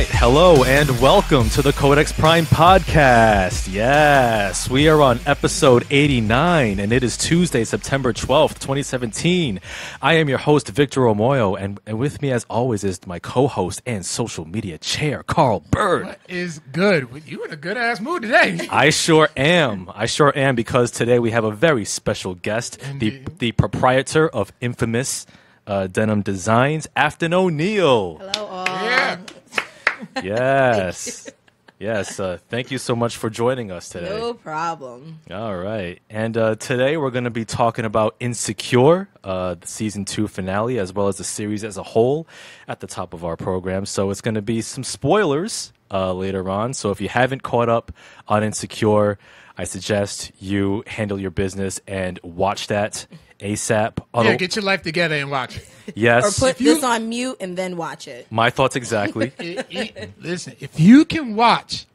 Hello and welcome to the Codex Prime podcast. Yes, we are on episode 89 and it is Tuesday, September 12th, 2017. I am your host, Victor Omoyo, and with me as always is my co-host and social media chair, Carl Bird. What is good? You in a good ass mood today. I sure am because today we have a very special guest, the proprietor of M-Fam-Us Denim Designz, Afton O'Neal. Hello all. Yeah. Yes. Yes. Thank you so much for joining us today. No problem. All right. And today we're going to be talking about Insecure, the season 2 finale, as well as the series as a whole at the top of our program. So it's going to be some spoilers later on. So if you haven't caught up on Insecure, I suggest you handle your business and watch that ASAP. Yeah, get your life together and watch it. Yes. Or put this on mute and then watch it. My thoughts exactly. Listen, if you can watch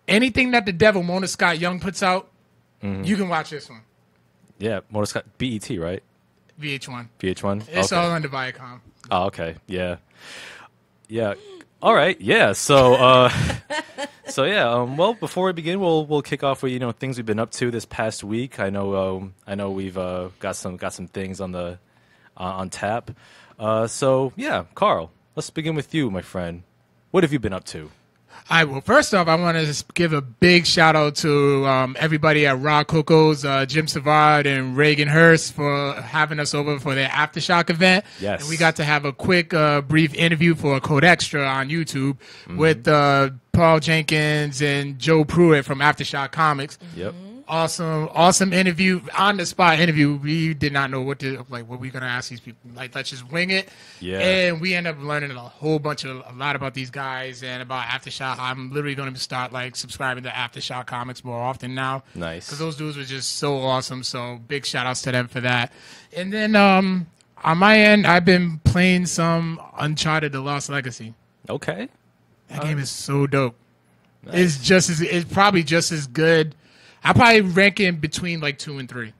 anything that the devil Mona Scott Young puts out, you can watch this one. Yeah, Mona Scott, BET, right? VH1. VH1? It's Okay. all under Viacom. Oh, okay. Yeah. Yeah. All right. Yeah. So, well, before we begin, we'll kick off with things we've been up to this past week. I know we've got some things on tap. So yeah, Carl, let's begin with you, my friend. What have you been up to? All right, well, first off, I want to give a big shout out to everybody at Raw Coco's, Jim Savard and Reagan Hurst for having us over for their Aftershock event. Yes. And we got to have a quick, brief interview for Codex on YouTube with Paul Jenkins and Joe Pruitt from Aftershock Comics. Yep. Awesome interview, on the spot interview. We did not know what we're gonna ask these people. Let's just wing it. Yeah. And we end up learning a lot about these guys and about Aftershock. I'm literally gonna start subscribing to Aftershock Comics more often now. Nice. Because those dudes were just so awesome. So big shout outs to them for that. And then on my end, I've been playing some Uncharted: The Lost Legacy. Okay. That game is so dope. Nice. It's probably just as good. I probably rank it in between 2 and 3.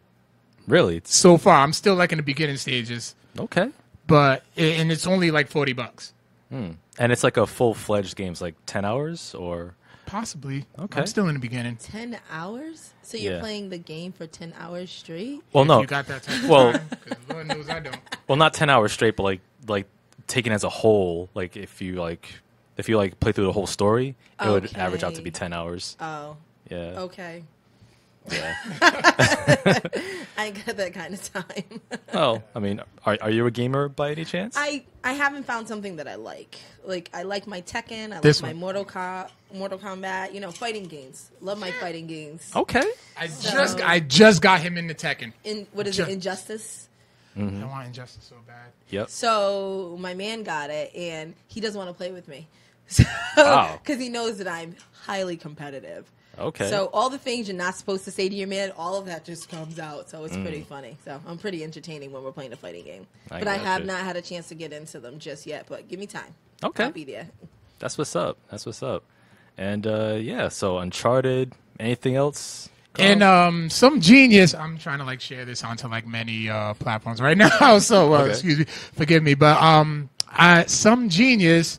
Really? So far, I'm still in the beginning stages. Okay. But and it's only $40. And it's like a full-fledged game. It's like 10 hours or Possibly. Okay. I'm still in the beginning. 10 hours? So you're Yeah. playing the game for 10 hours straight? well, If no. you got that time. Well, 'Cause Lord knows I don't. well, not 10 hours straight, but like taken as a whole. Like if you play through the whole story, it would average out to be 10 hours. Oh, Yeah. okay. Yeah. I ain't got that kind of time. Well, I mean, are you a gamer by any chance? I haven't found something that I like. I like my Tekken. I This like my one. Mortal Kombat. Fighting games. Love my fighting games. Okay. I just got him into Tekken. What is it? Injustice? I want Injustice so bad. Yep. So my man got it, and he doesn't want to play with me. Because Wow. he knows that I'm highly competitive. Okay. So all the things you're not supposed to say to your man, all of that just comes out. So it's pretty funny. So I'm pretty entertaining when we're playing a fighting game. But I have not had a chance to get into them just yet. But give me time. Okay. I'll be there. That's what's up. And yeah, so Uncharted. Anything else? And some genius, I'm trying to share this onto many platforms right now. So Okay. excuse me, forgive me, but some genius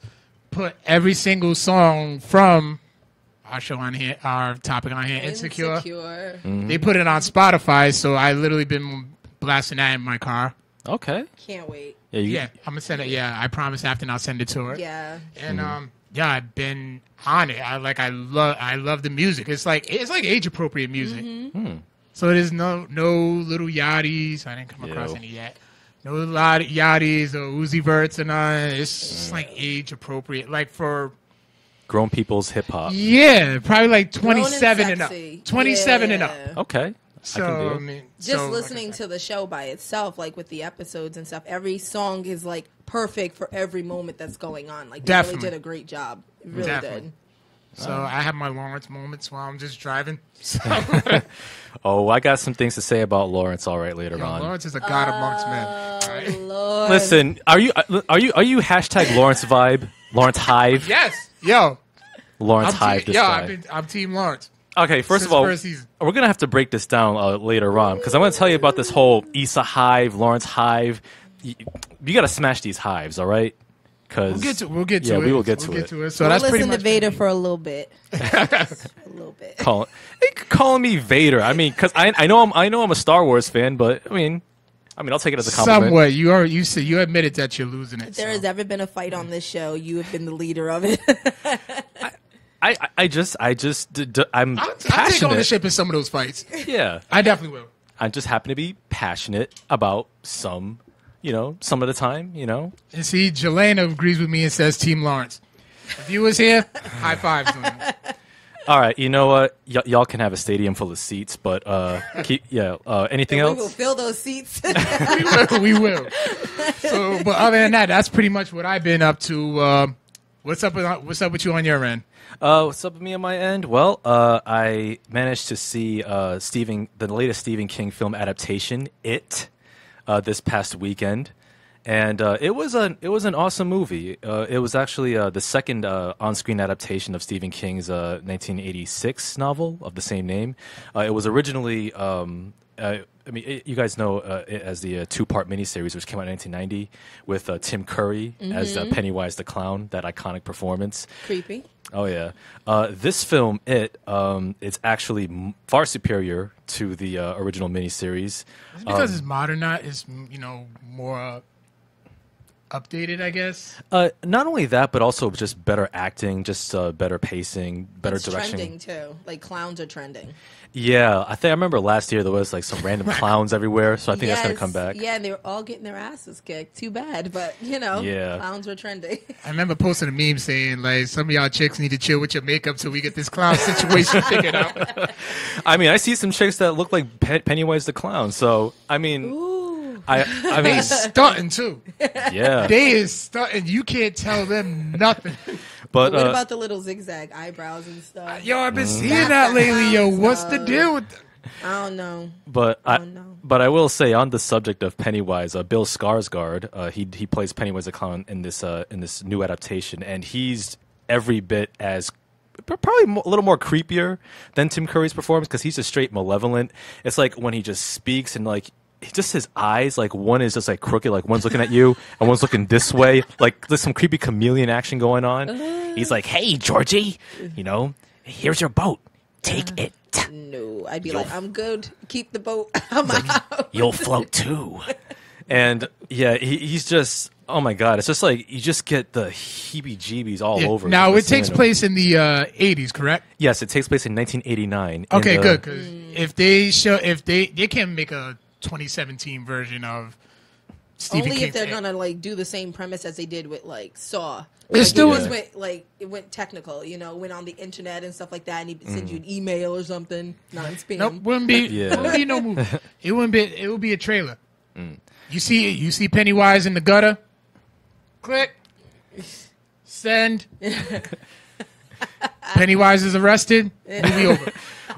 put every single song from our show on here, our topic on here, Insecure. They put it on Spotify, so I literally been blasting that in my car. Okay. Can't wait. Yeah, I'm gonna send it. Yeah, I promise after I'll send it to her. Yeah. And yeah, I've been on it. I love the music. It's like age appropriate music. So there's no little yachties. I didn't come across any yet. No yachties or Uzi Verts and it's just age appropriate. For Grown people's hip hop. yeah, probably 27 Grown and up. sexy. 27 and up. Yeah. Okay. So I can do it. I mean, Just so, listening to the show by itself, with the episodes and stuff, every song is perfect for every moment that's going on. They Definitely. really did a great job. Really Definitely. did. So I have my Lawrence moments while I'm just driving. So, Oh, I got some things to say about Lawrence. All right, later on. Lawrence is a god amongst men. All right? Lord. Listen, are you hashtag Lawrence vibe? Lawrence Hive? Yes, yo, Lawrence Hive. This guy. I'm Team Lawrence. Okay, first Since of all, first season. we're going to have to break this down later on because I'm going to tell you about this whole Issa Hive, Lawrence Hive. You got to smash these hives, all right? Because we'll get to it. We will get to it. So that's pretty much. Listen to Vader for a little bit. A little bit. Calling me Vader. I mean, because I know I'm a Star Wars fan, but I mean, I'll take it as a compliment. Somewhat. You admitted that you're losing it. If there has ever been a fight on this show, you have been the leader of it. I'm passionate. I'll take ownership in some of those fights. Yeah, I definitely will. I just happen to be passionate about some of the time, And see, Jelena agrees with me and says Team Lawrence. If you was here, high fives to him. All right, you know what? Y'all can have a stadium full of seats, but anything else? We will fill those seats. we will. So, but other than that, that's pretty much what I've been up to. What's up with you on your end? What's up with me on my end? Well, I managed to see the latest Stephen King film adaptation, It, this past weekend, and it was an awesome movie. It was actually the second on-screen adaptation of Stephen King's 1986 novel of the same name. It was originally, you guys know it as the two-part miniseries, which came out in 1990 with Tim Curry as Pennywise the Clown, that iconic performance. Creepy. Oh, yeah. This film, it's actually far superior to the original miniseries. It's because it's modernized, it's, more updated, I guess. Not only that, but also just better acting, just better pacing, better direction. Trending, too. Like, clowns are trending. Yeah, I remember last year there was like some random clowns everywhere, so I think that's going to come back. Yeah, they were all getting their asses kicked. Too bad, but, clowns were trending. I remember posting a meme saying, like, some of y'all chicks need to chill with your makeup till we get this clown situation figured out. I mean, I see some chicks that look like Pennywise the Clown, so, I mean... Ooh. I mean... They stunting, too. Yeah. They is stunting. You can't tell them nothing. But what about the little zigzag eyebrows and stuff? Yo, I've been seeing that lately. Yo, what's the deal with that? I don't know. But I will say, on the subject of Pennywise, Bill Skarsgård, he plays Pennywise the Clown in this new adaptation, and he's every bit as probably a little more creepier than Tim Curry's performance, because he's just straight malevolent. It's like when he just speaks and like. Just his eyes, like one is just like crooked, like one's looking at you and one's looking this way. Like there's some creepy chameleon action going on. He's like, "Hey, Georgie, here's your boat. Take it." No, I'd be like, "I'm good. Keep the boat out my house. You'll float too." And yeah, he's just, oh my God, it's just like you just get the heebie-jeebies all over. Now it takes place in the 80s, correct? Yes, it takes place in 1989. Okay, good. Because if they can make a 2017 version of Stephen Only King. if they're gonna like do the same premise as they did with like Saw. It's still it went technical, went on the internet and stuff like that, and he'd send you an email or something, not in spam. Nope, wouldn't be no movie. It would be a trailer. You see Pennywise in the gutter. Click. Send. Pennywise is arrested. Movie over.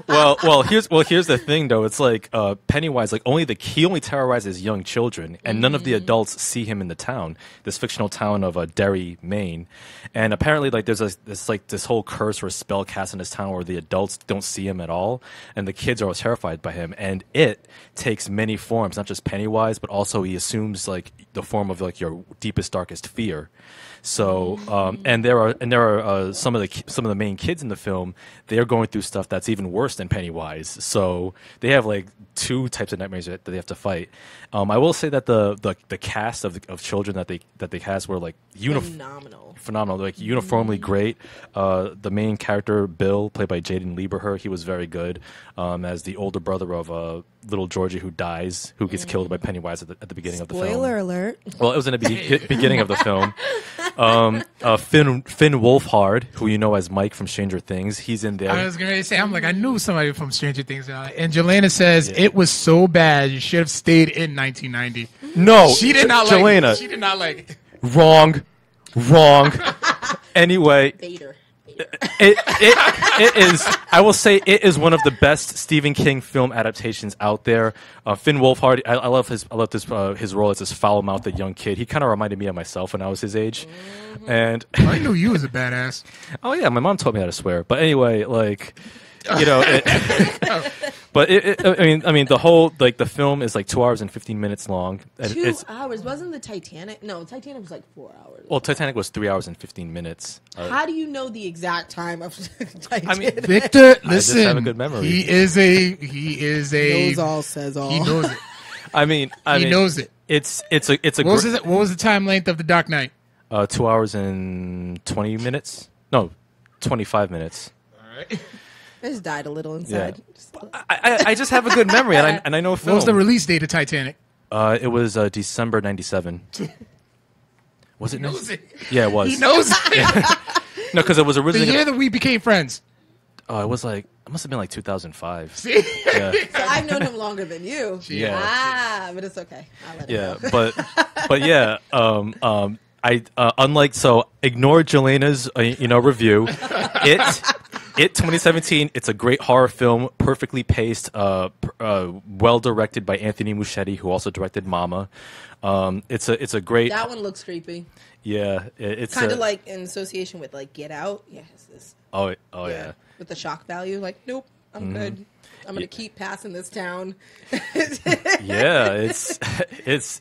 Well, here's the thing though. It's like Pennywise, like he only terrorizes young children, and none of the adults see him in the town, this fictional town of Derry, Maine. And apparently, like there's this whole curse or spell cast in this town where the adults don't see him at all, and the kids are always terrified by him. And it takes many forms, not just Pennywise, but also he assumes like the form of like your deepest, darkest fear. So, and there are some of the main kids in the film. They are going through stuff that's even worse than Pennywise. So they have like two types of nightmares that they have to fight. I will say that the cast of children that they cast were like phenomenal, like uniformly great. The main character, Bill, played by Jaden Lieberher, he was very good as the older brother of little Georgie, who gets killed by Pennywise at the beginning of the film. Spoiler alert. Well, it was in the beginning of the film. Finn Wolfhard, who you know as Mike from Stranger Things, he's in there. I was going to say, I knew somebody from Stranger Things. And Jelena says, it was so bad, you should have stayed in 1990. No, she did not Jelena. like it. She did not like it. Wrong. Anyway. Vader. It is. I will say it is one of the best Stephen King film adaptations out there. Finn Wolfhard. I love his role as this foul-mouthed young kid. He kind of reminded me of myself when I was his age. And I knew you was a badass. Oh yeah, my mom taught me how to swear. But anyway, like you know. But I mean, the whole the film is 2 hours and 15 minutes long. And 2 hours wasn't the Titanic? No, Titanic was 4 hours. Well, Titanic was 3 hours and 15 minutes. How do you know the exact time of Titanic? I mean, Victor, listen. I just have a good memory. He is a knows all, says all. He knows it. I mean, he knows it. It's a what was the time length of The Dark Knight? 2 hours and 20 minutes. No, 25 minutes. All right. I just died a little inside. Yeah. I just have a good memory, and I know film. What was the release date of Titanic? It was December '97. Was it? He knows it. Yeah, it was. He knows it. No, because it was originally the year that we became friends. Oh, it must have been 2005. See? Yeah. So I've known him longer than you. Yeah. But it's okay. I'll let him know. but yeah. Ignore Jelena's review. It 2017. It's a great horror film, perfectly paced, well directed by Anthony Muschietti, who also directed Mama. It's a great. That one looks creepy. Yeah, it's kind of like in association with Get Out. Yes. Yeah. With the shock value, nope, I'm good. I'm gonna keep passing this town. Yeah, it's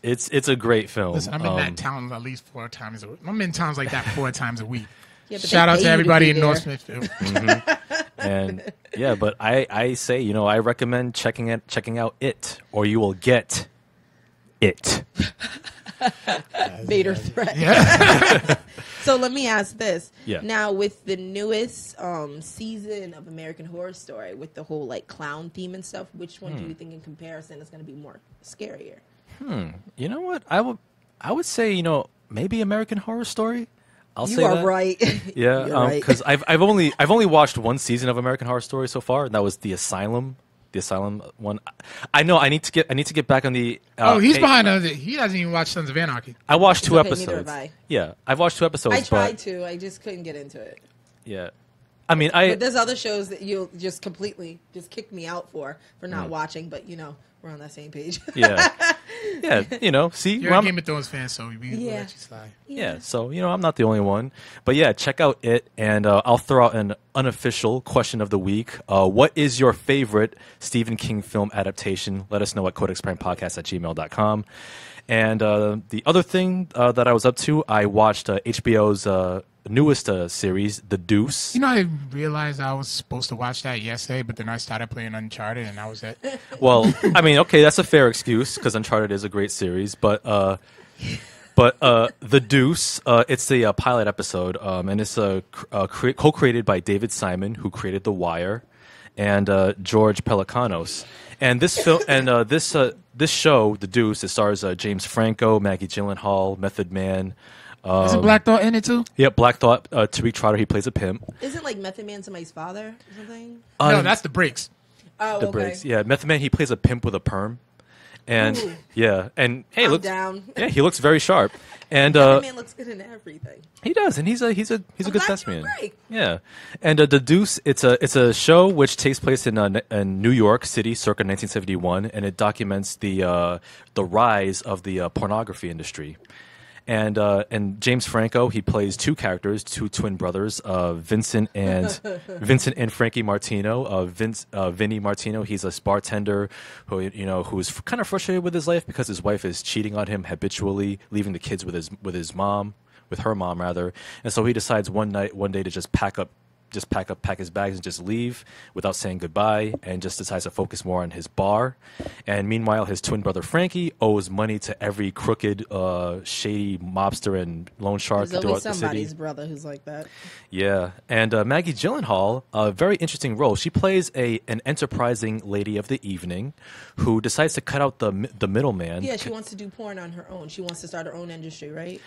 a great film. Listen, I'm in that town at least 4 times a week. I'm in towns like that 4 times a week. Yeah, shout out to everybody in North Smithfield. Mm-hmm. And yeah, but I say, I recommend checking out it, or you will get it. Vader threat. Yeah. So let me ask this. Yeah. Now, with the newest season of American Horror Story, with the whole clown theme and stuff, which one do you think in comparison is going to be more scarier? You know what? I would say, maybe American Horror Story. You are right. Yeah, because I've only watched one season of American Horror Story so far, and that was The Asylum one. I know I need to get back on the. He's behind us. He hasn't even watched Sons of Anarchy. I watched 2 okay, episodes. neither have I. Yeah, I've watched 2 episodes. I tried to. I just couldn't get into it. Yeah, I mean, But there's other shows that you'll just completely just kick me out for not watching. But we're on that same page. Yeah. See, You're a Game of Thrones fan, so we let you slide. Yeah, so I'm not the only one, but yeah, check out it, and I'll throw out an unofficial question of the week. What is your favorite Stephen King film adaptation? Let us know at codexprimepodcast@gmail.com. And the other thing that I was up to, I watched HBO's newest series, The Deuce. I realized I was supposed to watch that yesterday, but then I started playing Uncharted, and that was it. Well, I mean, okay, that's a fair excuse because Uncharted is a great series, but The Deuce, it's the pilot episode, and it's co-created by David Simon, who created The Wire, and George Pelecanos. And this film and this show, The Deuce, it stars James Franco, Maggie Gyllenhaal, Method Man. Isn't Black Thought in it too? Yeah, Black Thought. Tariq Trotter, he plays a pimp. Isn't Method Man somebody's father or something? No, that's The Breaks. Oh, The okay. Breaks. Yeah, Method Man, he plays a pimp with a perm. And Ooh. yeah, and hey, I'm looks down. Yeah, he looks very sharp. And Method Man looks good in everything. he does, and he's a good glad thespian. you agree. Yeah, and The Deuce, it's a show which takes place in New York City, circa 1971, and it documents the rise of the pornography industry. And James Franco, he plays 2 characters, 2 twin brothers, Vincent and Frankie Martino. Vinny Martino, he's a bartender who's kind of frustrated with his life because his wife is cheating on him habitually, leaving the kids with her mom, rather. And so he decides one day to just pack his bags and just leave without saying goodbye, and just decides to focus more on his bar. And meanwhile, his twin brother Frankie owes money to every crooked, shady mobster and loan shark There's throughout always the city. somebody's brother who's like that. Yeah, and Maggie Gyllenhaal, a very interesting role. She plays an enterprising lady of the evening who decides to cut out the middleman. Yeah, she wants to do porn on her own. She wants to start her own industry, right?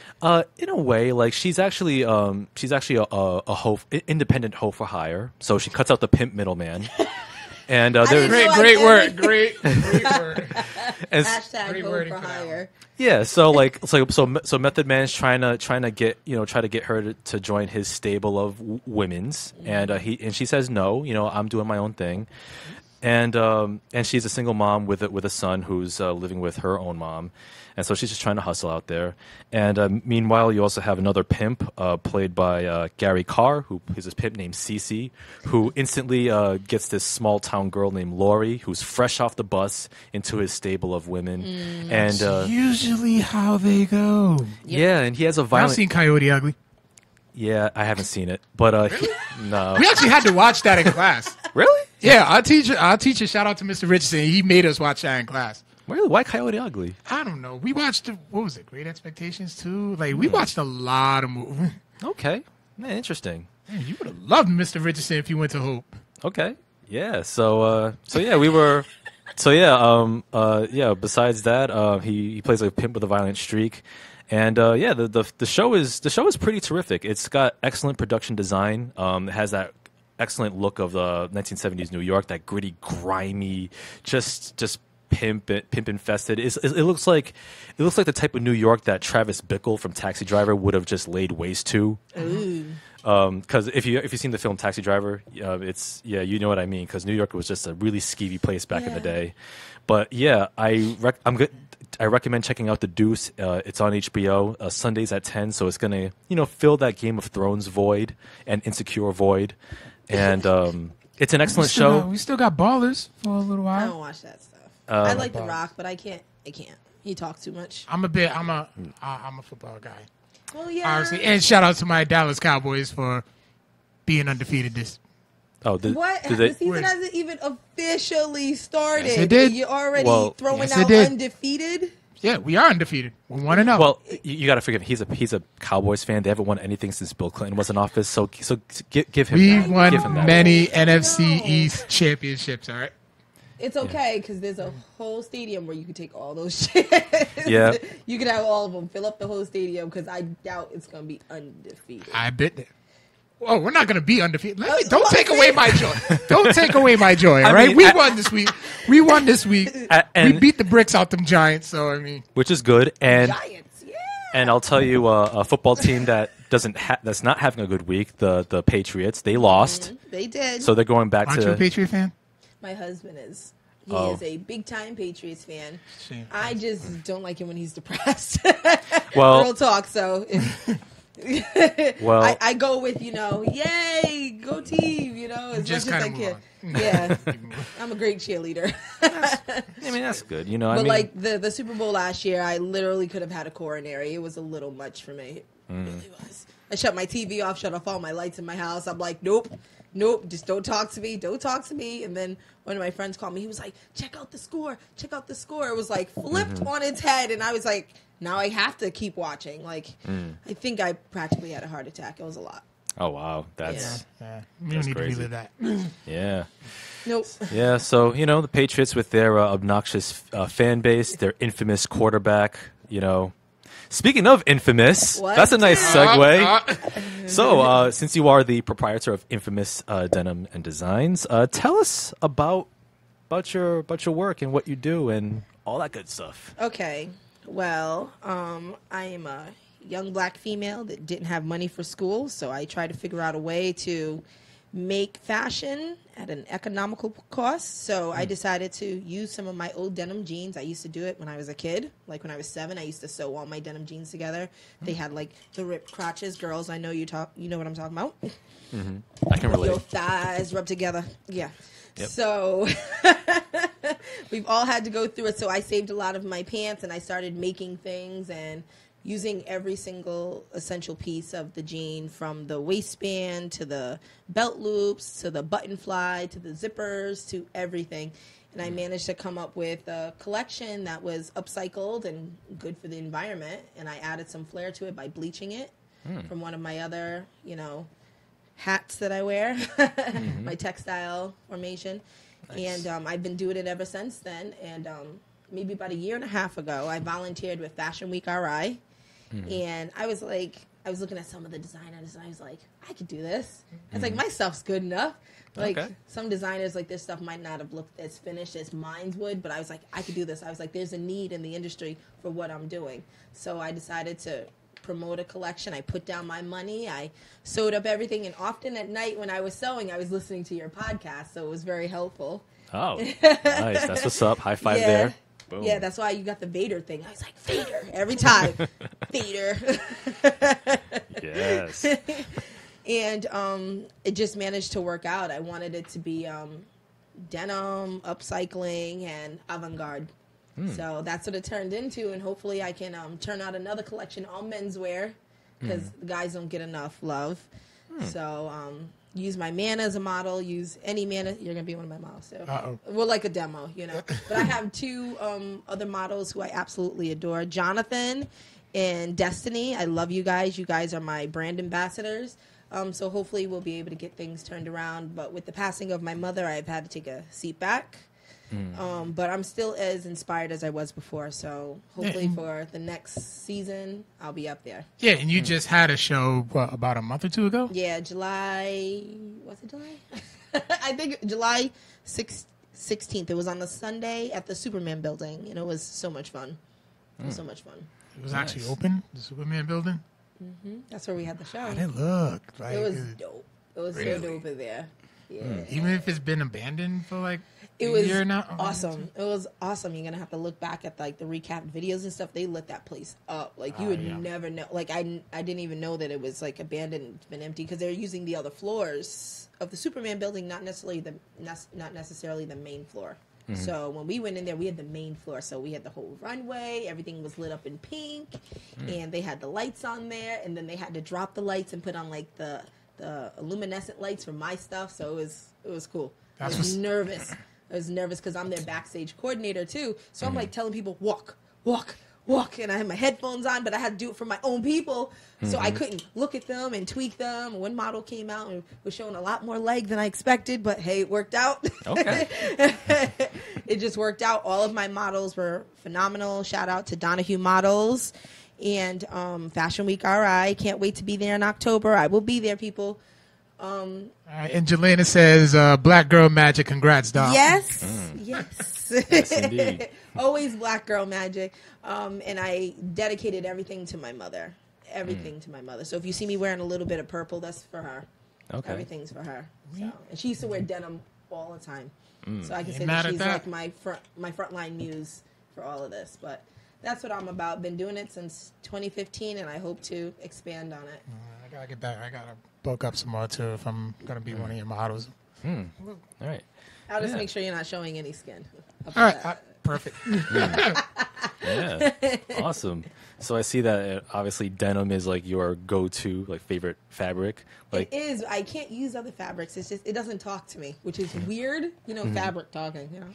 In a way, she's actually a independent hoe for hire. So she cuts out the pimp middleman. And there's Great word. Great word. and Hashtag Great hoe wording for for that hire. yeah, so Method Man's trying to get her to join his stable of women's, and she says no. I'm doing my own thing. and she's a single mom with a son who's living with her own mom, and so she's just trying to hustle out there. And meanwhile, you also have another pimp played by Gary Carr, who is this pimp named Cece, who instantly gets this small town girl named Lori, who's fresh off the bus, into his stable of women. And That's usually how they go. yeah, and he has a violent. I've seen Coyote Ugly. Yeah, I haven't seen it, but no. We actually had to watch that in class. Really? Yeah, our teacher, shout out to Mr. Richardson, he made us watch that in class. Really? Why Coyote Ugly? I don't know. We watched, what was it, Great Expectations too? Like, we watched a lot of movies. Okay. Man, interesting. Man, you would have loved Mr. Richardson if you went to Hope. Okay. Yeah. So yeah, we were. So yeah. Besides that, he plays a pimp with a violent streak, and yeah, the show is pretty terrific. It's got excellent production design. It has that excellent look of the 1970s New York, that gritty, grimy, just pimp infested. It looks like the type of New York that Travis Bickle from Taxi Driver would have just laid waste to. Because if you've seen the film Taxi Driver, you know what I mean. Because New York was just a really skeevy place back in the day. But yeah, I recommend checking out The Deuce. It's on HBO Sundays at 10. So it's gonna fill that Game of Thrones void and Insecure void, and it's an excellent show. We still got Ballers for a little while. I don't watch that stuff. I like The Rock, but I can't. He talks too much. I'm a football guy. Well, yeah. Honestly, and shout out to my Dallas Cowboys for being undefeated this. What? The season hasn't even officially started. Yes, it did. You're already throwing out undefeated? Yeah, we are undefeated. We're 1-0. Well, you got to forgive him. He's a Cowboys fan. They haven't won anything since Bill Clinton was in office. So give him. We that. won Give him that. many NFC East championships. All right. It's okay because there's a whole stadium where you can take all those shit. Yeah. You can have all of them. Fill up the whole stadium because I doubt it's going to be undefeated. I bet that. Oh, we're not going to be undefeated. Don't take away my joy. Don't take away my joy. All right, we won this week. We won this week. We beat the bricks out them Giants. So I mean, which is good. And Giants, yeah. And I'll tell you, a football team that's not having a good week. The Patriots, they lost. They did. So they're going back Aren't to. you a Patriot fan? My husband is. He is a big-time Patriots fan. I just don't like him when he's depressed. Well, real talk. So, well, I go with yay, go team. As just much as I can. Yeah, I'm a great cheerleader. I mean, that's good. But like the Super Bowl last year, I literally could have had a coronary. It was a little much for me. It really was. I shut my TV off, shut off all my lights in my house. I'm like, nope, just don't talk to me. And then one of my friends called me. He was like, check out the score. It was like flipped on its head. And I was like, now I have to keep watching. Like, I think I practically had a heart attack. It was a lot. Oh, wow. That's we don't need to relive that. Yeah. Nope. Yeah, so, the Patriots with their obnoxious fan base, their infamous quarterback, Speaking of infamous, that's a nice segue. So, since you are the proprietor of M-Fam-Us Denim and Designz, tell us about your work and what you do and all that good stuff. Okay. Well, I am a young black female that didn't have money for school, so I tried to figure out a way to make fashion at an economical cost. So I decided to use some of my old denim jeans. I used to do it when I was a kid. Like when I was 7, I used to sew all my denim jeans together. They had like the ripped crotches. Girls, I know you know what I'm talking about. Mm-hmm. I can relate. Your thighs rubbed together. Yeah. Yep. So we've all had to go through it. So I saved a lot of my pants and I started making things and using every single essential piece of the jean, from the waistband to the belt loops to the button fly to the zippers to everything. And I managed to come up with a collection that was upcycled and good for the environment. And I added some flair to it by bleaching it from one of my other, hats that I wear, my textile formation. Nice. And I've been doing it ever since then. And maybe about a year and a half ago, I volunteered with Fashion Week RI. And I was looking at some of the designers, and I was like, I could do this. I was like, my stuff's good enough. Like, some designers, like, their stuff might not have looked as finished as mine would, but I was like, I could do this. I was like, there's a need in the industry for what I'm doing. So I decided to promote a collection. I put down my money. I sewed up everything. And often at night when I was sewing, I was listening to your podcast, so it was very helpful. Oh, nice. That's what's up. High five there. Boom. Yeah, that's why you got the Vader thing. I was like, Vader every time. Vader. Yes. And it just managed to work out. I wanted it to be denim, upcycling, and avant-garde. So that's what it turned into, and hopefully I can turn out another collection, all menswear, because the guys don't get enough love. So use my man as a model, use any man. You're going to be one of my models, so. Uh-oh. Well, like a demo, you know. But I have two other models who I absolutely adore, Jonathan and Destiny. I love you guys. You guys are my brand ambassadors. So hopefully we'll be able to get things turned around. But with the passing of my mother, I've had to take a seat back. But I'm still as inspired as I was before. So hopefully for the next season, I'll be up there. Yeah, and you just had a show, about a month or two ago? Yeah, July. Was it July? I think July 16th. It was on the Sunday at the Superman building, and it was so much fun. It was so much fun. It was actually open, the Superman building? That's where we had the show. I didn't look. Like, It was dope. It was Really? so dope in there. Yeah. Even if it's been abandoned for like It a was year now? awesome. It was awesome. You're gonna have to look back at like the recap videos and stuff. They lit that place up. Like you would never know. Like I didn't even know that it was like abandoned, it's been empty because they're using the other floors of the Superman building, not necessarily the main floor. So when we went in there, we had the main floor. So we had the whole runway. Everything was lit up in pink, and they had the lights on there. And then they had to drop the lights and put on like the luminescent lights for my stuff. So it was cool. I was nervous. I was nervous because I'm their backstage coordinator too. So I'm like telling people walk, and I had my headphones on, but I had to do it for my own people. So I couldn't look at them and tweak them. One model came out and was showing a lot more leg than I expected, but hey, it worked out. Okay. It just worked out. All of my models were phenomenal. Shout out to Donahue Models and Fashion Week RI. Can't wait to be there in October. I will be there, people. All right, and Jelena says, Black Girl Magic, congrats, dog. Yes, yes. Yes, indeed. Always Black Girl Magic. And I dedicated everything to my mother. Everything to my mother. So if you see me wearing a little bit of purple, that's for her. Okay. Everything's for her. So, and she used to wear denim all the time. So I can say Ain't that mad at she's that. like my frontline muse for all of this. But that's what I'm about. Been doing it since 2015, and I hope to expand on it. I gotta get back. I gotta bulk up some more too if I'm gonna be one of your models. All right. I'll just make sure you're not showing any skin. All right, perfect. Yeah. Awesome. So I see that obviously denim is like your go-to like favorite fabric. Like It is. I can't use other fabrics. It's just it doesn't talk to me, which is weird. You know, fabric talking. You know,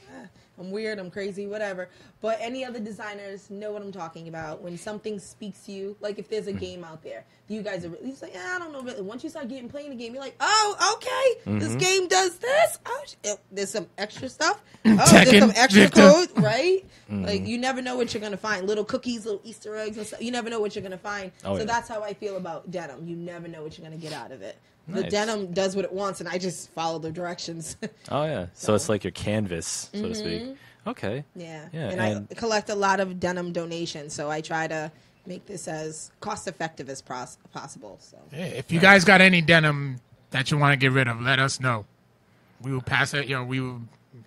I'm weird. I'm crazy. Whatever. But any other designers know what I'm talking about. When something speaks to you, like if there's a game out there, you guys are really like, I don't know. Really. Once you start playing the game, you're like, oh, okay, this game does this. Oh, there's some extra stuff. Oh, there's some extra code, right? Like you never know what you're gonna find. Little cookies, little Easter eggs, and stuff. You never know what you're gonna find. So that's how I feel about denim. You never know what you're gonna get out of it. The denim does what it wants, and I just follow the directions. Oh yeah, so it's like your canvas, so to speak. Okay. Yeah. Yeah, And I collect a lot of denim donations, so I try to make this as cost effective as possible. So Yeah, if you guys got any denim that you want to get rid of, let us know. We will pass it. We will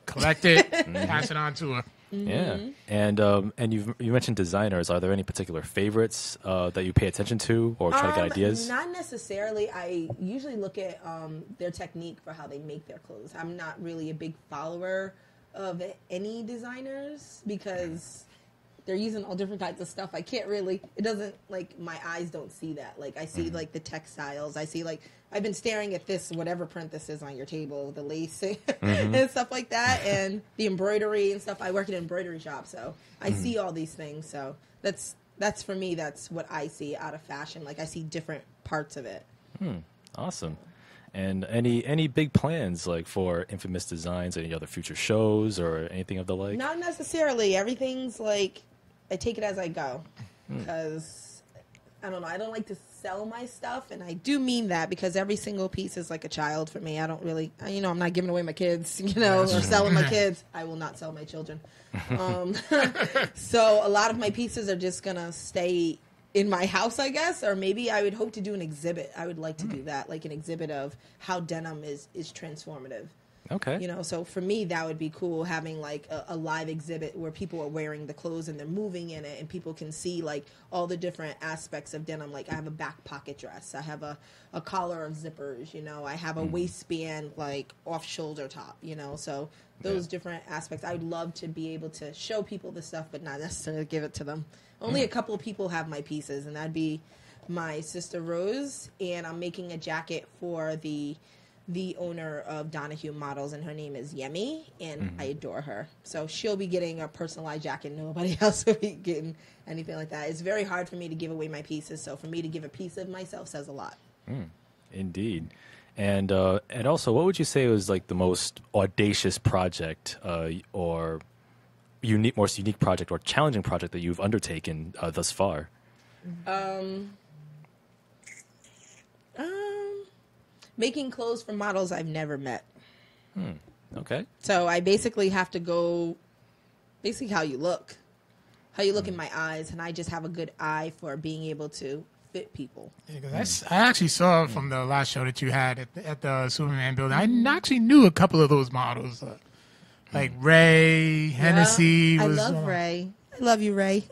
collect it, pass it on to her. Yeah, and you mentioned designers. Are there any particular favorites that you pay attention to or try to get ideas? Not necessarily. I usually look at their technique for how they make their clothes. I'm not really a big follower of any designers because they're using all different kinds of stuff. I can't really. It doesn't like my eyes don't see that. Like I see like the textiles. I see like I've been staring at this whatever print this is on your table, the lace and stuff like that, and the embroidery and stuff. I work in an embroidery shop, so I see all these things. So that's for me. That's what I see out of fashion. Like I see different parts of it. Awesome. And any big plans like for M-Fam-Us Designs, any other future shows or anything of the like? Not necessarily. Everything's like I take it as I go because I don't know. I don't like to sell my stuff, and I do mean that because every single piece is like a child for me. I don't really, I'm not giving away my kids, or selling my kids. I will not sell my children. So a lot of my pieces are just gonna stay in my house, I guess, or maybe I would hope to do an exhibit. I would like to do that, like an exhibit of how denim is transformative. Okay. You know, so for me, that would be cool, having like a live exhibit where people are wearing the clothes and they're moving in it, and people can see like all the different aspects of denim. Like I have a back pocket dress, I have a collar of zippers, you know, I have a waistband like off shoulder top, you know, so those different aspects. I would love to be able to show people the stuff, but not necessarily give it to them. Only a couple of people have my pieces, and that'd be my sister Rose, and I'm making a jacket for the owner of Donahue Models, and her name is Yemi, and I adore her. So she'll be getting a personalized jacket. Nobody else will be getting anything like that. It's very hard for me to give away my pieces, so for me to give a piece of myself says a lot. Indeed. And also, what would you say was like the most audacious project or most unique project or challenging project that you've undertaken thus far? Making clothes for models I've never met. Okay. So I basically have to go, how you look in my eyes, and I just have a good eye for being able to fit people. Yeah, 'cause I actually saw from the last show that you had at the Superman building, I actually knew a couple of those models. Like Ray, Hennessy. I love Ray. I love you, Ray.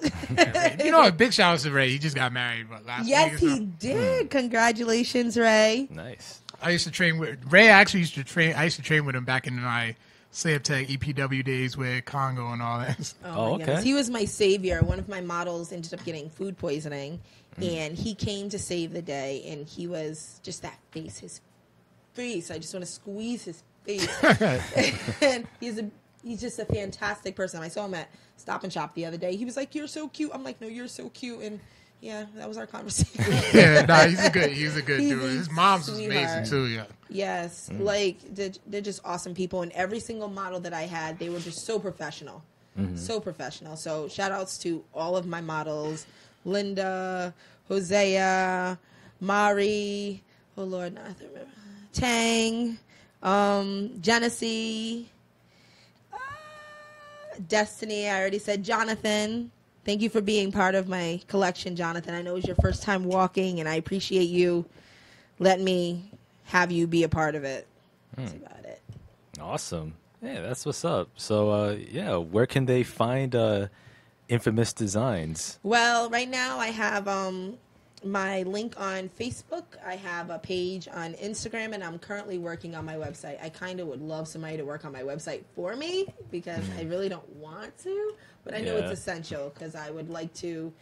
You know, a big shout out to Ray. He just got married last week. Yes, he did. Congratulations, Ray. Nice. I used to train with Ray. I used to train with him back in my Slave Tech EPW days with Congo and all that. Oh, okay. Goodness. He was my savior. One of my models ended up getting food poisoning, and he came to save the day, and he was just that face. His face. I just want to squeeze his face. And he's just a fantastic person. I saw him at Stop and Shop the other day. He was like, "You're so cute." I'm like, "No, you're so cute." And yeah, that was our conversation. He's a good dude. His mom's was amazing too. Yeah. Yes, like they're just awesome people, and every single model that I had, they were just so professional, so professional. So shout outs to all of my models: Linda, Hosea, Mari, oh Lord, no, I don't remember, Tang, Genesee, Destiny. I already said Jonathan. Thank you for being part of my collection, Jonathan. I know it's your first time walking, and I appreciate you letting me have you be a part of it. That's about it. Awesome. Yeah, that's what's up. So, where can they find M-Fam-Us Designs? Well, right now I have my link on Facebook. I have a page on Instagram, and I'm currently working on my website. I kind of would love somebody to work on my website for me because I really don't want to, but I know it's essential because I would like to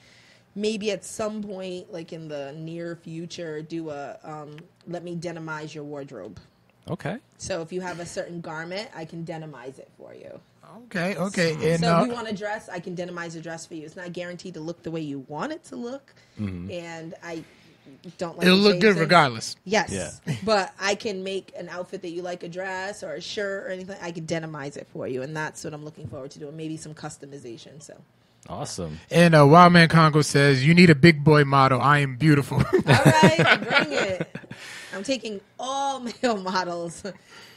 maybe at some point, like in the near future, do a let me denimize your wardrobe. Okay. So if you have a certain garment, I can denimize it for you. Okay. And, so if you want a dress, I can denimize a dress for you. It's not guaranteed to look the way you want it to look, and I don't like. It'll look good regardless. Yes, but I can make an outfit that you like, a dress or a shirt or anything. I can denimize it for you, and that's what I'm looking forward to doing. Maybe some customization. So. Awesome. And Wildman Congo says, "You need a big boy model. I am beautiful." All right, bring it. I'm taking all male models,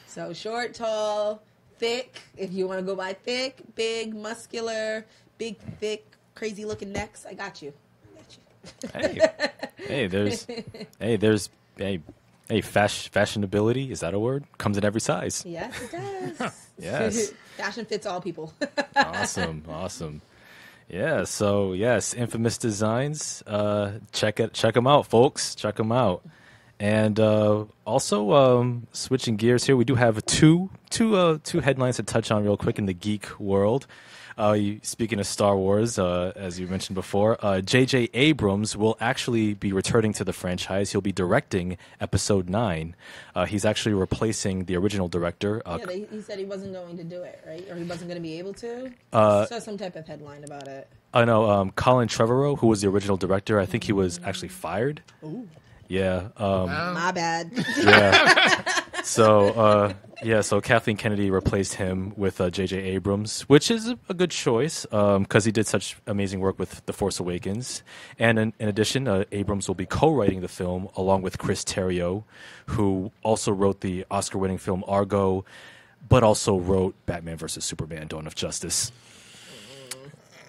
so short, tall, thick. If you want to go by thick, big, muscular, big, thick, crazy looking necks, I got you. There's fashionability. Is that a word? Comes in every size. Yes, it does. Yes. Fashion fits all people. Awesome. Yeah. So yes, M-Fam-Us Designs. Check them out, folks. Check them out. And also, switching gears here, we do have two headlines to touch on real quick in the geek world. Speaking of Star Wars, as you mentioned before, J.J. Abrams will actually be returning to the franchise. He'll be directing Episode 9. He's actually replacing the original director. He said he wasn't going to do it, right? Or he wasn't going to be able to? I saw some type of headline about it. I know. Colin Trevorrow, who was the original director, I think he was actually fired. Ooh. Yeah. My bad. Yeah. So Kathleen Kennedy replaced him with J.J. Abrams, which is a good choice because he did such amazing work with The Force Awakens. And in addition, Abrams will be co-writing the film along with Chris Terrio, who also wrote the Oscar-winning film Argo, but also wrote Batman vs. Superman: Dawn of Justice.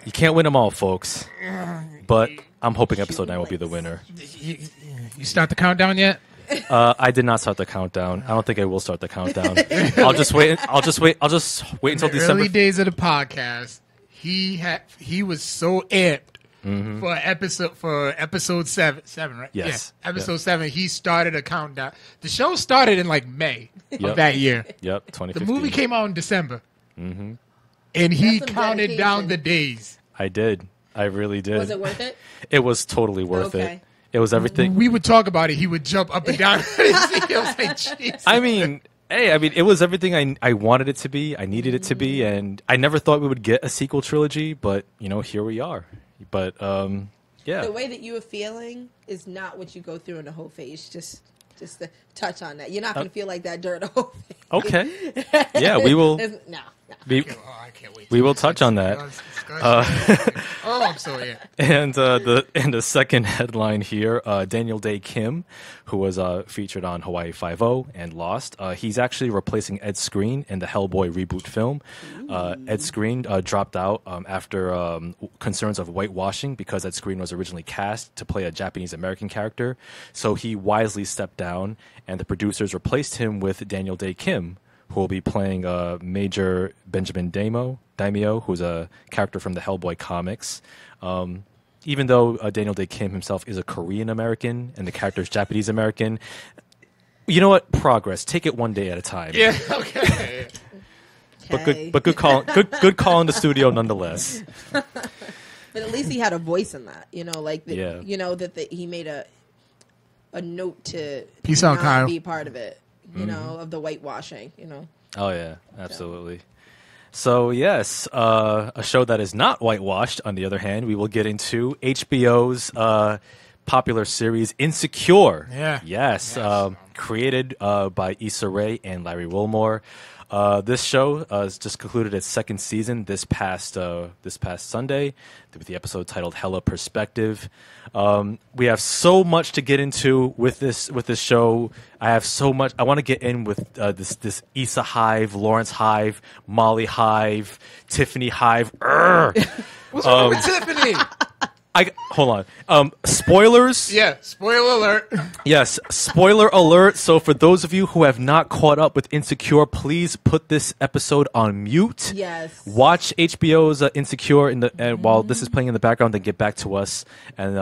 You can't win them all, folks. But I'm hoping Episode 9 will be the winner. You start the countdown yet? I did not start the countdown. I don't think I will start the countdown. I'll just wait until In the December. early days of the podcast, he was so amped for episode seven, right? Yes. Yeah, episode 7. He started a countdown. The show started in like May of that year. Yep, 2015. The movie came out in December, and he counted down the days. I did. I really did. Was it worth it? It was totally worth Okay. it. It was everything. We would talk about it. He would jump up and down. I was like, Jesus. I mean, it was everything I wanted it to be. I needed it to be, and I never thought we would get a sequel trilogy, but here we are. But yeah. The way that you were feeling is not what you go through in the whole phase. Just to touch on that. You're not going to feel like that during the whole phase. Okay. Yeah, we will. No. I can't wait. We will touch on that. I'm so yeah. And the second headline here, Daniel Day Kim, who was featured on Hawaii Five-0 and Lost. He's actually replacing Ed Skrein in the Hellboy reboot film. Ed Skrein dropped out after concerns of whitewashing because Ed Skrein was originally cast to play a Japanese American character. So he wisely stepped down, and the producers replaced him with Daniel Day Kim, who will be playing Major Benjamin Daimyo, who's a character from the Hellboy comics. Even though Daniel Day Kim himself is a Korean American and the character is Japanese American, you know what? Progress. Take it one day at a time. Yeah. Okay. But good call. Good call in the studio nonetheless. But at least he had a voice in that. Yeah. That he made a note to Peace out, not Kyle. be part of it. Of the whitewashing. Oh yeah, absolutely. So yes, a show that is not whitewashed. On the other hand, we will get into HBO's popular series Insecure. Yeah. Yes. Created by Issa Rae and Larry Wilmore. This show has just concluded its second season this past Sunday with the episode titled Hella Perspective. We have so much to get into with this show. I have so much. I want to get in with this Issa Hive, Lawrence Hive, Molly Hive, Tiffany Hive. What's wrong with Tiffany? Hold on. Spoilers. Yeah, spoiler alert. Yes, spoiler alert. So for those of you who have not caught up with Insecure, please put this episode on mute. Yes. Watch HBO's Insecure and while this is playing in the background, then get back to us and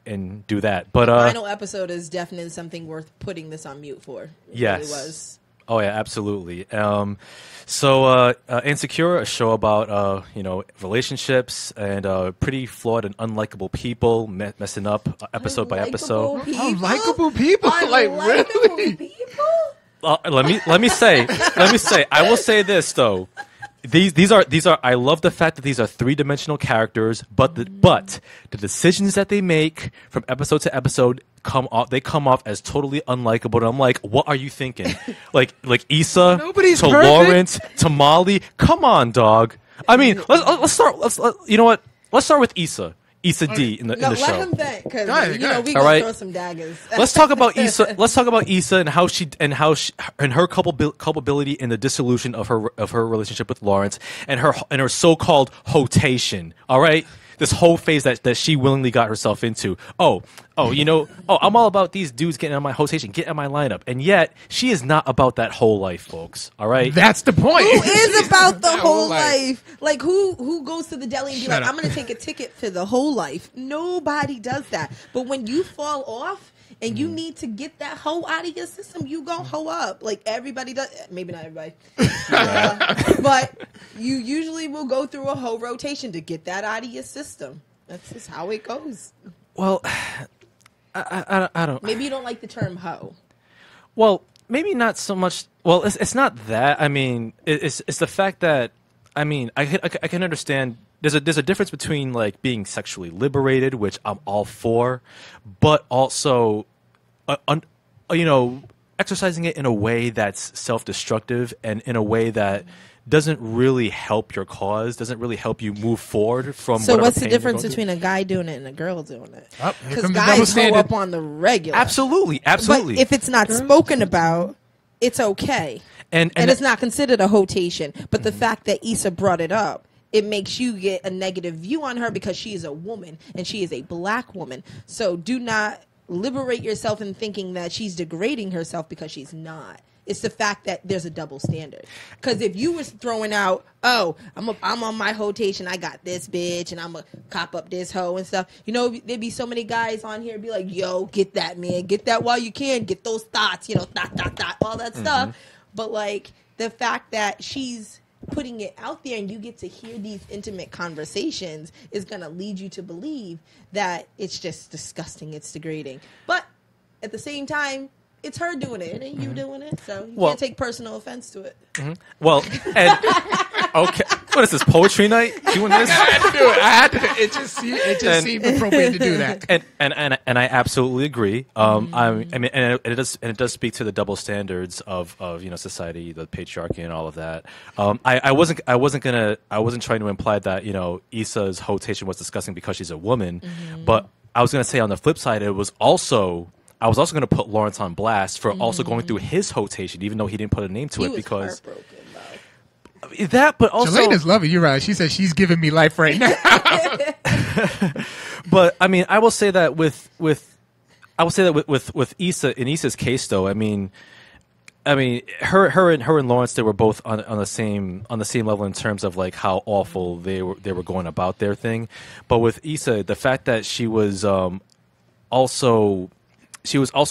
and do that. But the final episode is definitely something worth putting this on mute for. It yes. really was. Oh yeah, absolutely. So Insecure, a show about relationships and pretty flawed and unlikable people messing up episode by episode. Unlikable people? Really? People? Let me say. I will say this though. These are. I love the fact that these are 3-dimensional characters, but the decisions that they make from episode to episode come off as totally unlikable. And I'm like, what are you thinking? like Issa Nobody's to perfect. Lawrence to Molly. Come on, dog. I mean, let's start. You know what? Let's start with Issa. Issa D in the Let show. him think, because Go ahead. we All gonna right. throw some daggers. Let's talk about Issa. Let's talk about Issa and how she and her culpability in the dissolution of her relationship with Lawrence and her so-called hoetation. All right, this whole phase that she willingly got herself into. I'm all about these dudes getting on my hoetation, getting on my lineup, and yet she is not about that whole life, folks. All right, That's the point. Who is about the That whole life? Like who goes to the deli and be Shut like, up. I'm going to take a ticket for the whole life? Nobody does that. But when you fall off and you need to get that hoe out of your system, you go hoe up. Like everybody does. Maybe not everybody, but you usually will go through a hoe rotation to get that out of your system. That's just how it goes. well, I don't. Maybe you don't like the term hoe. Well, maybe not so much. Well, it's not that. I mean, it's the fact that I can understand. There's a difference between like being sexually liberated, which I'm all for, but also, exercising it in a way that's self-destructive and in a way that doesn't really help your cause, doesn't really help you move forward from. So whatever what's the pain you're difference going between a guy doing it and a girl doing it? Here Because comes the double guys go standard. up on the regular. Absolutely. But if it's not spoken about, it's okay. And it's not considered a hoetation. But the fact that Issa brought it up, it makes you get a negative view on her because she is a woman and she is a black woman. So do not liberate yourself in thinking that she's degrading herself, because she's not. It's the fact that there's a double standard. Because if you was throwing out, oh, I'm on my hoetation, I got this bitch, and I'm going to cop up this hoe and stuff. You know, there'd be so many guys on here be like, yo, get that, man. Get that while you can. Get those thoughts, you know, all that stuff. But, like, the fact that she's putting it out there and you get to hear these intimate conversations is going to lead you to believe that it's just disgusting, it's degrading. But at the same time, it's her doing it. It ain't you doing it. So you can't take personal offense to it. Well, and, okay. What is this, poetry night? Doing this? I had to do it. I had to do it. It just seemed appropriate to do that. And I absolutely agree. I mean, and it does speak to the double standards of you know, society, the patriarchy, and all of that. I wasn't trying to imply that, you know, Issa's hoetation was disgusting because she's a woman, but I was gonna say on the flip side, I was also going to put Lawrence on blast for also going through his hoetation, even though he didn't put a name to it, because heartbroken, that. But also, Jelena's loving you, right? She says she's giving me life right now. But I mean, I will say that with Issa, in Issa's case, though, I mean, her and Lawrence, they were both on the same level in terms of like how awful they were going about their thing. But with Issa, the fact that she was also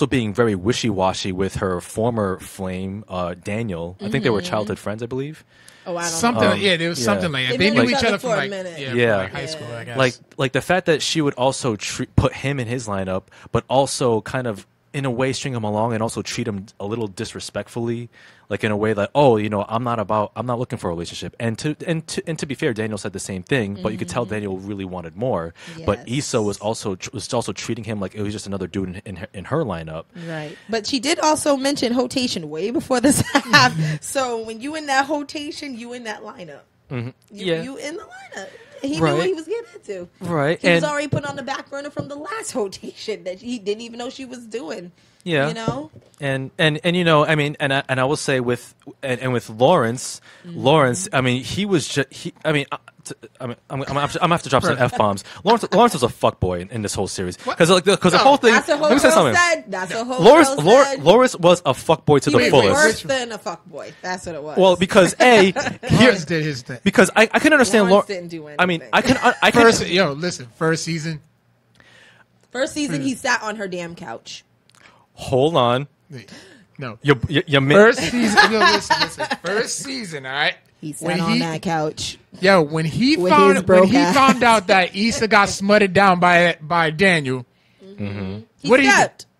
being very wishy-washy with her former flame, Daniel. I think they were childhood friends, I believe. Oh, I don't something, know. there was something like that. They knew each other for from a minute. from like high school, I guess. Like the fact that she would also put him in his lineup, but also kind of in a way string him along and also treat him a little disrespectfully, like in a way that, oh, you know, I'm not looking for a relationship. And to be fair, Daniel said the same thing, but you could tell Daniel really wanted more. Yes. But Issa was also treating him like it was just another dude in her lineup. Right. But she did also mention hoetation way before this happened. So when you in that hoetation, you in that lineup. You in the lineup. He knew what he was getting into. Right. He was already put on the back burner from the last hoetation that he didn't even know she was doing. Yeah. You know? And you know, I mean, and I will say with Lawrence, I mean, he was just I'm gonna have to drop some F-bombs. Lawrence was a fuckboy in this whole series because the whole thing. That's what let me say something. That's what said. Lawrence was a fuckboy to the fullest. Worse than a fuckboy. That's what it was. Well, because Lawrence did his thing. Because I can understand Lawrence didn't do anything. I mean, I can. First season. First season, he sat on her damn couch. Hold on. No. You first season. No, listen. First season, all right. He sat on that couch. Yo, when he found out that Issa got smutted down by Daniel,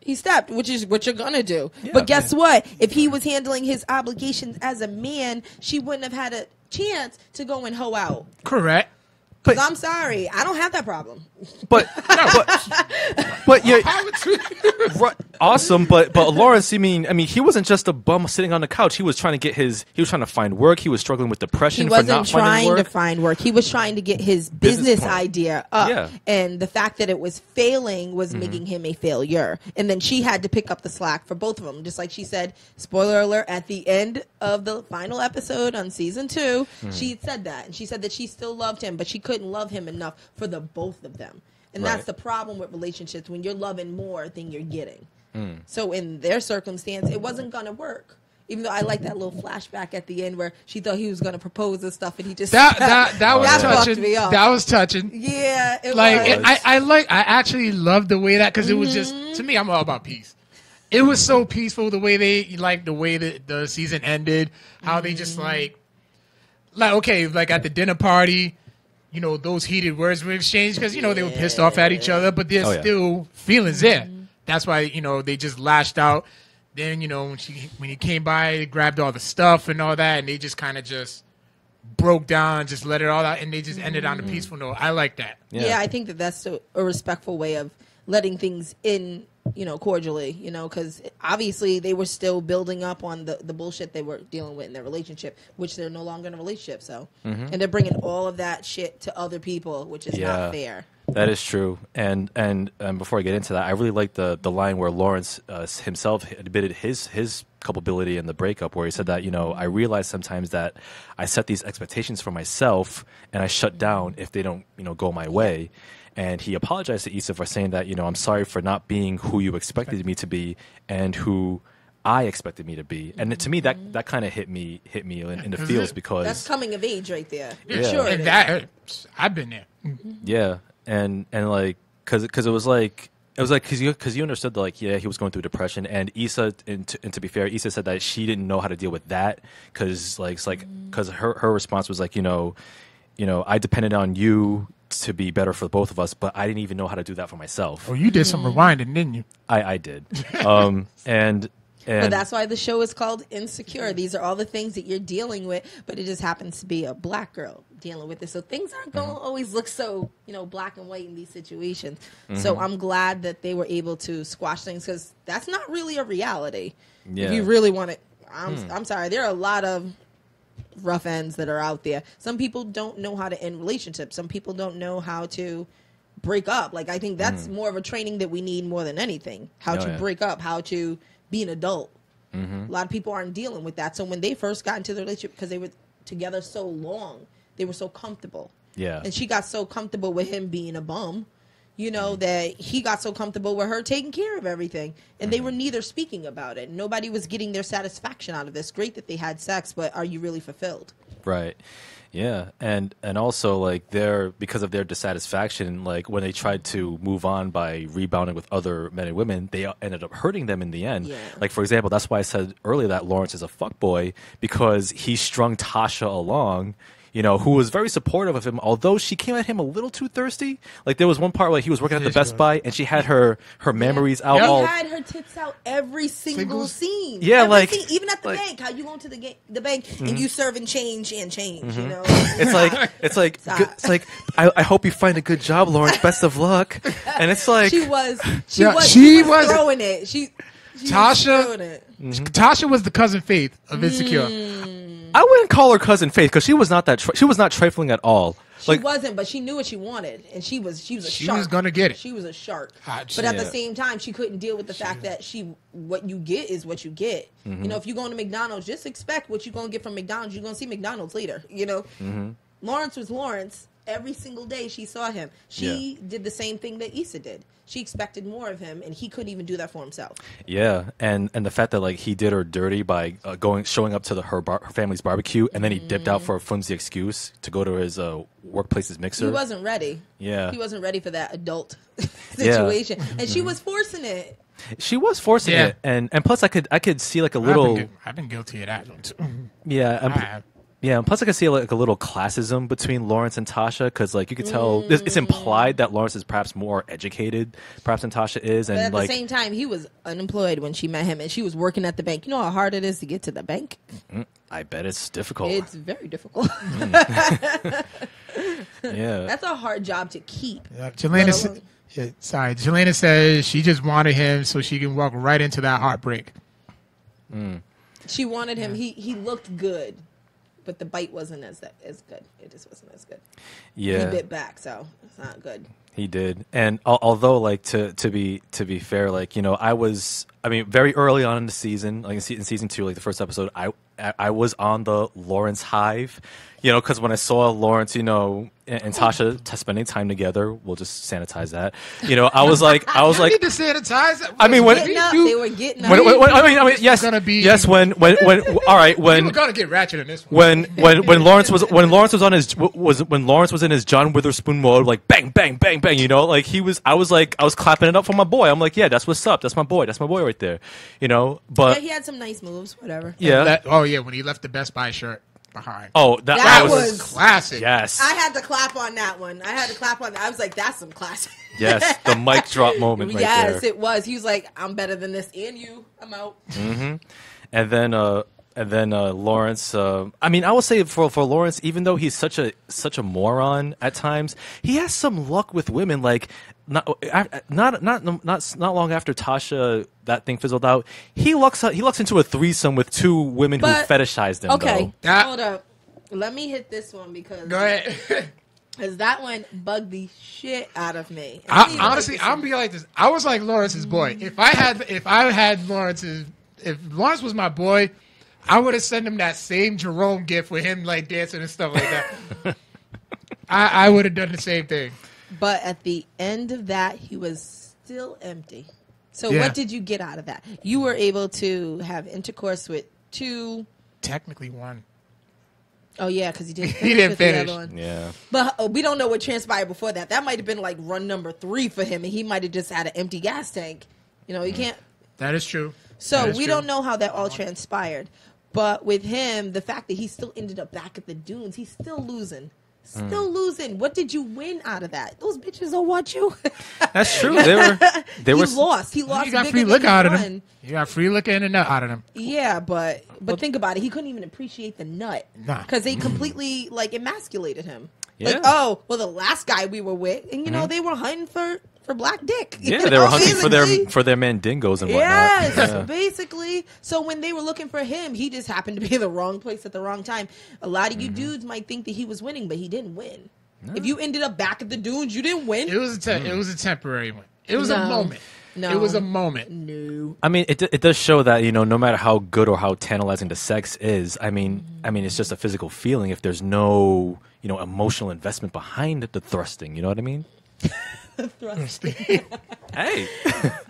He stepped, which is what you're gonna do. Yeah, but guess what? If he was handling his obligations as a man, she wouldn't have had a chance to go and hoe out. Correct. Because I'm sorry, I don't have that problem. But yeah, awesome. But Lawrence, I mean, he wasn't just a bum sitting on the couch. He was trying to find work. He was struggling with depression. He wasn't for not finding work. trying to find work. He was trying to get his business idea up. Yeah. And the fact that it was failing was making him a failure. And then she had to pick up the slack for both of them. Just like she said, spoiler alert, at the end of the final episode on season 2, she said that. And she said that she still loved him, but she couldn't love him enough for the both of them. And that's the problem with relationships, when you're loving more than you're getting. So in their circumstance, it wasn't going to work. Even though I like that little flashback at the end where she thought he was going to propose and stuff, and he just that was touching. Me off. That was touching. Yeah, it was. I actually loved the way that, because it was just, to me, I'm all about peace. It was so peaceful the way that the season ended, how they just like okay, like at the dinner party. You know, those heated words were exchanged because, you know, they were pissed off at each other, but there's still feelings there. That's why, you know, they just lashed out. Then, you know, when he came by, they grabbed all the stuff and all that, and they just kind of just broke down, just let it all out, and they just ended on a peaceful note. I like that. Yeah, I think that's a respectful way of letting things in, you know, cordially, you know, because obviously they were still building up on the bullshit they were dealing with in their relationship, which they're no longer in a relationship. So, and they're bringing all of that shit to other people, which is not fair. That is true. And before I get into that, I really like the line where Lawrence himself admitted his culpability in the breakup, where he said that, you know, I realize sometimes that I set these expectations for myself and I shut down if they don't, you know, go my way. and he apologized to Issa for saying that, I'm sorry for not being who you expected me to be and who I expected me to be. And to me, that kind of hit me in the feels because that's coming of age right there. Yeah. Sure, And that I've been there. yeah, and like because it was like because you understood that, like, yeah, he was going through depression, and Issa, and to be fair, Issa said that she didn't know how to deal with that because because her response was like, I depended on you to be better for both of us, but I didn't even know how to do that for myself. Oh, you did some rewinding, didn't you? I did, and but that's why the show is called Insecure. These are all the things that you're dealing with, but it just happens to be a black girl dealing with it. So things aren't going to always look so, black and white in these situations. So I'm glad that they were able to squash things because that's not really a reality. Yeah. If you really want it, I'm sorry. There are a lot of rough ends that are out there. Some people don't know how to end relationships. Some people don't know how to break up. Like, I think that's more of a training that we need more than anything. How to break up, how to be an adult. A lot of people aren't dealing with that. So when they first got into the relationship, because they were together so long, they were so comfortable. Yeah. And she got so comfortable with him being a bum, that he got so comfortable with her taking care of everything. And they were neither speaking about it. Nobody was getting their satisfaction out of this. Great that they had sex, but are you really fulfilled? Right. Yeah, and also like because of their dissatisfaction, like when they tried to move on by rebounding with other men and women, they ended up hurting them in the end. Yeah. Like, for example, that's why I said earlier that Lawrence is a fuckboy because he strung Tasha along. Who was very supportive of him, although she came at him a little too thirsty. Like, there was one part where he was working at the Best Buy, and she had her memories out. She had her tits out every single scene. Yeah, every like scene, even at the bank. How you going to the bank and you serving change and change? It's like I hope you find a good job, Lawrence. Best of luck. And it's like she was throwing it. Tasha was the cousin Faith of Insecure. I wouldn't call her cousin Faith because she was not she was not trifling at all. She wasn't, but she knew what she wanted, and she was a shark. She was gonna get it. She was a shark, but at the same time, she couldn't deal with the fact that what you get is what you get. If you go to McDonald's, just expect what you're gonna get from McDonald's. You're gonna see McDonald's later. Lawrence was Lawrence. Every single day she saw him. She did the same thing that Issa did. She expected more of him, and he couldn't even do that for himself. Yeah, and the fact that like he did her dirty by showing up to her family's barbecue, and then he dipped out for a flimsy excuse to go to his workplace's mixer. He wasn't ready. Yeah, he wasn't ready for that adult situation, and she was forcing it. She was forcing it, and plus I could see like a little. I've been guilty of that too. Yeah. Yeah, and plus I could see like a little classism between Lawrence and Tasha because like you could tell it's implied that Lawrence is perhaps more educated, perhaps than Tasha is, and but at like the same time he was unemployed when she met him, and she was working at the bank. You know how hard it is to get to the bank? I bet it's difficult. It's very difficult. Yeah, that's a hard job to keep. Jelena says she just wanted him so she can walk right into that heartbreak. She wanted him. He looked good. But the bite wasn't as good. It just wasn't as good. Yeah, he bit back, so it's not good. He did, and although like to be fair, like very early on in the season, like in season 2, like the first episode, I was on the Lawrence hive, because when I saw Lawrence, and Tasha spending time together, we'll just sanitize that. I was like, need to sanitize that. I mean, they were getting up. I mean, yes, when all right, when we're gonna get ratchet in this one. when Lawrence was when Lawrence was in his John Witherspoon mode, like bang bang bang bang, like I was clapping it up for my boy. I'm like, yeah, that's what's up. That's my boy right there, But he had some nice moves, whatever. Yeah. When he left the Best Buy shirt behind. Oh, that was classic. Yes. I had to clap on that one. I was like, that's some classic. Yes, the mic drop moment right there. Yes, it was. He was like, I'm better than this and you. I'm out. And then Lawrence, I mean, I will say for Lawrence, even though he's such a moron at times, he has some luck with women. Like not long after Tasha that thing fizzled out, he lucks into a threesome with 2 women who fetishize him. Okay, hold up. Let me hit this one because go ahead. Because that one bugged the shit out of me. Honestly, I'm gonna be like this. I was like Lawrence's boy. If Lawrence was my boy, I would have sent him that same Jerome gift with him like dancing and stuff like that. I would have done the same thing. But at the end of that, he was still empty. So Yeah. what did you get out of that? You were able to have intercourse with 2. Technically 1. Oh yeah, because he didn't. He didn't with finish. The other one. Yeah. But we don't know what transpired before that. That might have been like run number 3 for him, and he might have just had an empty gas tank. You know, you can't. That is true. So That is we true. don't know how that all transpired. But with him, the fact that he still ended up back at the dunes, he's still losing. Still losing. What did you win out of that? Those bitches don't want you. That's true. They were. He lost. He lost. You got bigger free than liquor he out of won. them. You got free liquor in and out of them. Yeah, but think about it. He couldn't even appreciate the nut Nah. because they completely like emasculated him. Yeah. Like, oh, well, the last guy we were with, and you know they were hunting for black dick. Yeah, You they were know, hunting basically. for their mandingos and whatnot. Yes, Yeah. basically. So when they were looking for him, he just happened to be in the wrong place at the wrong time. A lot of you dudes might think that he was winning, but he didn't win. No. If you ended up back at the dunes, you didn't win. It was a temporary one. It was a No. moment. No. It was a moment. No. I mean, it does show that, you know, no matter how good or how tantalizing the sex is, I mean, it's just a physical feeling if there's no, you know, emotional investment behind the thrusting. You know what I mean? Hey.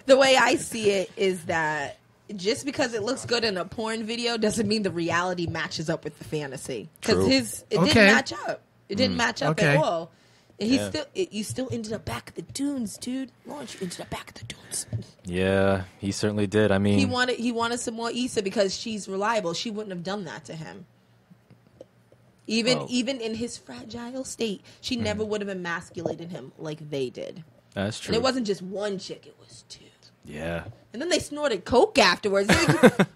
The way I see it is that just because it looks good in a porn video doesn't mean the reality matches up with the fantasy. True. Because it Okay. didn't match up. It didn't match up Okay. at all. And Yeah. you still ended up back at the dunes, dude. Lawrence, you ended up back at the dunes. Yeah, he certainly did. I mean, He wanted some more Issa because she's reliable. She wouldn't have done that to him. Even in his fragile state, she never would have emasculated him like they did. that's true. And it wasn't just one chick; it was 2. Yeah. And then they snorted coke afterwards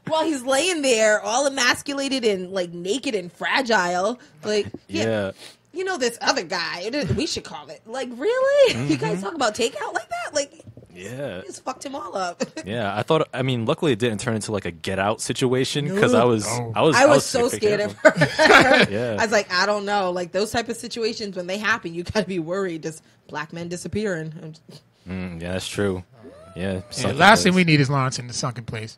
while he's laying there, all emasculated and like naked and fragile. Like, Yeah. you know, this other guy. We should call it. Like, really? You guys talk about takeout like that? Like, Yeah. you just fucked him all up. Yeah, I mean, luckily it didn't turn into like a get out situation because I was so scared of her. her. Yeah. I was like, I don't know. Like, those type of situations, when they happen, you got to be worried. Just black men disappearing. Yeah, that's true. Yeah. Yeah, last thing we need is Lawrence in the sunken place.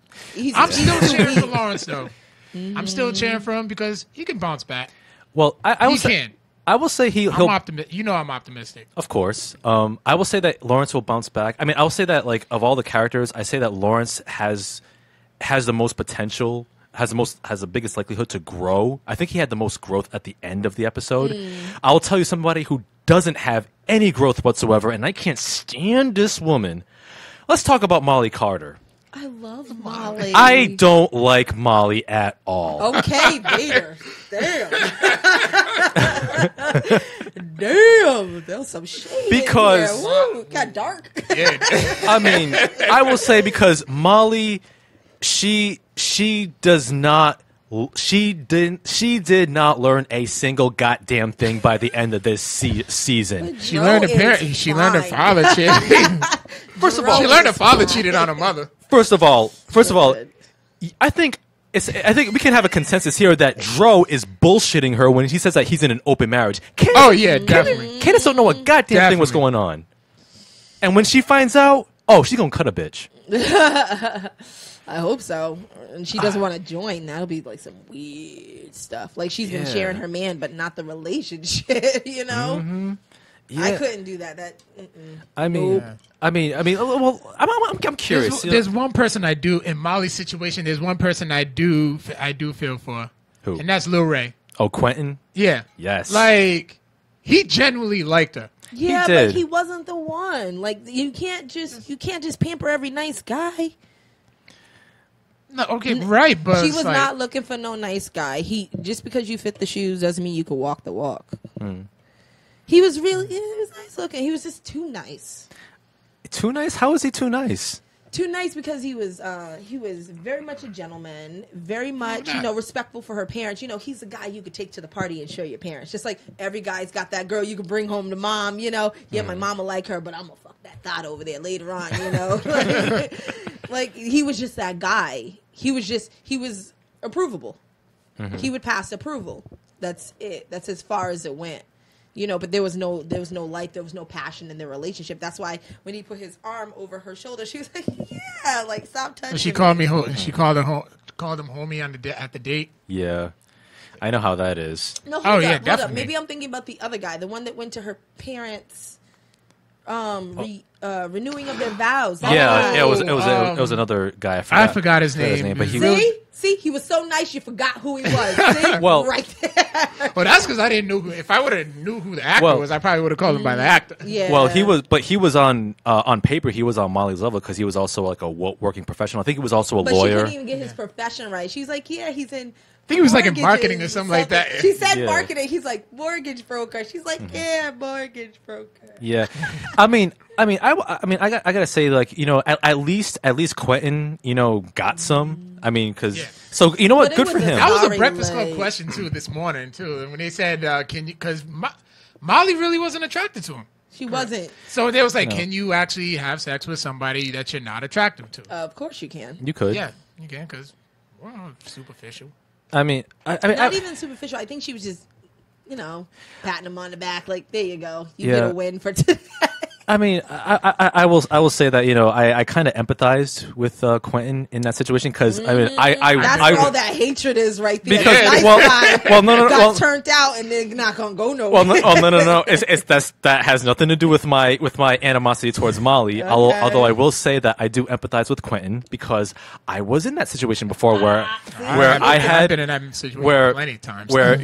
I'm still cheering for Lawrence, though. I'm still cheering for him because he can bounce back. Well, I will say, can. I will say he'll. You know I'm optimistic. Of course. I will say that Lawrence will bounce back. I mean, I will say that, like, of all the characters, I say that Lawrence has the most potential, has the biggest likelihood to grow. I think he had the most growth at the end of the episode. I will tell you somebody who doesn't have any growth whatsoever, and I can't stand this woman. Let's talk about Molly Carter. I love Molly. I don't like Molly at all. Okay, Vader. Damn. Damn. There was some shade. Because- in here. Woo, got dark. Yeah. I mean, I will say because Molly, she did not learn a single goddamn thing by the end of this season. She learned her father cheated. First of all, She learned her father cheated on her mother. First of all, I think we can have a consensus here that Dro is bullshitting her when he says that he's in an open marriage. Definitely. Candace don't know a goddamn thing what's going on. And when she finds out, she's gonna cut a bitch. I hope so. And she doesn't want to join. That'll be like some weird stuff. Like she's been sharing her man, but not the relationship. You know. Mm-hmm. Yeah. I couldn't do that. I mean, well, I'm curious. There's one person I do in Molly's situation. There's one person I do feel for. Who? And that's Lil Ray. Oh, Quentin. Yeah. Yes. Like he genuinely liked her. Yeah, He did. but he wasn't the one. Like you can't just pamper every nice guy. No, okay, right, but She was like, not looking for no nice guy. Just because you fit the shoes doesn't mean you can walk the walk. He was he was nice looking. He was just too nice. Too nice? How is he too nice? Too nice because he was very much a gentleman, very much, respectful for her parents. You know, he's the guy you could take to the party and show your parents. Just like every guy's got that girl you can bring home to mom, you know. Yeah, my mama like her, but I'm gonna fuck that thought over there later on, you know. Like he was just that guy. He was approvable. He would pass approval. That's it. That's as far as it went. You know, but there was no life, there was no passion in their relationship. That's why when he put his arm over her shoulder, she was like, "Yeah, like stop touching." She called me. She called him homie at the date. Yeah, I know how that is. No, hold up. definitely. Maybe I'm thinking about the other guy, the one that went to her parents. renewing of their vows. Yeah, it was another guy. I forgot his name. But he See, he was so nice you forgot who he was. See? Well, right there. Well, that's because I didn't know. If I would have knew who the actor was, I probably would have called him by the actor. Yeah. Well, he was on paper. He was on Molly's level because he was also like a working professional. I think he was also a but lawyer. She couldn't even get his profession right. She's like, yeah, he's in. I think he was like in marketing or something like that. She said marketing. He's like mortgage broker. She's like, yeah, mortgage broker. Yeah, I gotta say, like, you know, at least Quentin, you know, got some. I mean, because so you know what, good for him. That was a Breakfast Club question too this morning too, when they said, "Can you?" Because Molly really wasn't attracted to him. She wasn't. So they was like, "Can you actually have sex with somebody that you're not attracted to?" Of course you can. You could. Yeah, you can, because superficial. I mean, not even superficial. I think she was just, you know, patting him on the back, like, there you go, you get a win for today. I mean, I will say that, you know, I kind of empathized with Quentin in that situation because I mean that's where all that hatred is right there. Because nice guy got turned out and they're not gonna go nowhere. No. That has nothing to do with my animosity towards Molly. Okay. Although I will say that I do empathize with Quentin because I was in that situation before where I've been in that situation plenty of times. Where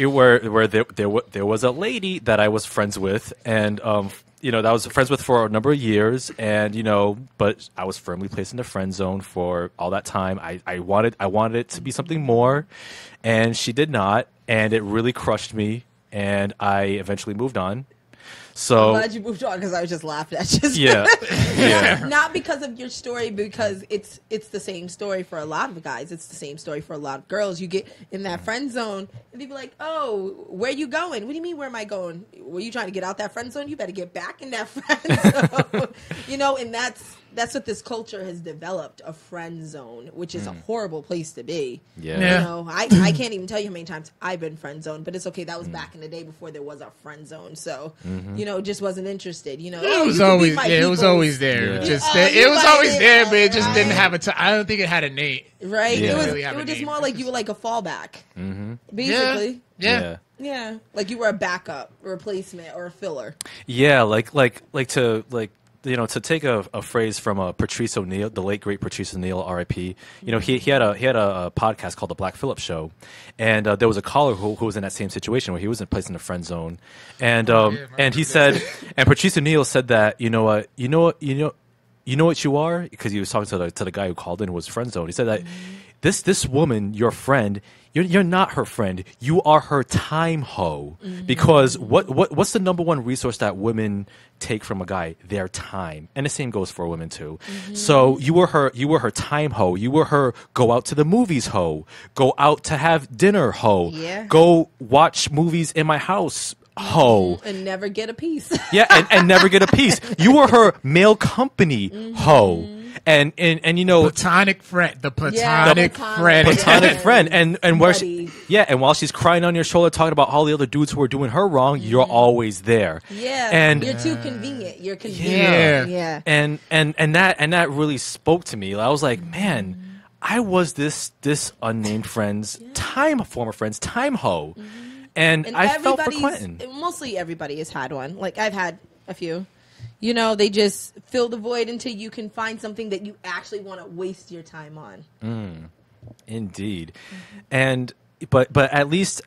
there was a lady that I was friends with and you know, that I was friends with for a number of years, and you know, but I was firmly placed in the friend zone for all that time. I wanted it to be something more, and she did not, and it really crushed me, and I eventually moved on. So I'm glad you moved on because I was just laughing at you. Yeah. Not because of your story, because it's the same story for a lot of guys. It's the same story for a lot of girls. You get in that friend zone, and people are like, "Oh, where you going? What do you mean, where am I going? Were you trying to get out that friend zone? You better get back in that friend zone." You know, and that's what this culture has developed, a friend zone, which is a horrible place to be. Yeah. You know, I can't even tell you how many times I've been friend zoned, but it's okay. That was back in the day before there was a friend zone. So, you know, just wasn't interested. You know, it was always it was always there. Yeah. Just it was always there, but it just didn't have I don't think it had a name. Right. Yeah. It was just more like you were like a fallback. Basically. Yeah. Like you were a backup, a replacement, or a filler. Yeah, you know, to take a phrase from Patrice O'Neal, the late great Patrice O'Neal, R.I.P. You know, he had a podcast called The Black Phillip Show, and there was a caller who was in that same situation where he was placed in the friend zone, and he said, and Patrice O'Neal said that you know what you are, because he was talking to the guy who called in who was friend zone. He said that this woman, your friend, you're not her friend. You are her time hoe. Because what's the number one resource that women take from a guy? Their time. And the same goes for women too. So you were her time hoe. You were her go out to the movies hoe. Go out to have dinner hoe. Yeah. Go watch movies in my house hoe. And never get a piece. Yeah, and never get a piece. You were her male company hoe. And you know, platonic friend, friend, and where and while she's crying on your shoulder talking about all the other dudes who are doing her wrong, you're always there. Yeah, and you're too convenient. You're convenient. Yeah. And that really spoke to me. I was like, man, I was this unnamed friend's former friend's time hoe, and I felt for Quentin. Mostly everybody has had one. Like I've had a few. You know, they just fill the void until you can find something that you actually want to waste your time on. Indeed. And but at least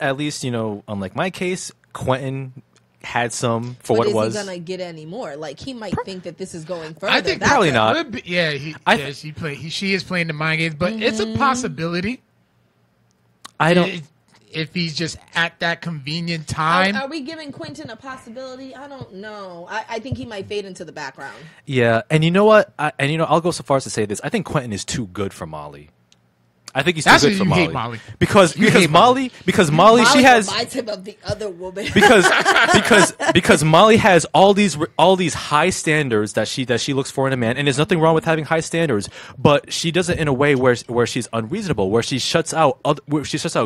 you know, unlike my case, Quentin had some for what it was. Is he gonna get any more? Like he might think that this is going further. I think probably not. She is playing the mind games, but it's a possibility. I don't. If he's just at that convenient time. Are we giving Quentin a possibility? I don't know. I think he might fade into the background. Yeah, and you know what? I'll go so far as to say this. I think Quentin is too good for Molly. I think he's too good for Molly. Hate Molly. Because Molly she has reminds him of the other woman. because Molly has all these high standards that she looks for in a man, and there's nothing wrong with having high standards, but she does it in a way where she's unreasonable, where she shuts out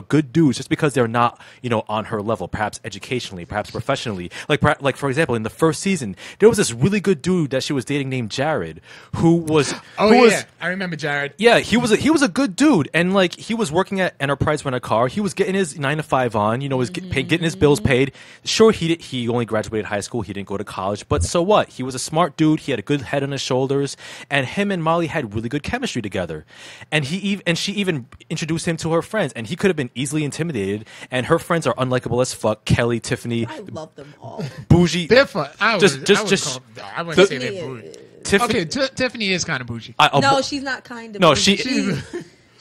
good dudes just because they're not, you know, on her level, perhaps educationally, perhaps professionally. Like for example, in the first season, there was this really good dude that she was dating named Jared, who was I remember Jared. Yeah, he was a good dude. And like he was working at Enterprise Rent a Car. He was getting his 9 to 5 on. You know, was getting his bills paid. Sure, he only graduated high school. He didn't go to college. But so what? He was a smart dude. He had a good head on his shoulders. And him and Molly had really good chemistry together. And she even introduced him to her friends. And he could have been easily intimidated. And her friends are unlikable as fuck. Kelly, Tiffany, I love them all. bougie. They're fun. I wouldn't say Tiffany they're bougie. Tiffany. Okay, Tiffany is kind of bougie. No, she's not kind of. No, bougie. she.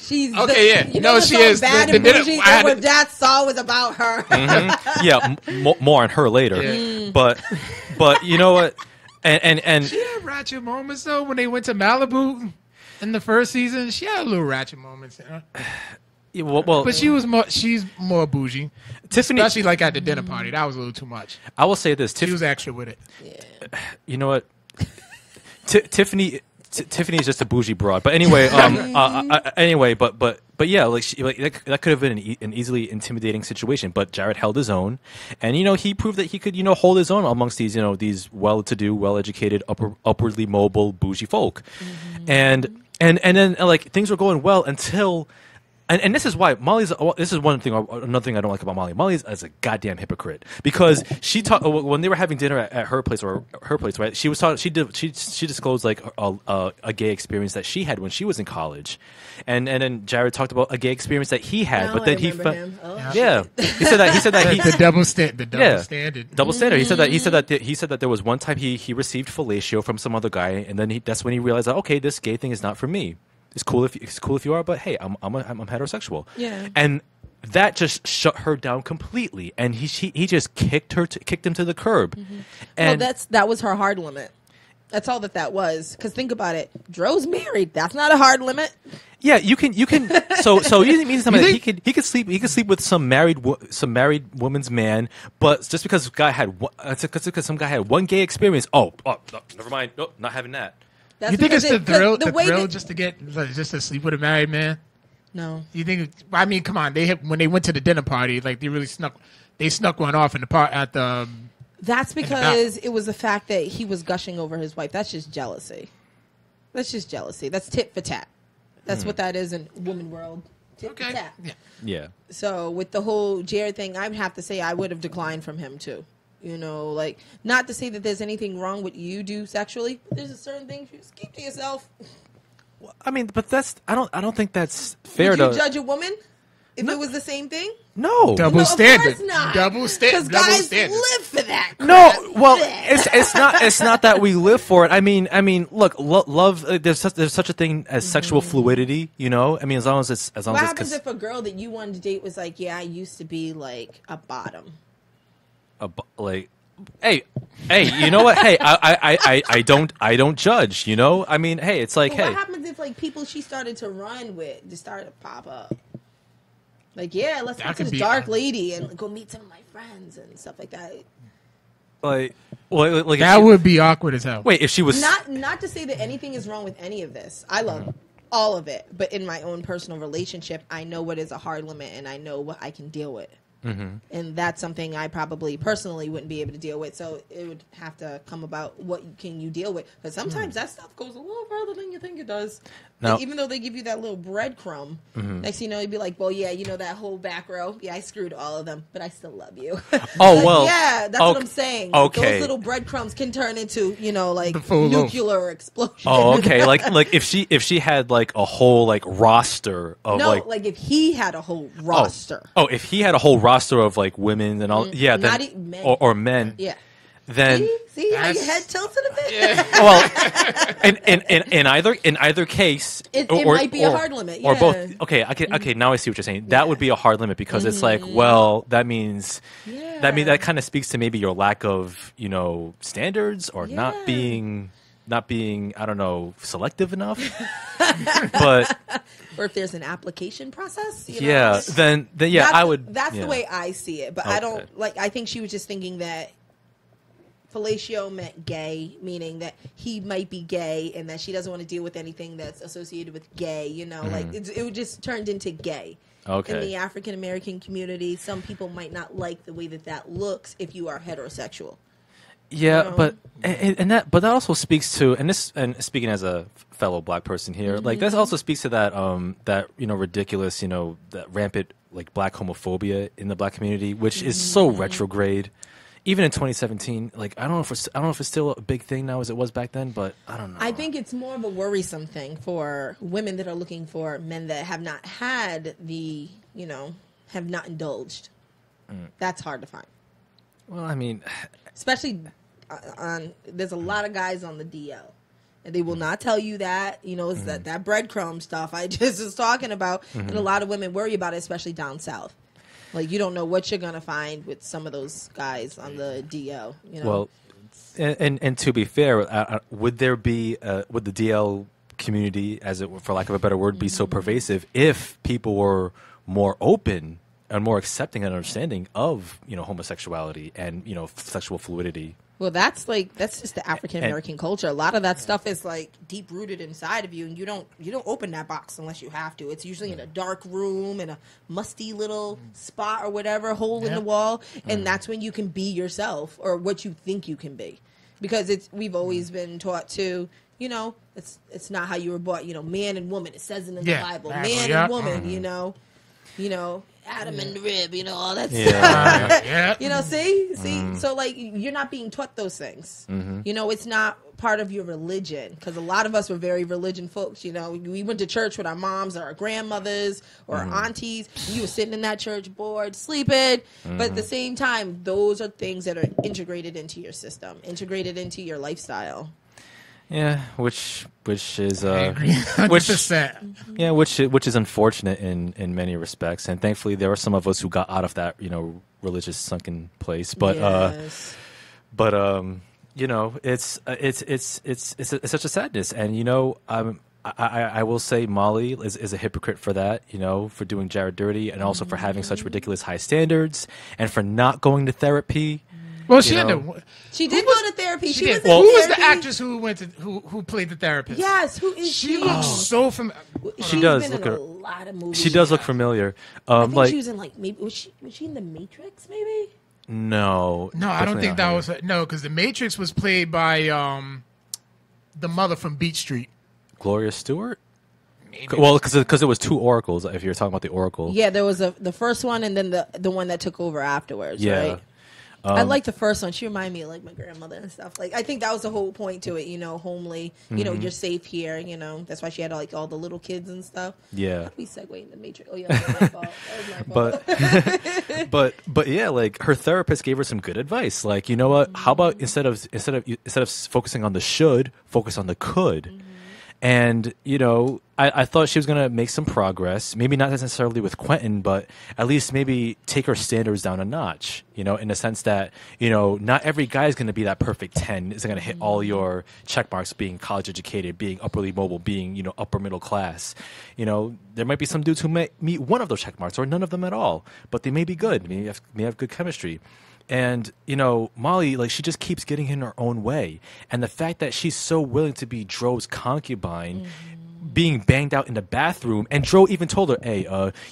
She's Okay, yeah. You know No, the she song is. Bad The and minute Bougie. I had What that song was about her. Yeah, more on her later. Yeah. But you know what? And She had ratchet moments though when they went to Malibu in the first season. She had little ratchet moments. well, But she's more bougie. Tiffany, Especially like at the dinner party. That was a little too much. I will say this: She was extra with it. you know what? Tiffany is just a bougie broad. But anyway, but yeah, like that could have been an easily intimidating situation. But Jared held his own, and he proved that he could hold his own amongst these well-to-do, well-educated, upwardly mobile bougie folk, and then like things were going well until. And this is why this is another thing I don't like about Molly. Molly is a goddamn hypocrite because she when they were having dinner at her place, right? She disclosed like a gay experience that she had when she was in college, and then Jared talked about a gay experience that he had, but then he said that the double standard. Double standard. He said that there was one time he received fellatio from some other guy, and then that's when he realized that okay, this gay thing is not for me. It's cool if you are, but hey, I'm heterosexual. Yeah. And that just shut her down completely, and he just kicked him to the curb. Mm-hmm. And that was her hard limit. That's all that was. Because think about it, Dro's married. That's not a hard limit. yeah, you can. So you mean something that he could sleep with some married woman's man, but just because some guy had one gay experience, no, never mind, no, not having that. That's You think it's the thrill that, just to sleep with a married man? No. You think? I mean, come on. When they went to the dinner party, like they really snuck one off in the part at the. That's because it was the fact that he was gushing over his wife. That's just jealousy. That's tit for tat. That's what that is in woman world. Tit for tat. Yeah. So with the whole Jared thing, I would have to say I would have declined from him too. Like not to say that there's anything wrong with you do sexually, but there's a certain thing you just keep to yourself. I mean, but I don't think that's fair. Would you judge a woman if it was the same thing? No, double standard. Of course not. Double standard. Because guys live for that. Crap. No, well, it's not that we live for it. I mean, look, love. There's such a thing as sexual fluidity. I mean, as long as it's What happens if a girl that you wanted to date was like, yeah, I used to be like a bottom. Hey, you know what? Hey, I don't judge. I mean, hey, it's like, But hey, what happens if like people she started to run with just started to pop up? Like, yeah, let's go to this dark lady and go meet some of my friends and stuff like that. like That would be awkward as hell. Wait, if she was not to say that anything is wrong with any of this. I love all of it, but in my own personal relationship, I know what is a hard limit and I know what I can deal with. Mm-hmm. And that's something I probably personally wouldn't be able to deal with. So it would have to come about what can you deal with. Because sometimes that stuff goes a little further than you think it does. Now, like, even though they give you that little breadcrumb, next thing you know, you'd be like, well, yeah, that whole back row. Yeah, I screwed all of them, but I still love you. Oh, well. Yeah, that's what I'm saying. Okay. Those little breadcrumbs can turn into, like full nuclear explosion. Oh, okay. like if she had like a whole like roster of like if he had a whole roster. Oh, if he had a whole roster of like women and all, yeah, then, not men. Or men, Yeah. Then see how your head tilted a bit. Yeah. Well, in either case, it might be a hard limit, or yeah. both. Okay. Now I see what you're saying. That would be a hard limit because it's like, well, that means that kind of speaks to maybe your lack of standards or not being I don't know, selective enough. But or if there's an application process, then I would. That's the way I see it. But I don't I think she was just thinking that fellatio meant gay, meaning that he might be gay and that she doesn't want to deal with anything that's associated with gay. Like it just turned into gay. Okay. In the African American community, some people might not like the way that looks if you are heterosexual. Yeah, but that also speaks to and speaking as a fellow black person here. Like that also speaks to that that ridiculous that rampant like black homophobia in the black community, which is so retrograde. Even in 2017, like I don't know if it's still a big thing now as it was back then, but I don't know. I think it's more of a worrisome thing for women that are looking for men that have not had have not indulged. That's hard to find. Well, I mean, especially there's a lot of guys on the DL, and they will not tell you that. It's that breadcrumb stuff I just was talking about, and a lot of women worry about it, especially down south. Like, you don't know what you're going to find with some of those guys on the DL, Well, and to be fair, would the DL community, for lack of a better word, be so pervasive if people were more open and more accepting and understanding of, homosexuality and, sexual fluidity? Well, that's just the African American culture. A lot of that stuff is like deep rooted inside of you, and you don't open that box unless you have to. It's usually in a dark room in a musty little spot or whatever, hole in the wall, and that's when you can be yourself or what you think you can be, because we've always been taught to. It's not how you were brought. Man and woman. It says it in the Bible. Man and woman. Adam and the rib, all that stuff. See? So, like, you're not being taught those things. It's not part of your religion, because a lot of us were very religion folks. We went to church with our moms or our grandmothers or our aunties. You were sitting in that church board, sleeping. But at the same time, those are things that are integrated into your system, integrated into your lifestyle. Yeah, which is I agree 100%. which is unfortunate in many respects, and thankfully there are some of us who got out of that religious sunken place. But it's such a sadness, and I will say Molly is a hypocrite for that, for doing Jared dirty, and also for having such ridiculous high standards, and for not going to therapy. Well, she had to. She did go to therapy. She was who was the actress who who played the therapist? Yes, who is she? She looks so familiar. She does look look. a lot of movies. She does look familiar. I think she was in maybe was she in The Matrix? Maybe. No, I don't think that was her. No, because The Matrix was played by the mother from Beat Street, Gloria Stewart. Maybe. Well, because it was two oracles. If you're talking about the oracle, yeah, there was the first one, and then the one that took over afterwards. Yeah. Right? I like the first one. She reminded me of like my grandmother and stuff. Like, I think that was the whole point to it. Homely. You're safe here. That's why she had all the little kids and stuff. Yeah. We segue into Matrix. Oh yeah, that was my fault. That was my fault. But yeah, like her therapist gave her some good advice. Like, you know what? How about instead of focusing on the should, focus on the could. And, I thought she was going to make some progress, maybe not necessarily with Quentin, but at least maybe take her standards down a notch, in the sense that, not every guy is going to be that perfect 10, is going to hit all your check marks, being college educated, being upperly mobile, being, upper middle class. There might be some dudes who may meet one of those check marks or none of them at all, but they may be good, may have good chemistry. And, Molly, like, she just keeps getting in her own way. And the fact that she's so willing to be Dro's concubine, being banged out in the bathroom, and Dro even told her, "Hey,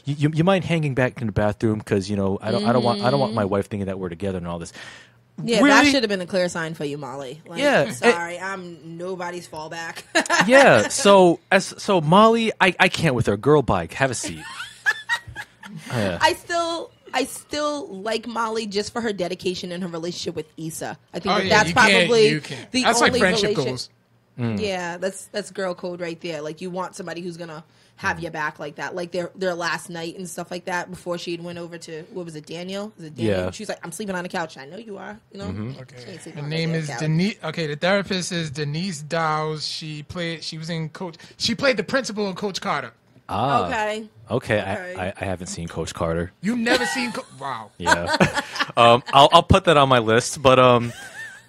you mind hanging back in the bathroom? Because, I don't want my wife thinking that we're together and all this." Yeah, really? That should have been a clear sign for you, Molly. Like, yeah, sorry, I'm nobody's fallback. Yeah, so Molly, I can't with her. Girl, bike, have a seat. Yeah. I still like Molly just for her dedication in her relationship with Issa. I think that's probably the that's only like friendship relation. goals. Yeah, that's girl code right there. Like, you want somebody who's gonna have your back like that. Like their last night and stuff like that before she went over to, what was it, Daniel? Was it Daniel? Yeah. She was like, "I'm sleeping on the couch." I know you are. Okay. Her name is Denise. Okay, the therapist is Denise Dowes. She played the principal in Coach Carter. Ah, Okay. I haven't seen Coach Carter. You never seen? Wow. Yeah. I'll put that on my list, but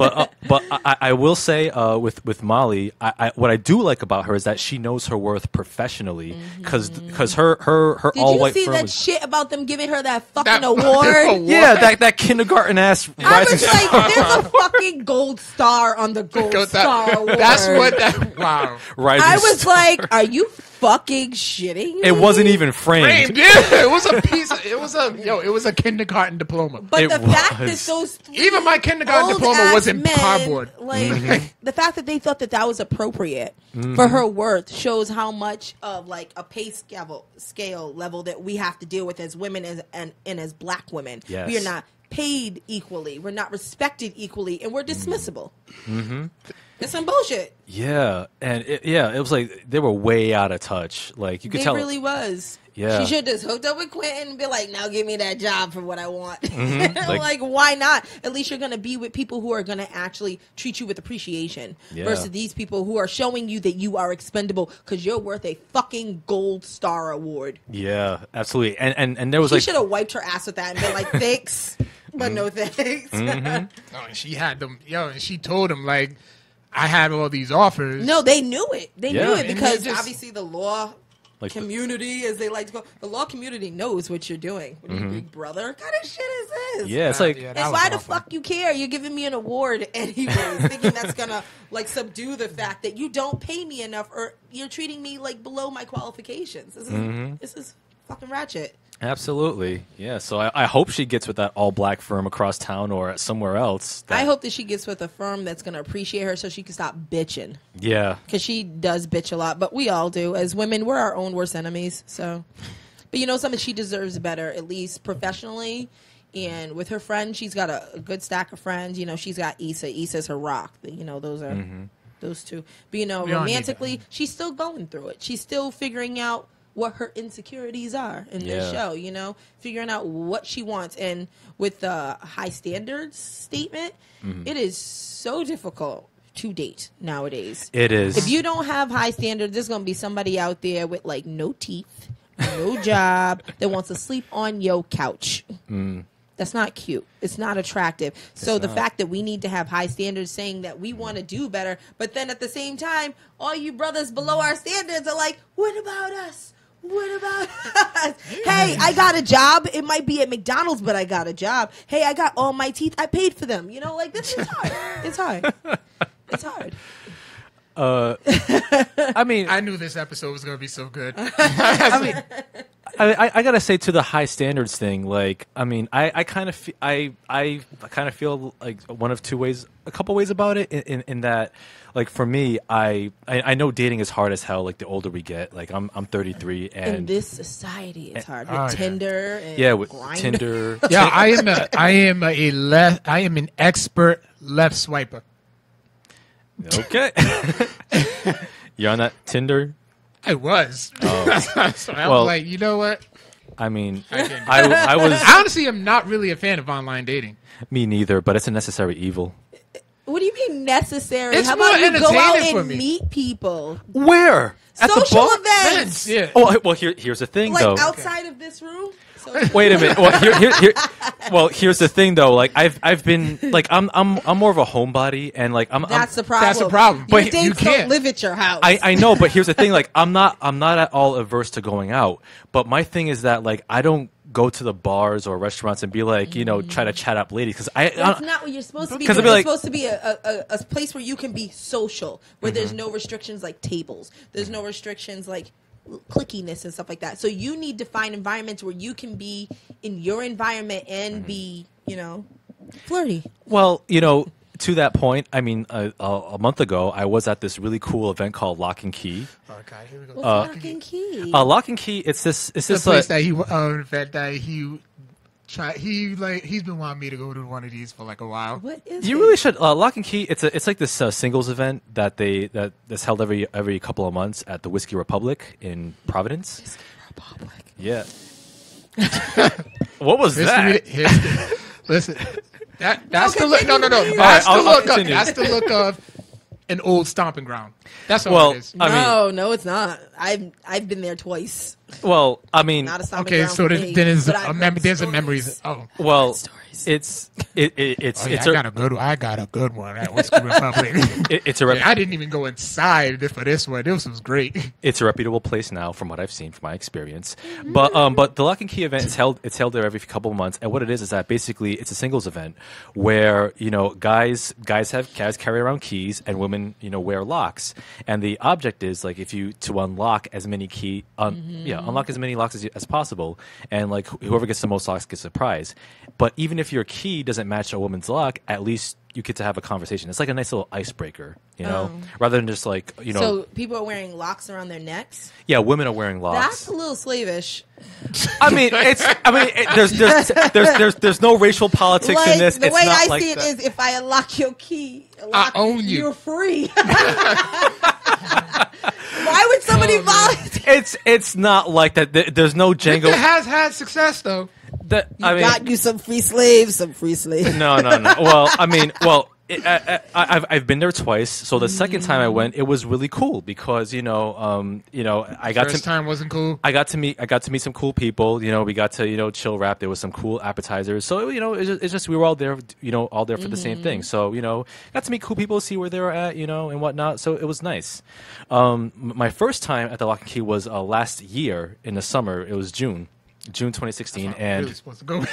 I will say with Molly, what I do like about her is that she knows her worth professionally, because her all white. Did you see firm that shit about them giving her that fucking award? award? Yeah, that kindergarten ass. I was like, there's a fucking gold star on the gold star award. That's what that. Wow. Rising I was star. like, are you fucking shitting me? It wasn't even framed. Yeah, it was a piece. It was a kindergarten diploma. But It the fact was. that those three Even my kindergarten diploma old-ass was in men, cardboard. Like the fact that they thought that was appropriate for her worth shows how much of like a pay scale level that we have to deal with as women and as black women. Yes. We are not paid equally. We're not respected equally, and we're dismissible. It's some bullshit. Yeah, and it was like they were way out of touch. Like you could It tell. really was. Yeah. She should have just hooked up with Quentin and be like, now give me that job for what I want. Like- Like, why not? At least you're going to be with people who are going to actually treat you with appreciation Yeah. versus these people who are showing you that you are expendable because you're worth a fucking gold star award. Yeah, absolutely. And there was She like should have wiped her ass with that and been like, thanks, but no thanks. And she had them. And she told him like, I had all these offers. No, they knew it. They Yeah. knew it And because they just- obviously the law Like the- community, as they like to call the law community, knows what you're doing. What are you, big brother? What kind of shit is this? yeah, it's like Yeah, that And was why the awful. fuck you care? You're giving me an award anyways, thinking that's gonna like subdue the fact that you don't pay me enough or you're treating me like below my qualifications. This is fucking ratchet. absolutely. Yeah, so I hope she gets with that all black firm across town or somewhere else. I hope that she gets with a firm that's gonna appreciate her so she can stop bitching. Yeah. Because she does bitch a lot, but we all do. As women, we're our own worst enemies. So, but you know something, she deserves better, at least professionally. And with her friends, she's got a good stack of friends. You know, she's got Issa. Issa's her rock. You know, those are those two. But you know, We all need romantically, she's still going through it. She's still figuring out what her insecurities are in this Yeah. show, you know, figuring out what she wants. And with the high standards statement, it is so difficult to date nowadays. It is. If you don't have high standards, there's going to be somebody out there with like no teeth, no job, that wants to sleep on your couch. That's not cute. It's not attractive. So the fact that we need to have high standards saying that we want to do better, but then at the same time, all you brothers below our standards are like, what about us? What about us? Hey, I got a job. It might be at McDonald's, but I got a job. Hey, I got all my teeth. I paid for them. You know, like this is hard. It's hard. It's hard. I mean, I knew this episode was gonna be so good. I mean, I gotta say to the high standards thing, like, I mean, I kind of I kind of feel like one of two ways, a couple ways about it. In that, like, for me, I know dating is hard as hell. Like the older we get, like I'm 33, and In this society, it's hard with yeah. Tinder and yeah, with Grindr. Tinder. Yeah, I am an expert left swiper. Okay, you're on that Tinder. I was. So I Well- was like, you know what? I mean, didn't. I was I honestly am not really a fan of online dating. me neither, but it's a necessary evil. What do you mean necessary? It's How more about you go out entertaining for and me. meet people? Where? At the Social bar? events. Yeah. Oh, well, here's the thing, Like though. outside of this room? So Wait a minute. Well, here's the thing, though. Like, I've been like, I'm more of a homebody, and like, that's the problem. That's the problem. Your But you dates can't. don't live at your house. I know, but here's the thing. Like, I'm not at all averse to going out. But my thing is that, like, I don't go to the bars or restaurants and be like, you know, try to chat up ladies because That's not what you're supposed to be. 'Cause Doing. I'd be It's like- supposed to be a place where you can be social, where there's no restrictions like tables. There's no restrictions like clickiness and stuff like that. So you need to find environments where you can be in your environment and be, you know, flirty. Well, you know, to that point, I mean, a month ago, I was at this really cool event called Lock and Key. Okay, here we go. What's Lock and Key? Lock and Key, it's this the place that he's been wanting me to go to one of these for like a while. What is You it? really should. Lock and Key. It's like this singles event that's held every couple of months at the Whiskey Republic in Providence. Republic. Yeah. What was that? Listen, that's Okay, the look. No. continue. That's All right, the I'll look. continue. That's the look of an old stomping ground. That's all Well, it is. I mean, No, it's not. I've been there twice. well, I mean, Not a stomping Okay, ground so for then me, there's but I've heard there's a stories. memory. Oh, well, stories. it's I got a good one. I got a good one at Whiskey Republic. it's a I didn't even go inside for this one. This was great. it's a reputable place now, from what I've seen, from my experience. But the Lock and Key event is held there every couple of months, and what it is that basically it's a singles event where, you know, guys carry around keys and women, you know, wear locks, and the object is like to unlock unlock as many unlock as many locks as possible, and like whoever gets the most locks gets a prize. But even if your key doesn't match a woman's lock, at least you get to have a conversation. It's like a nice little icebreaker, rather than just like So people are wearing locks around their necks. Yeah, women are wearing locks. That's a little slavish. There's no racial politics in this. The it's way not I like see it is, if I unlock your key, I own you. You're free. Why would somebody volunteer? It's not like that. There's no Django. It has had success though. Got you some free slaves. No. Well, I've been there twice. So the second time I went, it was really cool because I got First time wasn't cool. I got to meet some cool people. We got to chill rap. There was some cool appetizers. So it's just we were all there. All there for the same thing. So got to meet cool people, see where they were at. And whatnot. So it was nice. My first time at the Lock and Key was last year in the summer. It was June 2016, and really supposed to go.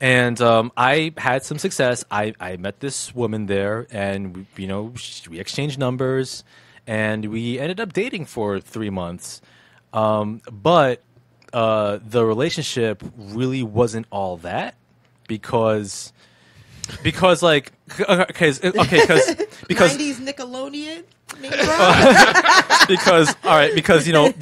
And I had some success. I met this woman there, and we exchanged numbers, and we ended up dating for 3 months. But the relationship really wasn't all that because 90s Nickelodeon.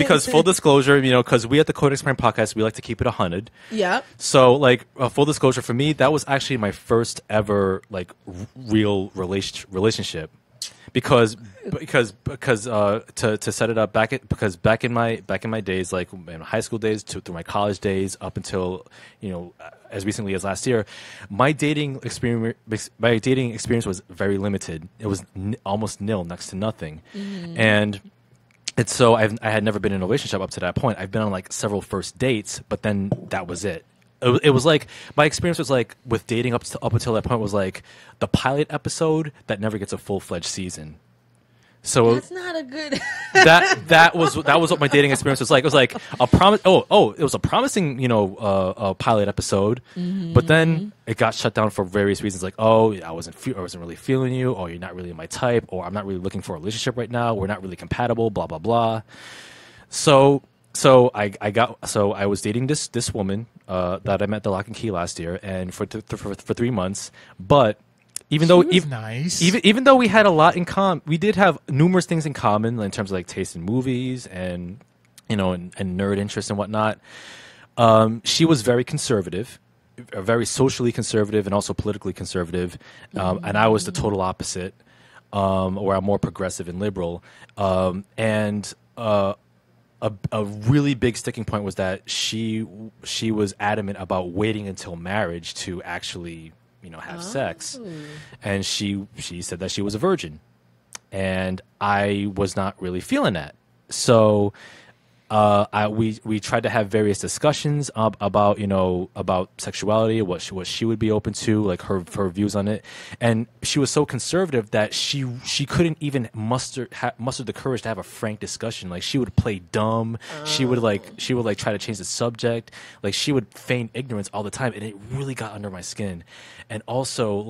because full disclosure, because we at the Codex Prime podcast, we like to keep it 100. Yeah. So full disclosure for me, that was actually my first ever real relationship. Because to set it up back in my days, like in high school days through my college days up until as recently as last year, my dating experience was very limited. It was almost nil, next to nothing, and so I had never been in a relationship up to that point. I've been on several first dates, but then that was it. It was like my experience was like with dating up until that point was like the pilot episode that never gets a full-fledged season. So that's not a good. that was what my dating experience was like. It was like a promise. It was a promising pilot episode, but then it got shut down for various reasons. Like I wasn't really feeling you, or you're not really my type, or I'm not really looking for a relationship right now. We're not really compatible. Blah blah blah. So I was dating this woman that I met at the Lock and Key last year, and for 3 months. But even though we had a lot in common, we did have numerous things in common in terms of taste in movies and and nerd interests and whatnot. She was very conservative, very socially conservative, and also politically conservative, and I was the total opposite, where I'm more progressive and liberal, and. A really big sticking point was that she was adamant about waiting until marriage to actually have sex, and she said that she was a virgin, and I was not really feeling that. So we tried to have various discussions about sexuality, what she would be open to, like her views on it, and she was so conservative that she couldn't even muster the courage to have a frank discussion. Like she would play dumb, she would try to change the subject, like she would feign ignorance all the time, and it really got under my skin. And also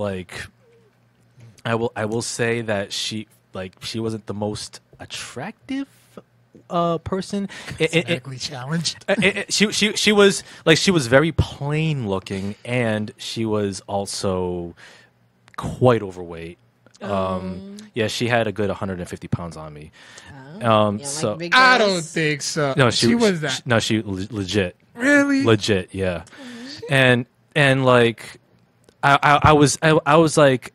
I will say that she wasn't the most attractive person. Medically challenged. She was very plain looking, and she was also quite overweight. Yeah, she had a good 150 pounds on me. So I don't think so. No, she was that. No, she legit. Really? Legit, yeah. And I was like,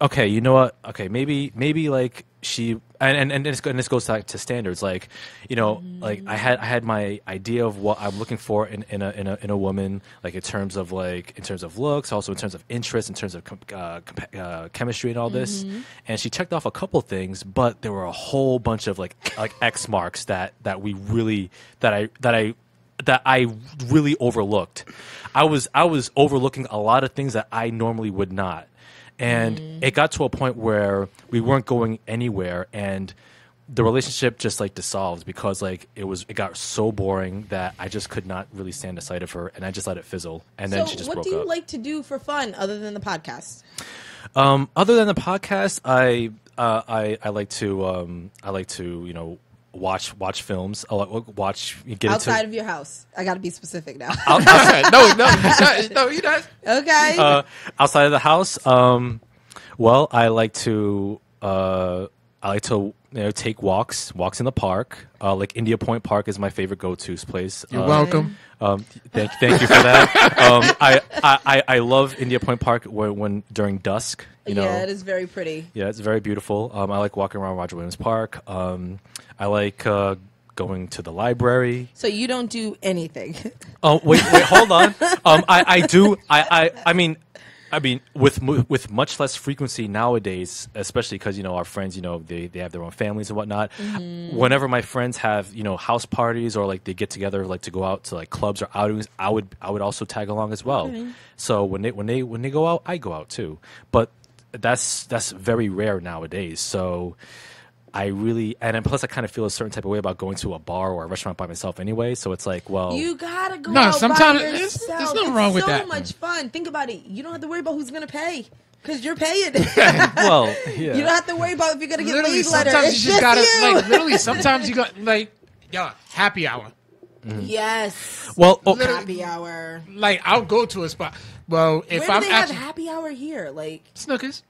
okay, you know what? Okay, maybe she and this goes back to standards. Like I had my idea of what I'm looking for in a woman, like in terms of looks, also in terms of interest, in terms of chemistry and all this. And she checked off a couple things, but there were a whole bunch of like X marks that I really overlooked. I was overlooking a lot of things that I normally would not. And it got to a point where we weren't going anywhere, and the relationship just dissolved because it got so boring that I just could not really stand the sight of her, and I just let it fizzle. And then she just broke up. So what do you like to do for fun other than the podcast? Other than the podcast, I like to watch films. I get outside of your house. I got to be specific now. Outside. No, you're not. Okay. Outside of the house. Well, I like to take walks in the park. Like India Point Park is my favorite go-to place. You're welcome. Thank you for that. I love India Point Park when during dusk. Yeah, it is very pretty. Yeah, it's very beautiful. I like walking around Roger Williams Park. I like going to the library. So you don't do anything. Oh wait, hold on. I do. I mean, with much less frequency nowadays, especially because our friends, they have their own families and whatnot. Mm-hmm. Whenever my friends have house parties or like they get together like to go out to like clubs or outings, I would also tag along as well. Mm-hmm. So when they go out, I go out too. But that's very rare nowadays. So I really, and plus I kind of feel a certain type of way about going to a bar or a restaurant by myself anyway. So it's like, well, you gotta go out sometimes by yourself. There's nothing wrong with that. So much fun. Think about it. You don't have to worry about who's gonna pay because you're paying. Well, yeah. You don't have to worry about if you're gonna get literally, leave letter. Sometimes It's you just gotta you. literally. Sometimes you got happy hour. Mm-hmm. Yes. Well, happy hour. Like I'll go to a spot. Well, if Where I'm do they actually have happy hour here, like Snookers.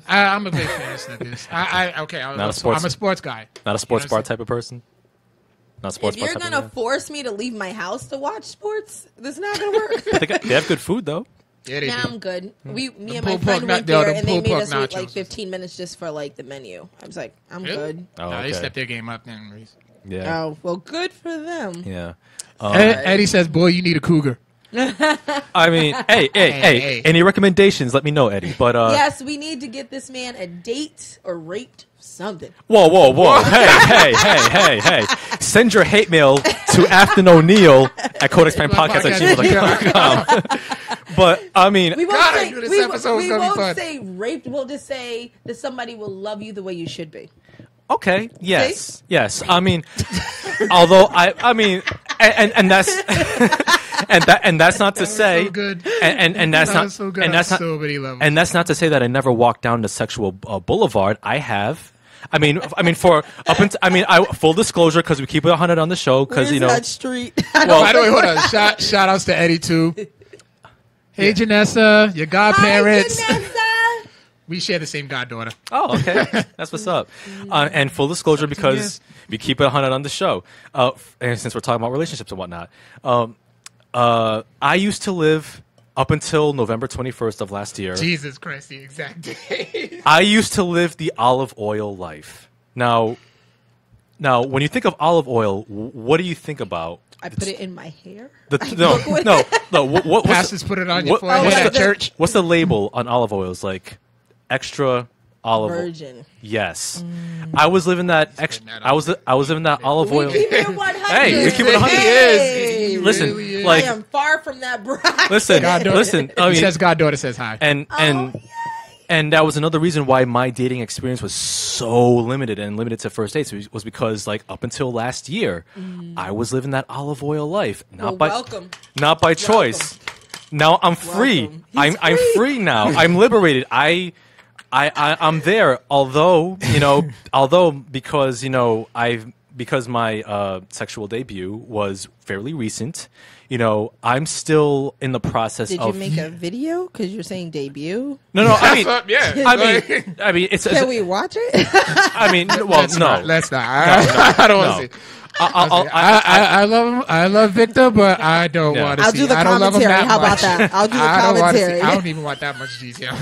I'm a big fan of Snookers. I'm a sports guy. Not a sports bar type of person. Not a sports if bar you're type gonna of force me to leave my house to watch sports, this is not gonna work. they have good food though. Yeah, they do. I'm good. Me and pulled my friend pork went na- there, the and they pulled made pork us wait like nachos. 15 minutes just for like the menu. I was like, I'm Really? good. Oh, They okay. stepped their game up then. Reese. Yeah. Oh, well, good for them. Yeah. Eddie says, "Boy, you need a cougar." I mean, hey. Any recommendations? Let me know, Eddie. But Yes, we need to get this man a date or raped something. Whoa. Hey. Send your hate mail to Afton O'Neal at codexplanpodcast@gmail.com. But I mean, We won't God, say, this we, episode is we gonna be won't fun. say raped. We'll just say that somebody will love you the way you should be. okay, yes. I mean, although I mean, and that's and that's not to say so good. and that's That not was so good and on that's not so many levels. and that's not to say that I never walked down the sexual boulevard. I have. I mean, for up until full disclosure because we keep it 100 on the show because that street. Well, By the way, hold on. Shout outs to Eddie too. Hey, Janessa, your godparents. Hi, Vanessa. We share the same goddaughter. Oh, okay. That's what's up. And full disclosure, because we keep it 100 on the show, and since we're talking about relationships and whatnot, I used to live up until November 21st of last year. Jesus Christ, the exact day. I used to live the olive oil life. Now, when you think of olive oil, what do you think about? I put it in my hair. No. What's Pastors put it on your what- forehead what's at the- church. What's the label on olive oil? It's like extra olive oil. Virgin. Yes, I was living that extra. I was living that olive We oil. keep it 100. Hey, we keep it 100. Hey. He Listen, really is. like I am far from that bride. listen. I He mean, says goddaughter says hi. and that was another reason why my dating experience was so limited to first dates was because like up until last year, I was living that olive oil life, not welcome. not by choice. Now I'm free. Welcome. I'm free now. I'm liberated. I'm there. Although because my sexual debut was fairly recent, I'm still in the process Did of. you make a video? Because you're saying debut. No. I mean, yeah. I mean, it's. Can we watch it? I mean, well, Let's not. I don't want to see. I love Victor, but I don't Yeah. want to I'll see. do the I don't love him commentary. that How about much. that? I'll do the I don't wanna see- commentary. I don't even want that much detail.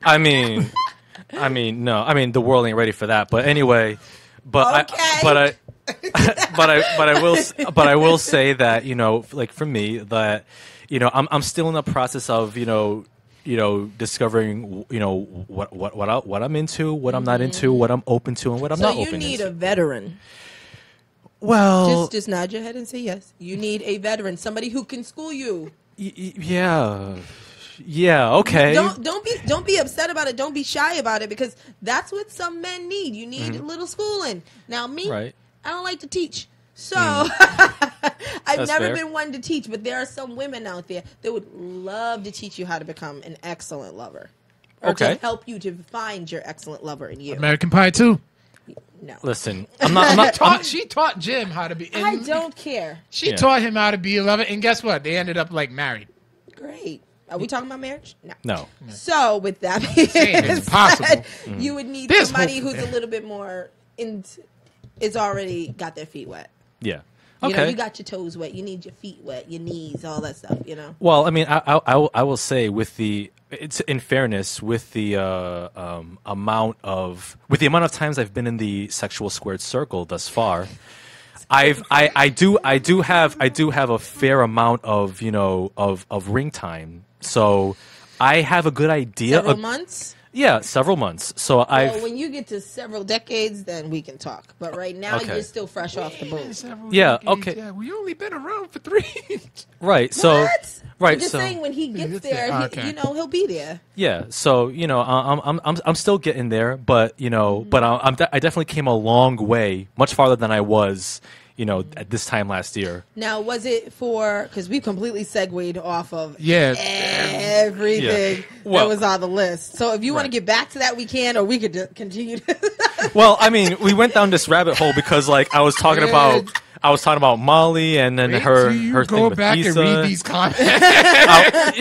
I mean, no. I mean, the world ain't ready for that. But anyway, but Okay. I will say that like for me that I'm still in the process of discovering what I'm into, what I'm not into, what I'm open to, and what I'm not So you open need to. a veteran. Well, Just nod your head and say yes. You need a veteran, somebody who can school you. yeah, okay. Don't be upset about it. Don't be shy about it because that's what some men need. You need a little schooling. Now me, Right. I don't like to teach. So I've That's never fair. been one to teach, but there are some women out there that would love to teach you how to become an excellent lover. or Okay. to help you to find your excellent lover in you. American Pie 2. No. Listen, I'm not. She taught Jim how to be. I don't care. She taught him how to be a lover, and guess what? They ended up like married. Great. Are we talking about marriage? No. So with that being It's said, possible. you would need There's somebody hope who's there. a little bit more is already got their feet wet. Yeah. You Okay. know, you got your toes wet. You need your feet wet, your knees, all that stuff. You know. Well, I mean, I will say with it's in fairness with the amount of times I've been in the sexual squared circle thus far, I do have a fair amount of of ring time. So I have a good idea. Several months. Yeah, several months. So Well, when you get to several decades, then we can talk. But right now, Okay. you're still fresh off the boat. Yeah, okay. Yeah, we only been around for 3. right. So What? right. I'm just so saying when he gets gets there, there. Okay. he'll be there. yeah. So I'm still getting there, but I definitely came a long way, much farther than I was. At this time last year. Now, was it because we completely segued off of Yeah. everything Well- that was on the list. So if you want to Right. get back to that, we can, or we could continue. Well, I mean, we went down this rabbit hole because, like, I was talking about Molly and then her go thing with back Issa. and read these comments. I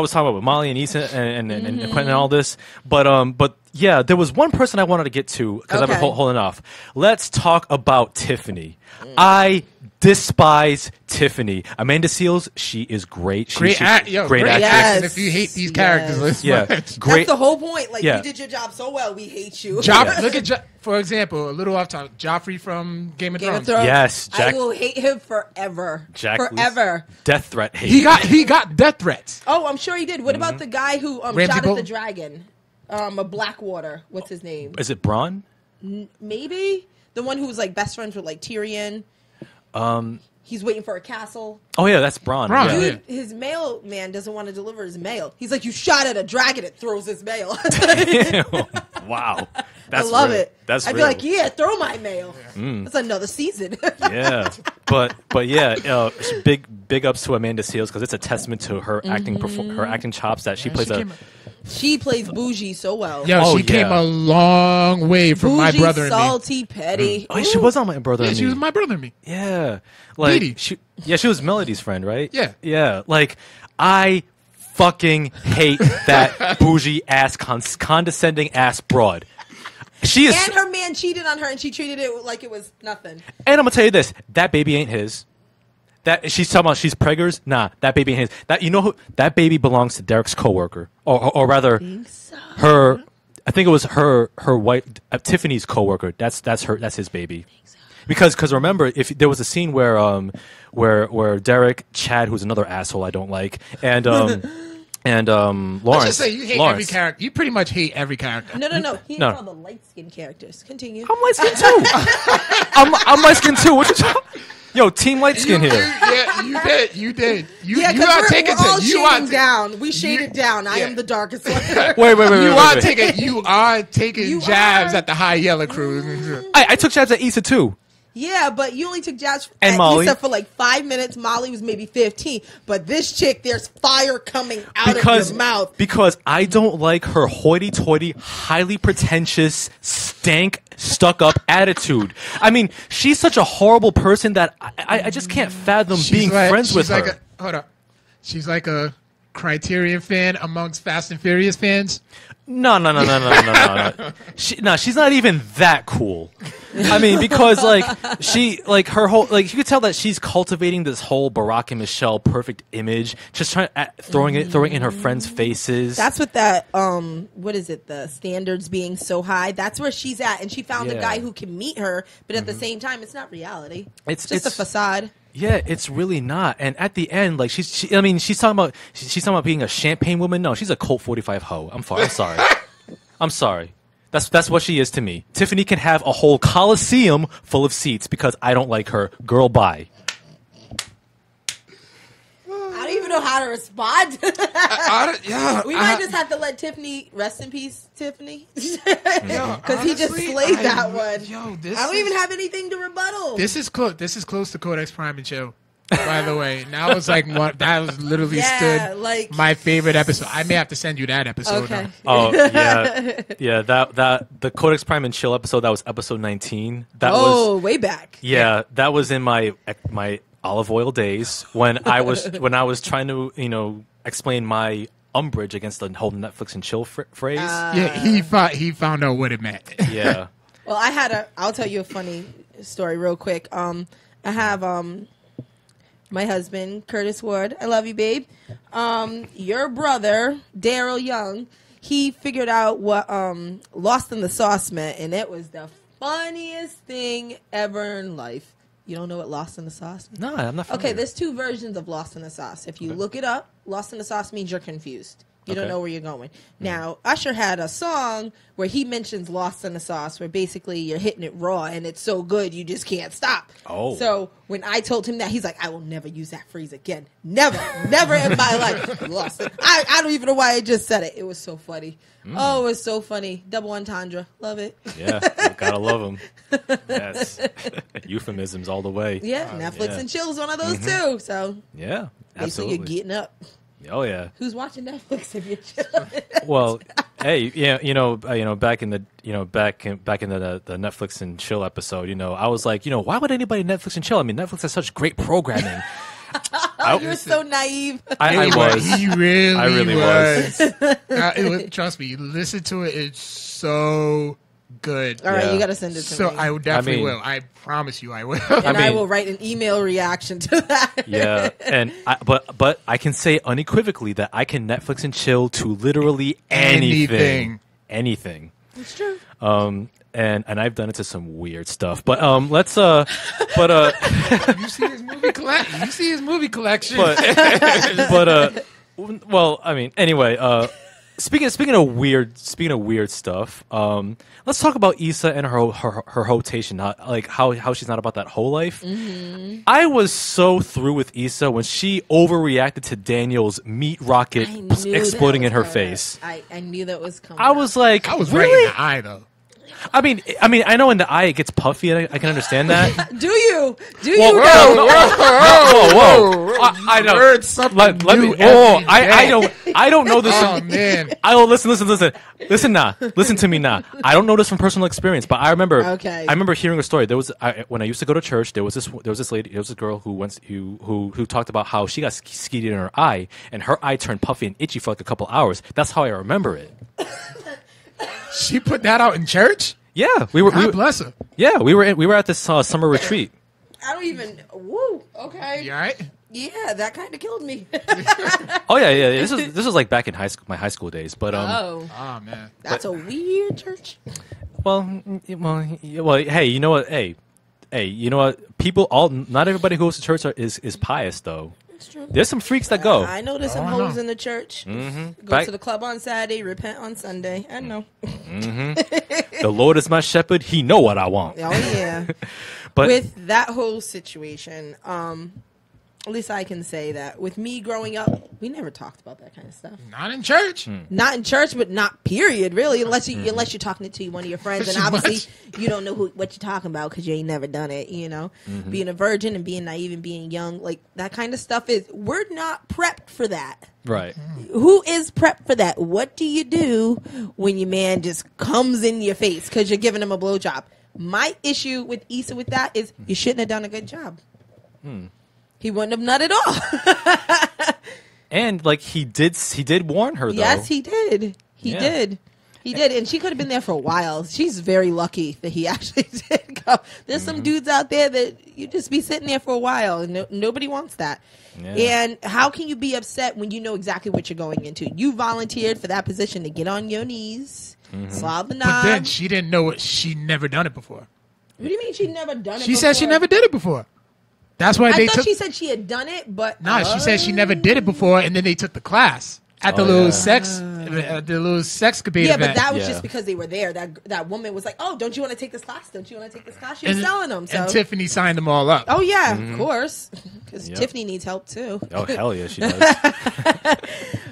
was talking about Molly and Issa and Quentin and all this, but yeah, there was one person I wanted to get to because I've been Okay. holding off. Let's talk about Tiffany. I despise Tiffany. Amanda Seales, she is great. Great actress. Yes. And if you hate these characters, let's Yeah, watch. great. That's the whole point. Like, Yeah. you did your job so well, we hate you. Look at, for example, a little off topic, Joffrey from Game of Game of Thrones. Thrones. Yes, I Jack- will hate him forever. Jack was forever. death threat hate. He got death threats. Oh, I'm sure he did. What Mm-hmm. about the guy who Ramsay shot at the Bolton? dragon? A Blackwater. What's his name? Is it Braun? Maybe the one who was like best friends with like Tyrion. He's waiting for a castle. Oh yeah, that's Braun. Braun. Yeah. Dude, his mailman doesn't want to deliver his mail. He's like, you shot at a dragon, it throws his mail. Wow, I that's love real. it. That's I'd be real. like, yeah, throw my mail. That's another season. Yeah, but yeah, big ups to Amanda Seales because it's a testament to her her acting chops that she plays She plays bougie so well. She came a long way from my Bougie, brother and me. salty, petty. Oh, she was on My Brother Yeah, and she Me. was my brother and me. Yeah, like Dee Dee. she was Melody's friend, right? Yeah. Like I fucking hate that bougie ass condescending ass broad. She is, And her man cheated on her, and she treated it like it was nothing. and I'm gonna tell you this: that baby ain't his. That she's talking about, she's preggers. Nah, that baby ain't his. That who that baby belongs to Derek's coworker, or rather, her. I think it was her white Tiffany's coworker. That's his baby. Because remember, if there was a scene where Derek, Chad, who's another asshole I don't like, and Lawrence. Let's just say you hate Lawrence. every character. You pretty much hate every character. No. He No. hates all the light-skinned characters. Continue. I'm light skinned too. I'm light skinned too. What you talking? Yo, team light skin here. Yeah, you did. You Yeah, are because taking we're all you are shading down. We shaded down. I yeah. am the darkest one. Wait. You are taking You jabs are. at the high yellow crew. I took jabs at Issa too. Yeah, but you only took jabs And at Molly. Issa for like 5 minutes. Molly was maybe 15. But this chick, there's fire coming out of your mouth. Because I don't like her hoity-toity, highly pretentious, stank, stuck-up attitude. I mean, she's such a horrible person that I just can't fathom being friends with her. Hold up. She's like a Criterion fan amongst Fast and Furious fans. No. She's not even that cool. I mean, because her whole, you could tell that she's cultivating this whole Barack and Michelle perfect image, just throwing it in her friends' faces. That's what that, what is it, the standards being so high, that's where she's at. And she found a guy who can meet her, but at the same time, it's not reality. It's just a facade. Yeah, it's really not. And at the end, like she's talking about being a champagne woman. No, she's a Colt 45 hoe. I'm sorry. I'm sorry. That's what she is to me. Tiffany can have a whole coliseum full of seats because I don't like her. Girl, bye. I don't even know how to respond. We might just have to let Tiffany rest in peace, Tiffany, because he just slayed that one. I don't even have anything to rebuttal. This is close. This is close to Codex Prime and Show. By the way, that was like that was literally my favorite episode. I may have to send you that episode. Okay. Oh yeah. That the Codex Prime and Chill episode, that was episode 19. That was way back. Yeah, that was in my olive oil days when I was trying to explain my umbrage against the whole Netflix and chill phrase. He found out what it meant. Yeah. Well, I'll tell you a funny story real quick. I have my husband, Curtis Ward. I love you, babe. Your brother, Daryl Young, he figured out what Lost in the Sauce meant, and it was the funniest thing ever in life. You don't know what Lost in the Sauce means? No, I'm not familiar. Okay, there's two versions of Lost in the Sauce. If you look it up, Lost in the Sauce means you're confused. You don't know where you're going. Now, Usher had a song where he mentions Lost in the Sauce, where basically you're hitting it raw and it's so good you just can't stop. Oh. So when I told him that, he's like, I will never use that phrase again. Never in my life. Lost it. I don't even know why I just said it. It was so funny. Oh, it was so funny. Double entendre. Love it. Yeah, gotta love them. Yes. Euphemisms all the way. Yeah, Netflix and Chill is one of those too. So yeah, absolutely. basically you're getting up. Oh yeah. Who's watching Netflix if you're chilling? Well, hey, back in the the Netflix and Chill episode, I was like, why would anybody Netflix and Chill? I mean, Netflix has such great programming. You're so naive. I was. He really I really was. Trust me, listen to it. It's so good. All right, you got to send it to me. I definitely will. I promise you I will. And I will write an email reaction to that. Yeah, and but I can say unequivocally that I can Netflix and Chill to literally anything. It's true. And I've done it to some weird stuff. But let's you see his movie collection. Well, I mean, anyway, speaking of weird stuff, let's talk about Issa and her hoetation, like how she's not about that whole life. Mm-hmm. I was so through with Issa when she overreacted to Daniel's meat rocket exploding in her face. I knew that was coming. I was like, I was really? right in the eye though. I mean, I know in the eye it gets puffy, and I can understand that. Do you? Whoa! I know. Heard something new I don't know this. Oh man! Listen to me now. I don't know this from personal experience, but I remember. Okay. I remember hearing a story. When I used to go to church. There was this girl who talked about how she got skeeted in her eye, and her eye turned puffy and itchy for like a couple hours. That's how I remember it. She put that out in church? Yeah, we were. God bless her. Yeah, we were at this summer retreat. I don't even. Woo. Okay. You all right? Yeah, that kind of killed me. Oh yeah. This was like back in my high school days. But Oh man, that's a weird church. Well. Hey, you know what? Hey, you know what? Not everybody who goes to church is pious though. That's true. There's some freaks that go. I know there's some hoes in the church. Mm-hmm. Go to the club on Saturday, repent on Sunday. I know. Mm-hmm. The Lord is my shepherd. He know what I want. Oh yeah. But with that whole situation, at least I can say that with me growing up, we never talked about that kind of stuff. not in church. Not in church, but not period. Really, unless you're talking to one of your friends, and obviously you don't know what you're talking about because you ain't never done it. Being a virgin and being naive and being young, like that kind of stuff we're not prepped for that. right. Who is prepped for that? What do you do when your man just comes in your face because you're giving him a blowjob? My issue with Issa with that is you shouldn't have done a good job. He wouldn't have nut at all. And like he did warn her though. Yes, he did. He did, and she could have been there for a while. She's very lucky that he actually did go. There's some dudes out there that you just be sitting there for a while, and nobody wants that. Yeah. And how can you be upset when you know exactly what you're going into? You volunteered for that position to get on your knees, slide the knob. But then she didn't know it. She never done it before. What do you mean she never done it? She said she never did it before. That's why I thought she said she had done it, but she said she never did it before, and then they took the class at the little sexcapade Yeah, event. but that was just because they were there. That woman was like, "Oh, don't you want to take this class? Don't you want to take this class?" She was selling them. So. And Tiffany signed them all up. Oh yeah, of course, because Tiffany needs help too. Oh hell yeah, she does.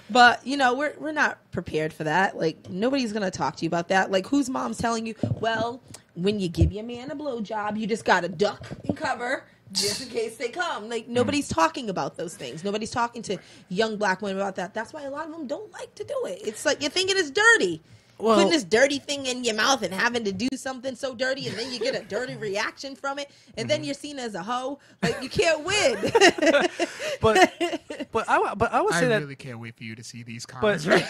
But we're not prepared for that. Like nobody's gonna talk to you about that. Like whose mom's telling you? Well, when you give your man a blowjob, you just gotta duck and cover. just in case they come. Like, nobody's talking about those things. Nobody's talking to young black women about that. That's why a lot of them don't like to do it. It's like you're thinking it's dirty. Well, putting this dirty thing in your mouth and having to do something so dirty, and then you get a dirty reaction from it, and then you're seen as a hoe. Like, you can't win. but I would say I that really can't wait for you to see these comments. but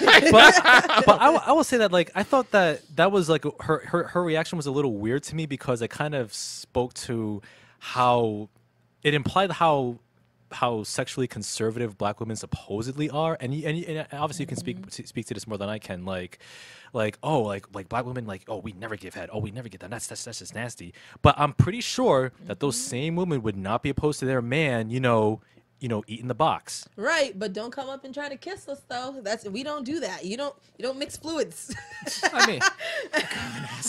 I will say that, like, I thought that was like her reaction was a little weird to me, because it kind of spoke to how it implied how sexually conservative black women supposedly are, and obviously you can speak to this more than I can, like black women, like, oh, we never give head, oh, we never get that, that's just nasty. But I'm pretty sure that those same women would not be opposed to their man, eating the box. Right, but don't come up and try to kiss us, though. We don't do that. You don't mix fluids. I mean,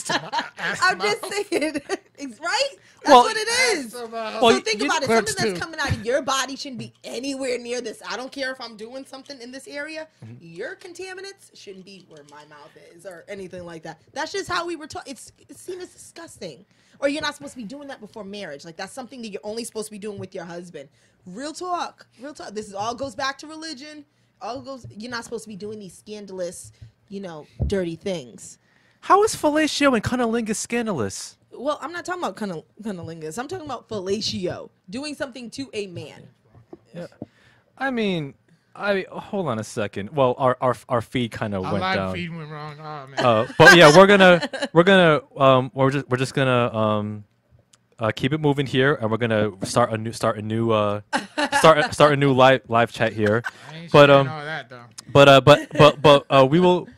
I'm just saying, right? That's Well, what it is. So Think about it. clerks Something that's too. coming out of your body shouldn't be anywhere near this. I don't care if I'm doing something in this area. Your contaminants shouldn't be where my mouth is or anything like that. That's just how we were taught. It's seen as disgusting. Or you're not supposed to be doing that before marriage. Like, that's something that you're only supposed to be doing with your husband. Real talk. This all goes back to religion. You're not supposed to be doing these scandalous, dirty things. how is fellatio and cunnilingus scandalous? Well, I'm not talking about cunnilingus. I'm talking about fellatio, doing something to a man. Yeah. I mean, hold on a second. Well, our feed kind of A went live down. feed went wrong. Oh man. But yeah, we're just gonna keep it moving here, and we're gonna start a new live chat here. I ain't But sharing all that though.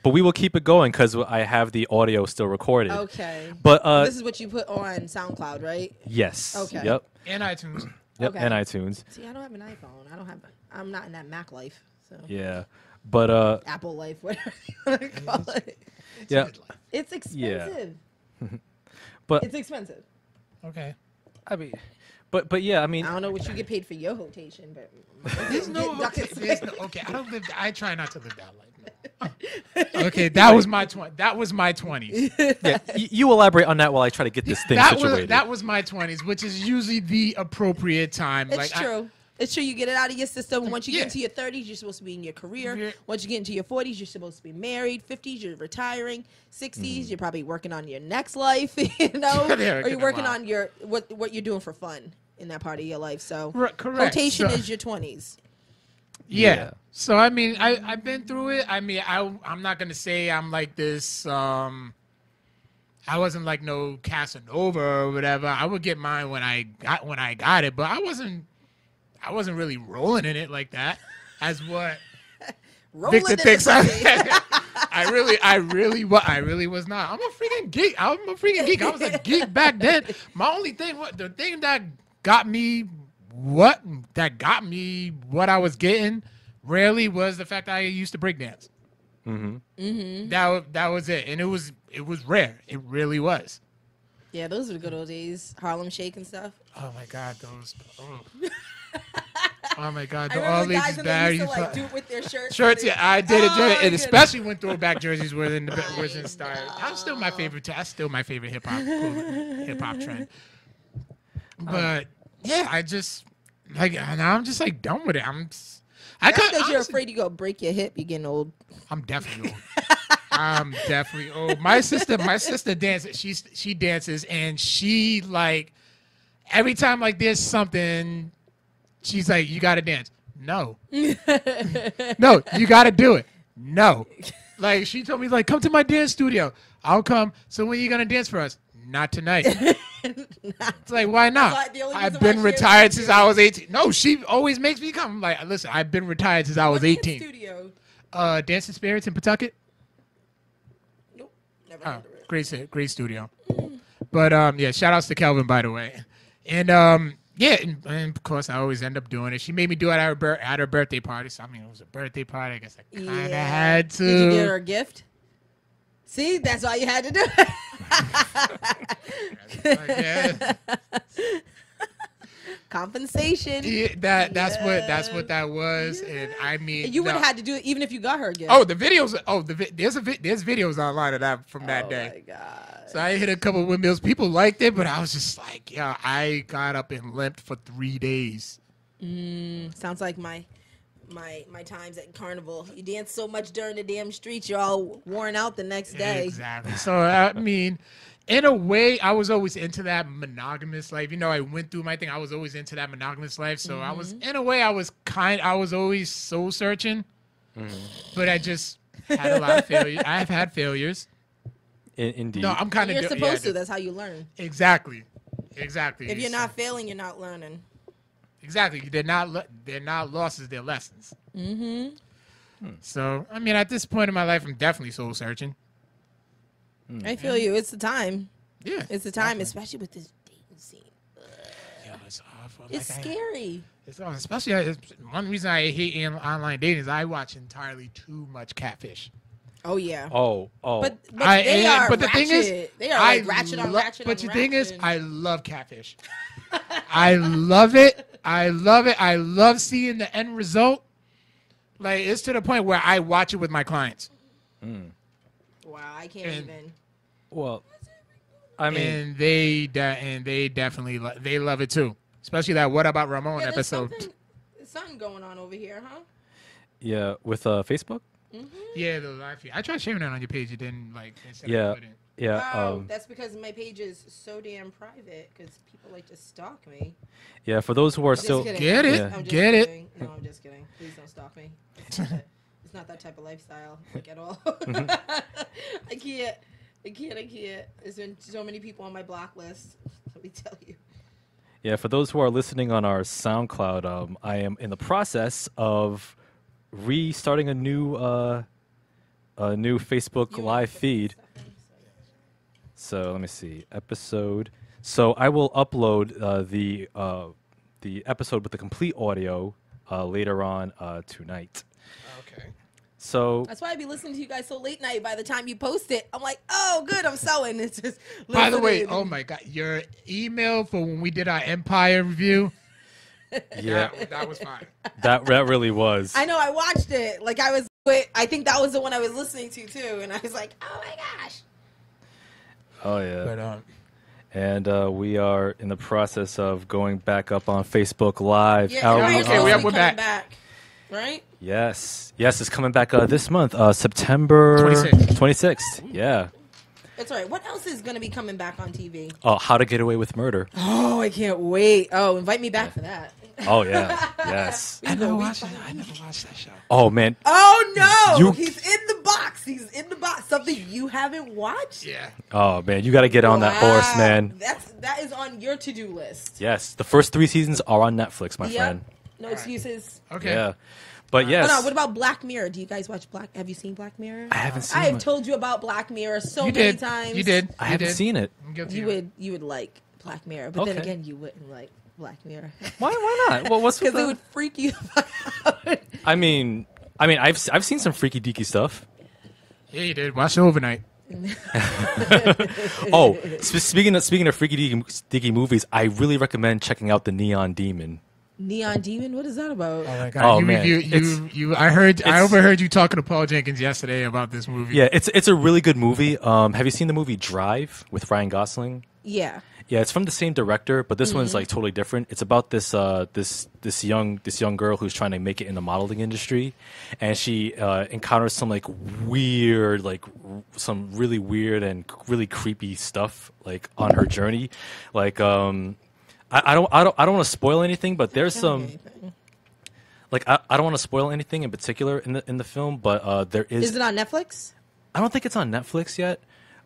we will keep it going, because I have the audio still recorded. Okay. But This is what you put on SoundCloud, right? yes. Okay. Yep. And iTunes. Yep. Okay. And iTunes. See, I don't have an iPhone. I'm not in that Mac life. So Yeah. But Apple life, whatever you want to call it. yeah. It's expensive. But It's expensive. Okay. I mean, but yeah, I mean, I don't know what you get paid for your hotation, but There's no Duck okay. is- There's no, okay. I try not to live that life. Okay, that was my 20s. yeah, you elaborate on that while I try to get this thing situated. That was my 20s, which is usually the appropriate time. it's true. It's true. You get it out of your system. Once you Yeah. get into your 30s, you're supposed to be in your career. Yeah. Once you get into your 40s, you're supposed to be married. 50s, you're retiring. 60s, you're probably working on your next life, Yeah, or get you're a working while. on your what you're doing for fun in that part of your life. So Correct. rotation So- is your 20s. Yeah. So I mean, I've been through it. I mean, I'm not gonna say I'm like this. I wasn't like no Casanova or whatever. I would get mine when I got it, but I wasn't really rolling in it like that. As what Rolling Victor in the thinks pussy. I really was not. I'm a freaking geek. I was a geek back then. My only thing, the thing that got me what I was getting rarely was the fact that I used to break dance. That was it, and it was rare. It really was. Yeah, those are the good old days. Harlem Shake and stuff. Oh my God, those. Oh my God, I all remember these guys and they Barry used to like do it with their shirts. shirts. Yeah, I did it, Oh, my and goodness. especially when throwback jerseys were in style. That's still my favorite. That's still my favorite hip hop trend. But yeah, I just now I'm just like done with it. That's because you're afraid you go break your hip. You're getting old. I'm definitely old. I'm definitely old. My sister dances. She dances, and she like every time like there's something, she's like, "You gotta dance." No, no, you gotta do it. No, like she told me, like, come to my dance studio. I'll come. So when are you gonna dance for us? Not tonight. It's like, why not? That's why- the only I've reason been why she retired is since I was 18. No, she always makes me come. I'm like, listen, I've been retired since I was What dance 18. Studio. Dancing Spirits in Pawtucket. Nope. Never Oh, heard of it. great studio. But yeah, shout outs to Kelvin, by the way. And yeah, and of course I always end up doing it. She made me do it at her birthday party. So I mean, it was a birthday party. I guess I kind of had to. Did you get her a gift? See, that's why you had to do it. I guess. compensation. Yeah, that's what that was, and I mean, And you would have had to do it even if you got her again. Oh, the videos. Oh, there's videos online of that from that day. Oh my god! So I hit a couple of windmills. People liked it, but I was just like, yeah, I got up and limped for 3 days. Sounds like my times at Carnival. You dance so much during the damn streets, you're all worn out the next day. Exactly. So I mean, in a way, I was always into that monogamous life. You know, I went through my thing. I was always into that monogamous life. So I was, in a way, I was always soul searching. But I just had a lot of failures. I've had failures. Indeed. No, I'm kind of. You're supposed to. That's how you learn. Exactly. If you're not failing, you're not learning. Exactly. They're not losses. They're lessons. So I mean, at this point in my life, I'm definitely soul searching. I feel you. It's the time. Yeah, It's the time, especially with this dating scene. Yeah, it's awful. It's scary. It's awful. Especially one reason I hate online dating is I watch entirely too much catfish. Oh yeah. Oh. But they are. But the ratchet. thing is, they are like ratchet on ratchet. But on the thing is, ratchet. I love catfish. I love it. I love it. I love seeing the end result. Like, it's to the point where I watch it with my clients. Wow, I can't even. Well, I mean, And they definitely they love it too. Especially that "What About Ramon" Yeah, there's episode. something going on over here, huh? yeah, with Facebook. Yeah, the live feed. I tried sharing it on your page. You didn't like. Yeah. Yeah. Wow, that's because my page is so damn private because people like to stalk me. Yeah. For those who are Just still kidding. Get it? Yeah. I'm just Get it? kidding. No, I'm just kidding. Please don't stalk me. It's not that type of lifestyle, like, at all. I can't. There's been so many people on my block list. Let me tell you. Yeah, for those who are listening on our SoundCloud, I am in the process of restarting a new Facebook live feed. So let me see, episode. So I will upload the episode with the complete audio later on tonight. Okay. So That's why I be listening to you guys so late night. By the time you post it, I'm like, oh, good, I'm sewing. It's just. By the way, listening. oh my God, your email for when we did our Empire review. yeah, that was fine. that really was. I know, I watched it. Like, I think that was the one I was listening to too, and I was like, oh my gosh. Oh yeah. But And we are in the process of going back up on Facebook Live. Yeah, Our- Empire okay, State we're will be coming back. right? Yes, it's coming back this month, September 26th. Yeah. That's all right. What else is going to be coming back on TV? How to Get Away with Murder. Oh, I can't wait. Oh, invite me back for that. Oh yeah, yes. I never watched that show. Oh man. Oh no, You- he's in the box. He's in the box. Something you haven't watched? Yeah. Oh man, you got to get on that horse, man. That is on your to-do list. Yes, the first 3 seasons are on Netflix, my Yep. friend. No excuses. Okay. Yeah, but yes, Oh, no, what about Black Mirror? Do you guys watch Have you seen Black Mirror? I haven't seen I have it. told you about Black Mirror so You many did. times. You did. I haven't seen it. I'm guilty. You would like Black Mirror, but then Okay. again, you wouldn't like Black Mirror Why not? Well, what's with because it the... would freak you out. I mean, I've seen some freaky deaky stuff. Yeah, you did. Watch it overnight. Oh, speaking of freaky deaky movies, I really recommend checking out The Neon Demon. Neon Demon? What is that about? Oh my God. Oh, you man. I overheard you talking to Paul Jenkins yesterday about this movie. Yeah, it's a really good movie. Have you seen the movie Drive with Ryan Gosling? Yeah. Yeah, it's from the same director, but this one's like totally different. It's about this young girl who's trying to make it in the modeling industry, and she encounters some some really weird and really creepy stuff like on her journey. Like I don't want to spoil anything, but there's some like I don't want to spoil anything in particular in the film, but there is. Is it on Netflix? I don't think it's on Netflix yet,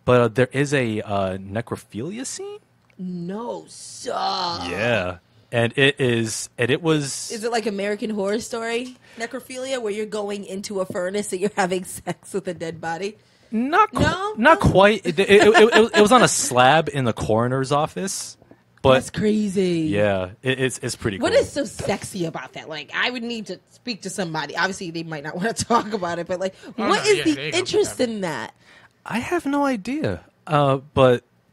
but there is a necrophilia scene. No, stop. Yeah, and it was. Is it like American Horror Story necrophilia, where you're going into a furnace and you're having sex with a dead body? Not No? quite. It was on a slab in the coroner's office, but That's crazy. yeah, it's pretty cool. What is so sexy about that? Like, I would need to speak to somebody. Obviously, they might not want to talk about it, but like, what is the interest in that? I have no idea.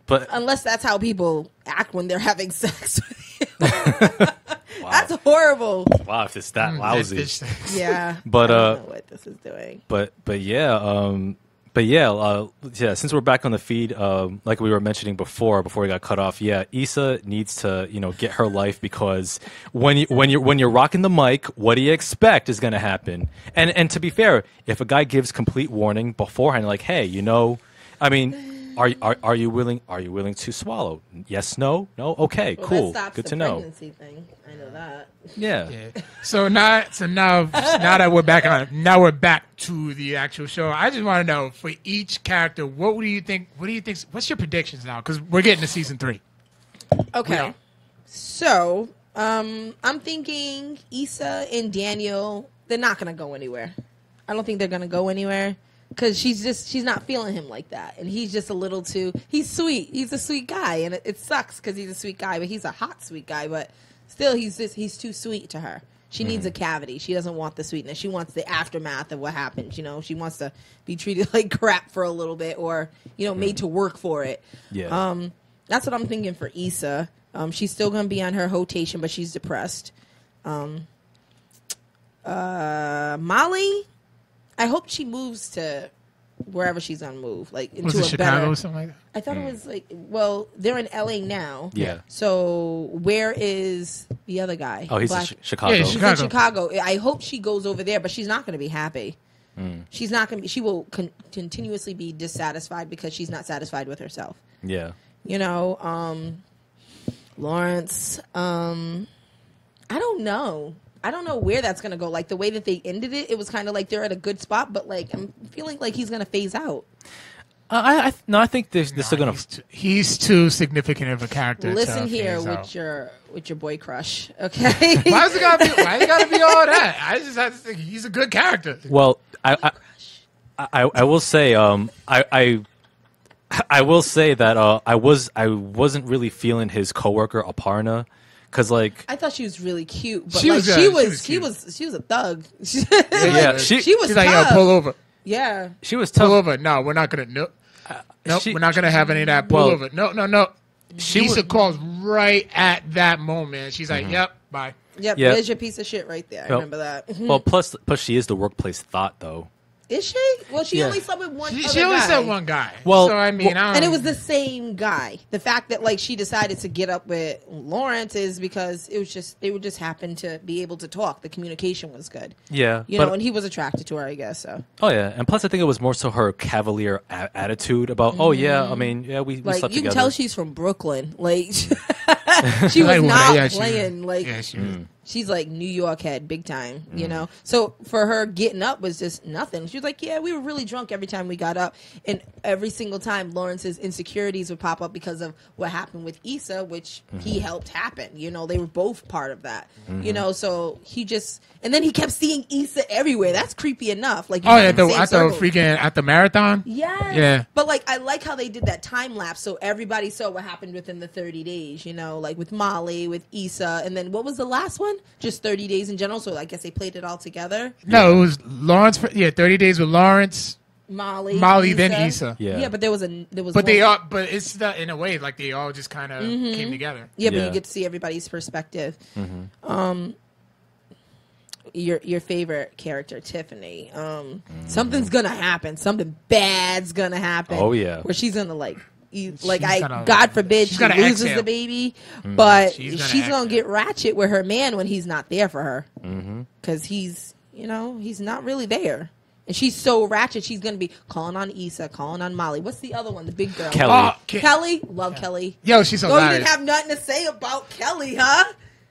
But Unless that's how people act when they're having sex with you. That's horrible. Wow, if it's that lousy. Yeah. But I don't know what this is doing. But yeah, since we're back on the feed, like we were mentioning before we got cut off, Issa needs to, get her life, because when you're rocking the mic, what do you expect is going to happen? And to be fair, if a guy gives complete warning beforehand, like, hey, I mean, are you willing to swallow? Yes, no, okay, Well, cool, that stops good the to know. pregnancy thing. I know that. Yeah. So now that we're back on, now we're back to the actual show. I just want to know, for each character, what do you think? What's your predictions now? Because we're getting to season 3. Okay. Yeah. So, I'm thinking Issa and Daniel, they're not going to go anywhere. I don't think they're going to go anywhere, because she's not feeling him like that. And he's just a little too, he's sweet. He's a sweet guy. And it sucks because he's a sweet guy, but he's a hot sweet guy. But still, he's too sweet to her. She needs a cavity. She doesn't want the sweetness. She wants the aftermath of what happened. She wants to be treated like crap for a little bit, or, made to work for it. Yeah. That's what I'm thinking for Issa. She's still going to be on her hoetation, but she's depressed. Molly, I hope she moves to wherever she's on move, like into Was it a Chicago better. or something like that? I thought it was like, well, they're in LA now. Yeah. So where is the other guy? Oh, he's in Chicago. Yeah, She's in Chicago. I hope she goes over there, but she's not going to be happy. She's not going to be. She will continuously be dissatisfied because she's not satisfied with herself. Yeah. Lawrence. I don't know. I don't know where that's going to go. Like, the way that they ended it, it was kind of like they're at a good spot, but, like, I'm feeling like he's going to phase out. I think they're still going to... He's too significant of a character. Listen here with your boy crush, okay? Why it gotta be all that? I just have to think he's a good character. Well, I will say, I will say that I wasn't really feeling his coworker Aparna. Cause I thought she was really cute, but she was a thug. Yeah, she was like, tough. pull over. Yeah, she was tough. Pull over. No, we're not gonna. Nope. We're not gonna have any of that. Pull over. No. Issa calls right at that moment. She's like, "Yep, bye." Yep. There's your piece of shit right there. I remember that. Well, plus she is the workplace thought, though. Is she? Well, she only slept with one. She only said one guy. Well, so I mean, and it was the same guy. The fact that she decided to get up with Lawrence is because they would just happen to be able to talk. The communication was good. Yeah, and he was attracted to her, I guess. So. Oh yeah, and plus I think it was more so her cavalier attitude about. Oh yeah, I mean we slept together. You can tell she's from Brooklyn. She was not playing She's like New York head, big time, So for her, getting up was just nothing. She was like, yeah, we were really drunk every time we got up. And every single time Lawrence's insecurities would pop up because of what happened with Issa, which he helped happen. They were both part of that. So he just... And then he kept seeing Issa everywhere. That's creepy enough. At the marathon? Yes. Yeah. But I like how they did that time lapse so everybody saw what happened within the 30 days, with Molly, with Issa, and then what was the last one? Just 30 days in general, so I guess they played it all together. No, it was Lawrence. 30 days with Lawrence. Molly, Issa. Then Issa. Yeah, but there was. But they all. But it's the, in a way like they all just kind of came together. Yeah, but you get to see everybody's perspective. Your favorite character, Tiffany. Something's gonna happen. Something bad's gonna happen. Oh yeah, where she's gonna God forbid she loses exhale. the baby, but she's gonna get ratchet with her man when he's not there for her, because he's not really there. And she's so ratchet, she's going to be calling on Issa, calling on Molly. What's the other one, the big girl? Kelly. Kelly? Love Kelly. Yo, she's so you didn't have nothing to say about Kelly, huh?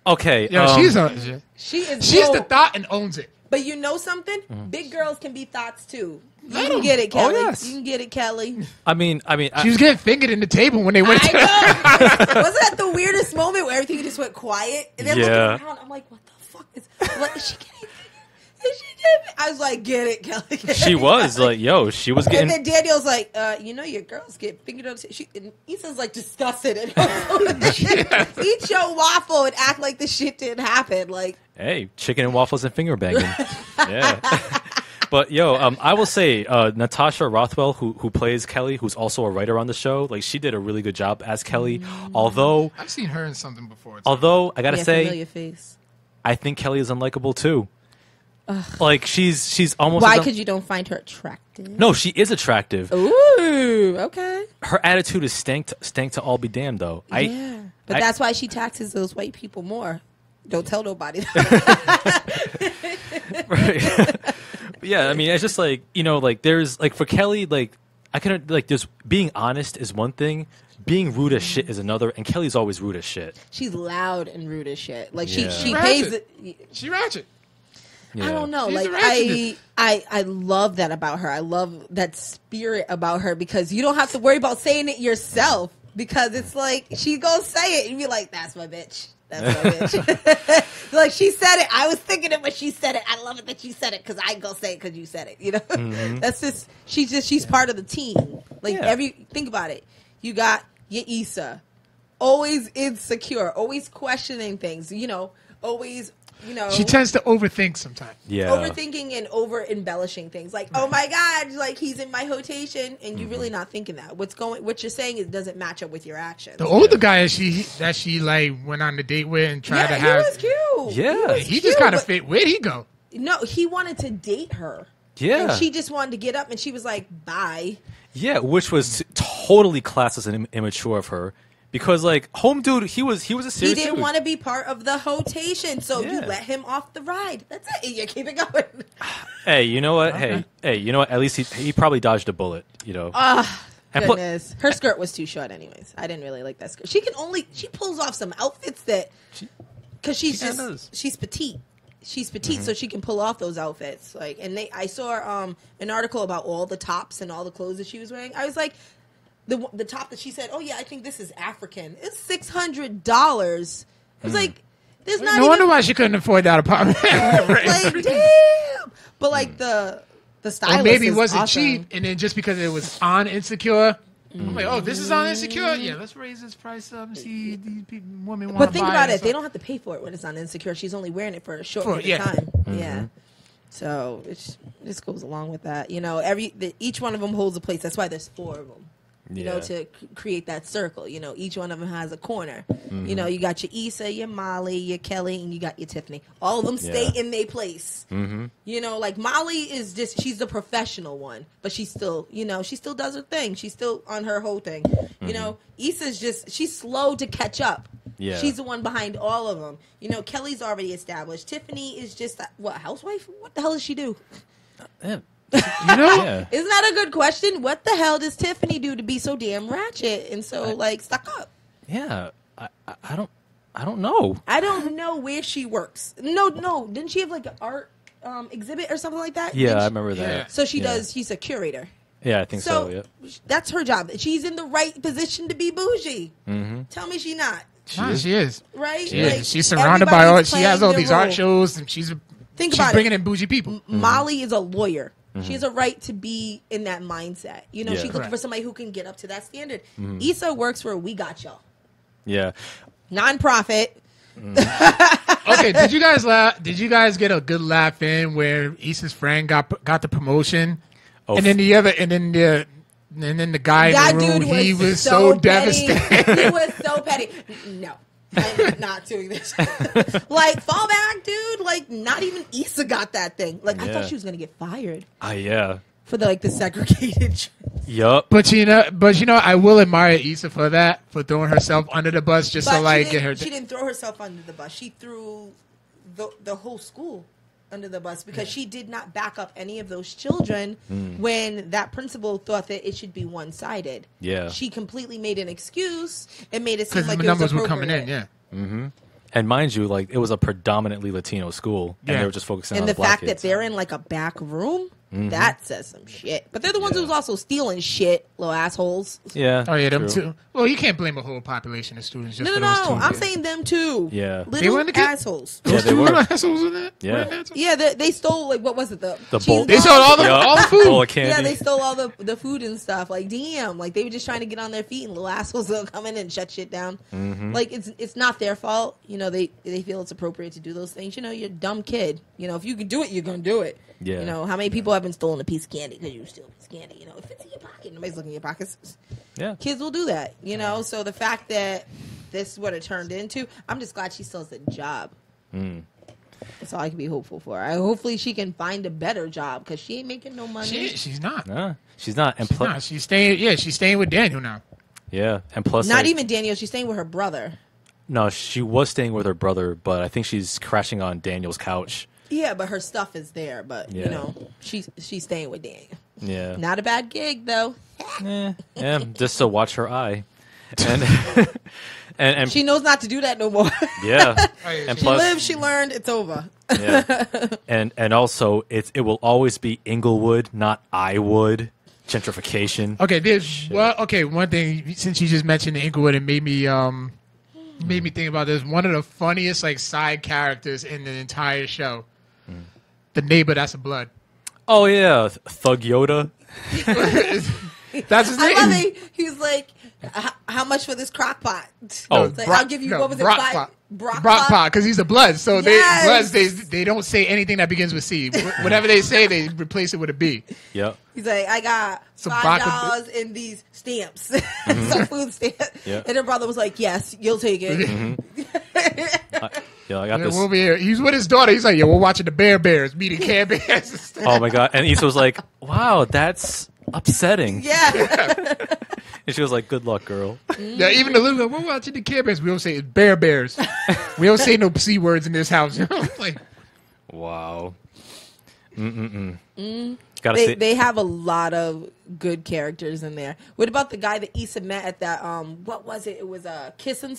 Okay. Yo, she's the thought and owns it. But you know something? Big girls can be thoughts, too. You can get it, Kelly. Oh, yes. You can get it, Kelly. I mean, she was getting fingered in the table when they went. I know. Wasn't that the weirdest moment where everything just went quiet? And then looking around, I'm like, what the fuck is she getting? I was like, get it, Kelly. She was like, she was getting. And then Daniel's like, your girls get fingered on. And Issa's like disgusted. And eat your waffle and act like the shit didn't happen. Like, hey, chicken and waffles and finger banging. Yeah. But I will say Natasha Rothwell, who plays Kelly, who's also a writer on the show, she did a really good job as Kelly. Although I've seen her in something before. Although I gotta say, familiar face. I think Kelly is unlikable too. Like she's almost. Why? Because you don't find her attractive? No, she is attractive. Ooh, okay. Her attitude is stank to all be damned, though. Yeah, but that's why she taxes those white people more. Don't tell nobody. Right. Yeah, I mean, it's just like, like there's like for Kelly, like I can like just being honest is one thing. Being rude as shit is another, and Kelly's always rude as shit. She's loud and rude as shit. Like Yeah. she pays. She ratchet. I don't know. She's Like I love that about her. I love that spirit about her because you don't have to worry about saying it yourself because it's like she gonna say it and be like, "That's my bitch. That's my bitch." Like she said it. I was thinking it when she said it. I love it that she said it because I ain't gonna say it because you said it. You know, that's just she's part of the team. Like think about it. You got your Issa, always insecure, always questioning things. Always. She tends to overthink sometimes. Yeah. Overthinking and over embellishing things. Like, oh my God, like he's in my hoetation, and you're really not thinking that. What you're saying is doesn't match up with your actions. The older guy that she like went on the date with and tried to have. He was cute. Yeah. He just kind of fit. Where'd he go? No, he wanted to date her. Yeah. And she just wanted to get up, and she was like, bye. Yeah, which was totally classist and immature of her. Because like home dude, he was a serious He didn't dude. want to be part of the hoetation, so you let him off the ride. That's it. You keep it going. Hey, you know what? Okay. Hey, you know what? At least he probably dodged a bullet. Goodness. Her skirt was too short anyways. I didn't really like that skirt. She pulls off some outfits that, because she's petite. She's petite, so she can pull off those outfits. Like, and I saw an article about all the tops and all the clothes that she was wearing. I was like, the top that she said, oh yeah, I think this is African. It's $600. I was like, there's not. No wonder why she couldn't afford that apartment. Like, damn. But like the stylist, or maybe it is wasn't awesome. cheap, and then just because it was on Insecure, I'm like, oh, this is on Insecure. Yeah, let's raise this price up and see these women want. But think about it; they don't have to pay for it when it's on Insecure. She's only wearing it for a short period of time. Yeah. So this goes along with that. Each one of them holds a place. That's why there's 4 of them. To create that circle. Each one of them has a corner. You got your Issa, your Molly, your Kelly, and you got your Tiffany. All of them stay in their place. Like Molly is she's the professional one, but she still, she still does her thing. She's still on her whole thing. Issa's she's slow to catch up. Yeah. She's the one behind all of them. Kelly's already established. Tiffany is just, housewife? What the hell does she do? Yeah. Isn't that a good question? What the hell does Tiffany do to be so damn ratchet and so stuck up? Yeah, I don't know. I don't know where she works. No, didn't she have like an art exhibit or something like that? Yeah, I remember that. Yeah. So she does. She's a curator. Yeah, I think so. Yeah, that's her job. She's in the right position to be bougie. Tell me she's not. She is. Right? She is. She's surrounded by all. She has all these art shows, and she's bringing in bougie people. Molly is a lawyer. She has a right to be in that mindset. She's looking for somebody who can get up to that standard. Issa works for We Got Y'all. Yeah. Non-profit. Okay, did you guys get a good laugh in where Issa's friend got the promotion? Oh, and then the guy in the room, he was so devastated. He was so petty. No. I'm not doing this. Like, fall back, dude. Like, not even Issa got that thing. Like, I thought she was going to get fired. Yeah. For the segregated. Yup. But I will admire Issa for that, for throwing herself under the bus just to get her. She didn't throw herself under the bus. She threw the whole school under the bus because she did not back up any of those children when that principal thought that it should be one-sided. Yeah. She completely made an excuse and made it seem like the it was numbers were coming in, yeah. Mm-hmm. And mind you, like, it was a predominantly Latino school, and they were just focusing on the black fact kids. that they're in like a back room, that says some shit. But they're the ones who's also stealing shit, little assholes. Yeah. Oh yeah, them too. Well, you can't blame a whole population of students just for those two. I'm saying them too. Yeah. Little assholes. Yeah, they were assholes in that. Yeah. Yeah, they stole what was it? The bowl. They stole all the food. Bowl of candy. Yeah, they stole all the food and stuff. Like, damn, like they were just trying to get on their feet, and little assholes will come in and shut shit down. Like it's not their fault. They feel it's appropriate to do those things. You're a dumb kid. If you can do it, you're gonna do it. Yeah. How many people have been stolen a piece of candy because you steal a piece of candy? If it's in your pocket, nobody's looking in your pockets. Yeah. Kids will do that. So the fact that this is what it turned into, I'm just glad she still has a job. That's all I can be hopeful for. Hopefully she can find a better job because she ain't making no money. She's not. No, she's not. And plus, she's staying. Yeah, she's staying with Daniel now. Yeah, and plus, not even Daniel. She's staying with her brother. No, she was staying with her brother, but I think she's crashing on Daniel's couch. Yeah, but her stuff is there. But you know, she's staying with Daniel. Yeah, not a bad gig though. Yeah, just to watch her eye, and and she knows not to do that no more. Yeah, and plus, she lived, she learned. It's over. Yeah, and also it will always be Inglewood, not I would. Gentrification. Okay, one thing since you just mentioned the Inglewood, it made me think about this. One of the funniest like side characters in the entire show, the neighbor that's a blood. Oh yeah, Thug Yoda. That's his name. I love it. He was like, "How much for this crock pot?" Oh, like, I'll give you what was it? Brock pot, because he's a blood. So they don't say anything that begins with C. Whatever they say, they replace it with a B. Yep. He's like, I got $5 in these stamps, some food stamps. Yep. And her brother was like, yes, you'll take it. I got this. Over here. He's with his daughter. He's like, we're watching the Bears meeting Care Bears. Oh my god! And Issa was like, wow, that's upsetting. Yeah. And she was like, good luck, girl. Yeah, even the little girl, we're watching the Care Bears. We don't say it's Bears. We don't say no C words in this house. Like, wow. They have a lot of good characters in there. What about the guy that Issa met at that, what was it? It was Kiss and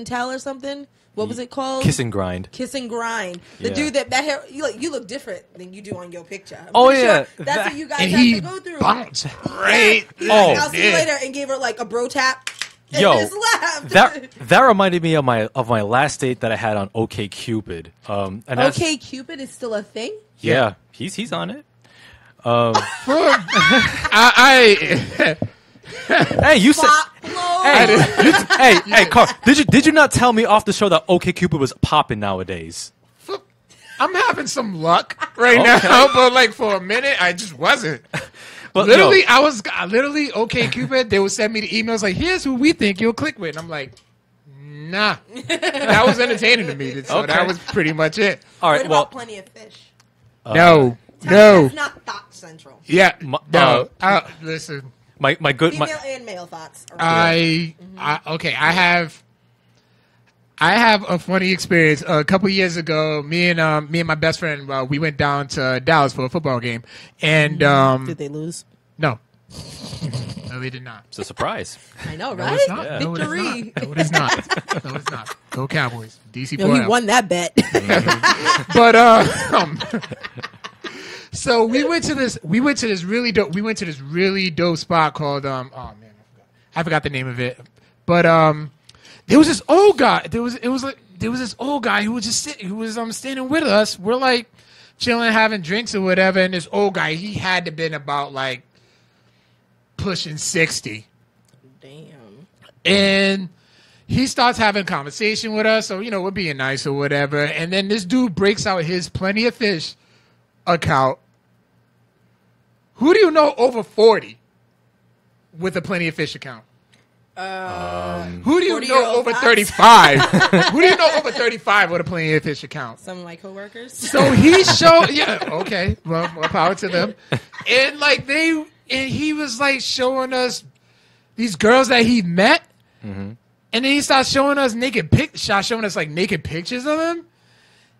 Tell or something? What was it called? Kiss and Grind. Kiss and Grind. The dude that hair, you look different than you do on your picture. Oh, yeah. Sure that's what you guys have to go through. Bounced right. Yeah. Like, I'll see you later, and gave her like a bro tap. And just laughed. That reminded me of my last date that I had on OkCupid. OkCupid is still a thing? Yeah. He's on it. Hey, you said. Hey, Carl. Did you not tell me off the show that OkCupid was popping nowadays? I'm having some luck right now, but like for a minute, I just wasn't. But literally, I was literally OkCupid. They would send me the emails like, "Here's who we think you'll click with," and I'm like, "Nah." That was entertaining to me. So that was pretty much it. All right. What about Plenty of Fish? No. It's not Thought Central. Yeah. No. Listen. My good female and male thoughts. I have a funny experience. A couple years ago, me and my best friend, we went down to Dallas for a football game, and did they lose? No. No, they did not. It's a surprise. I know, right? No, it's not. Yeah. Victory. No, it is not. No, it's not. Go Cowboys. DC. No, he won that bet. But so we went to this really dope spot called I forgot the name of it. But there was this old guy. There was this old guy who was standing with us. We're like chilling, having drinks or whatever, and this old guy, he had to been about like pushing 60. Damn. And he starts having a conversation with us, so we're being nice or whatever. And then this dude breaks out his Plenty of Fish account. Who do you know over 40 with a Plenty of Fish account? Who do you know over 35? Who do you know over 35 with a Plenty of Fish account? Some of my coworkers. So he showed, okay, well, more power to them. And he was like showing us these girls that he met, and then he starts showing us naked pictures of them.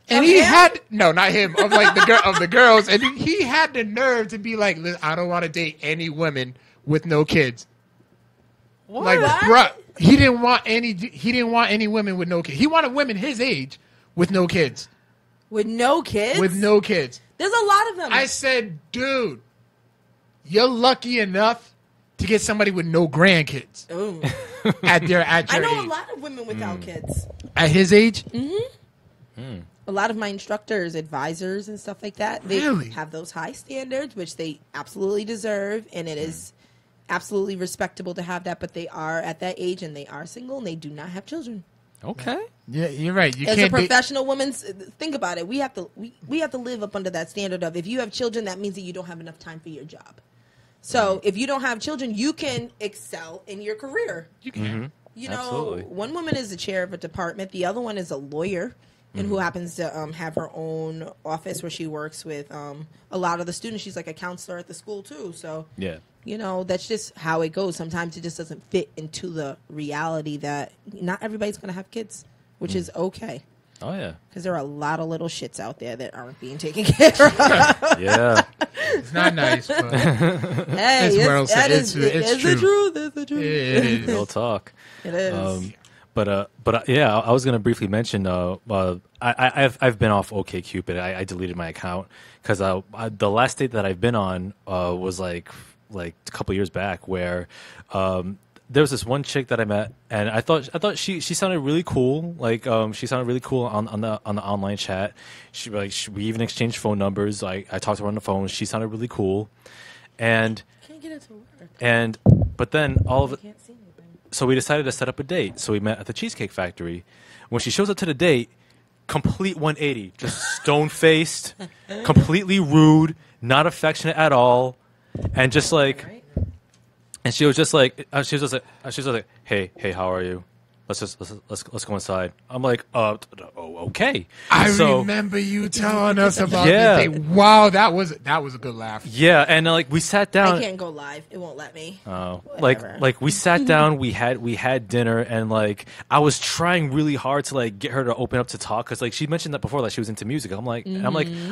And he had not him, of like the girls, and he had the nerve to be like, I don't want to date any women with no kids. What? Like, bruh, he didn't want any women with no kids. He wanted women his age with no kids. With no kids? With no kids. There's a lot of them. I said, dude, you're lucky enough to get somebody with no grandkids. Ooh. at your I know age. a lot of women without kids. At his age? Mm-hmm. A lot of my instructors, advisors, and stuff like that, they have those high standards, which they absolutely deserve, and it is absolutely respectable to have that, but they are at that age, and they are single, and they do not have children. Okay. Yeah, you're right. As a professional woman, think about it. We have to live up under that standard of, if you have children, that means that you don't have enough time for your job. So if you don't have children, you can excel in your career. You can. You know, Absolutely. one woman is the chair of a department. The other one is a lawyer. and who happens to have her own office where she works with a lot of the students. She's like a counselor at the school too. So Yeah. you know, that's just how it goes. Sometimes it just doesn't fit into the reality that not everybody's going to have kids, which is okay. Oh, yeah. Because there are a lot of little shits out there that aren't being taken care of. Yeah. It's not nice, but Hey, It's well said. it's It's the true. truth. It's the truth. it is. Real talk. It is. But yeah, I was gonna briefly mention. I've been off OkCupid. I deleted my account because the last date that I've been on was like a couple years back, where there was this one chick that I met, and I thought she sounded really cool. Like she sounded really cool on the online chat. We even exchanged phone numbers. I talked to her on the phone. She sounded really cool, and Can't get it to work. but then all of I it. can't see anything. So we decided to set up a date. So we met at the Cheesecake Factory. When she shows up to the date, complete 180, just stone-faced, completely rude, not affectionate at all, and just like, Right? and she was just like, hey, how are you? Let's go inside. I'm like, okay. I So- remember you telling us about Yeah. the date. Wow, that was a good laugh. Yeah, and like we sat down. I can't go live. It won't let me. Like we sat down, we had dinner, and like I was trying really hard to like get her to open up to talk because like she mentioned that before that she was into music. I'm like,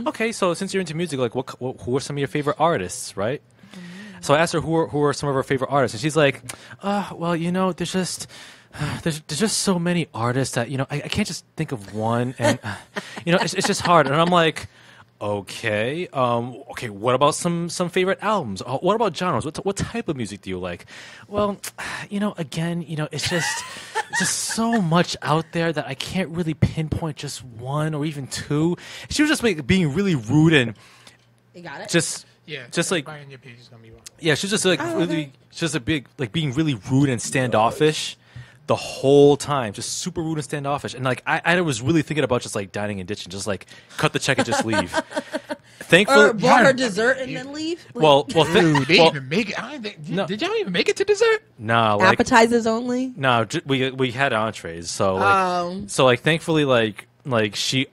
okay, so since you're into music, like who are some of your favorite artists, right? So I asked her who are some of her favorite artists, and she's like, well, you know, there's just so many artists that, you know, I can't just think of one, and you know, it's just hard. And I'm like, okay, what about some favorite albums? What about genres? What type of music do you like? Well, you know, again, you know, it's just so much out there that I can't really pinpoint just one or even two. She was just like being really rude and You got it? just like buying your page is gonna be wrong. yeah, she's just like Oh, really, okay. just a big like being really rude and standoffish the whole time, just super rude and standoffish. And like I was really thinking about just like dining and ditching, just like cut the check and just leave. Thankfully, or bought her dessert and then leave? Like, well, Dude, they well, even make it. I don't think, No. Did y'all even make it to dessert? nah, like appetizers only? no, we had entrees, so like Oh. so like thankfully like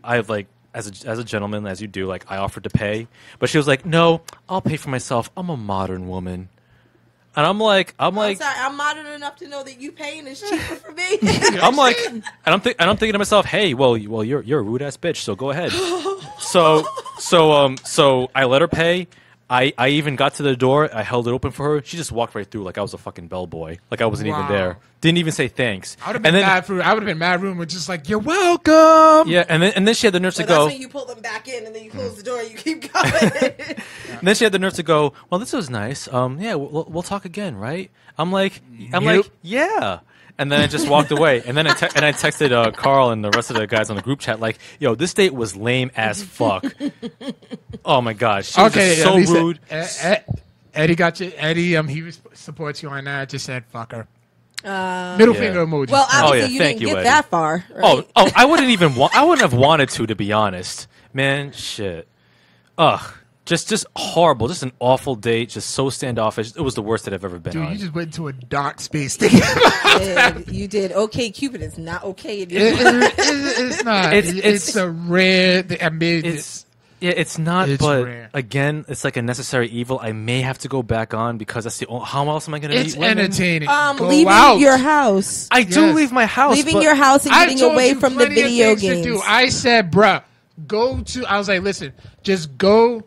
I've like as a gentleman as you do, like I offered to pay, but she was like, no, I'll pay for myself. I'm a modern woman. And I'm like, I'm sorry, I'm modern enough to know that you paying is cheaper for me. I'm like, and I'm thinking to myself, hey, well, you're a rude ass bitch, so go ahead. So I let her pay. I even got to the door. I held it open for her. She just walked right through like I was a fucking bellboy, like I wasn't even Wow. there. Didn't even say thanks. I would have been mad for. I would have been mad room with just like you're welcome. Yeah, and then she had the nerve to So that's go. when you pull them back in and then you close the door and you keep going. And then she had the nerve to go. Well, this was nice. Yeah, we'll talk again, right? I'm like, yeah. And then I just walked away. And then I texted Carl and the rest of the guys on the group chat like, yo, this date was lame as fuck. Oh my gosh, she was just so Lisa, rude. Eddie got you. Eddie, he supports you on that. Just said fuck her. Middle finger emoji. Well, obviously yeah, you thank didn't you, get Eddie. that far. Right? Oh, I wouldn't even I wouldn't have wanted to be honest. Man, shit. Ugh. Just horrible. Just an awful date. Just so standoffish. It was the worst that I've ever been dude, on. you just went into a dark space. Thinking about You did. Okay, Cupid is not okay. it's not. It's a rare. I mean, It's not, It's but rare. again, it's like a necessary evil. I may have to go back on because that's the only, how else am I going to it's meet women? entertaining. Go leaving out. your house. I do Yes. leave my house. Leaving but your house and I've getting told away you from the plenty of video things to games. do. I said, bruh, go to. I was like, listen, just go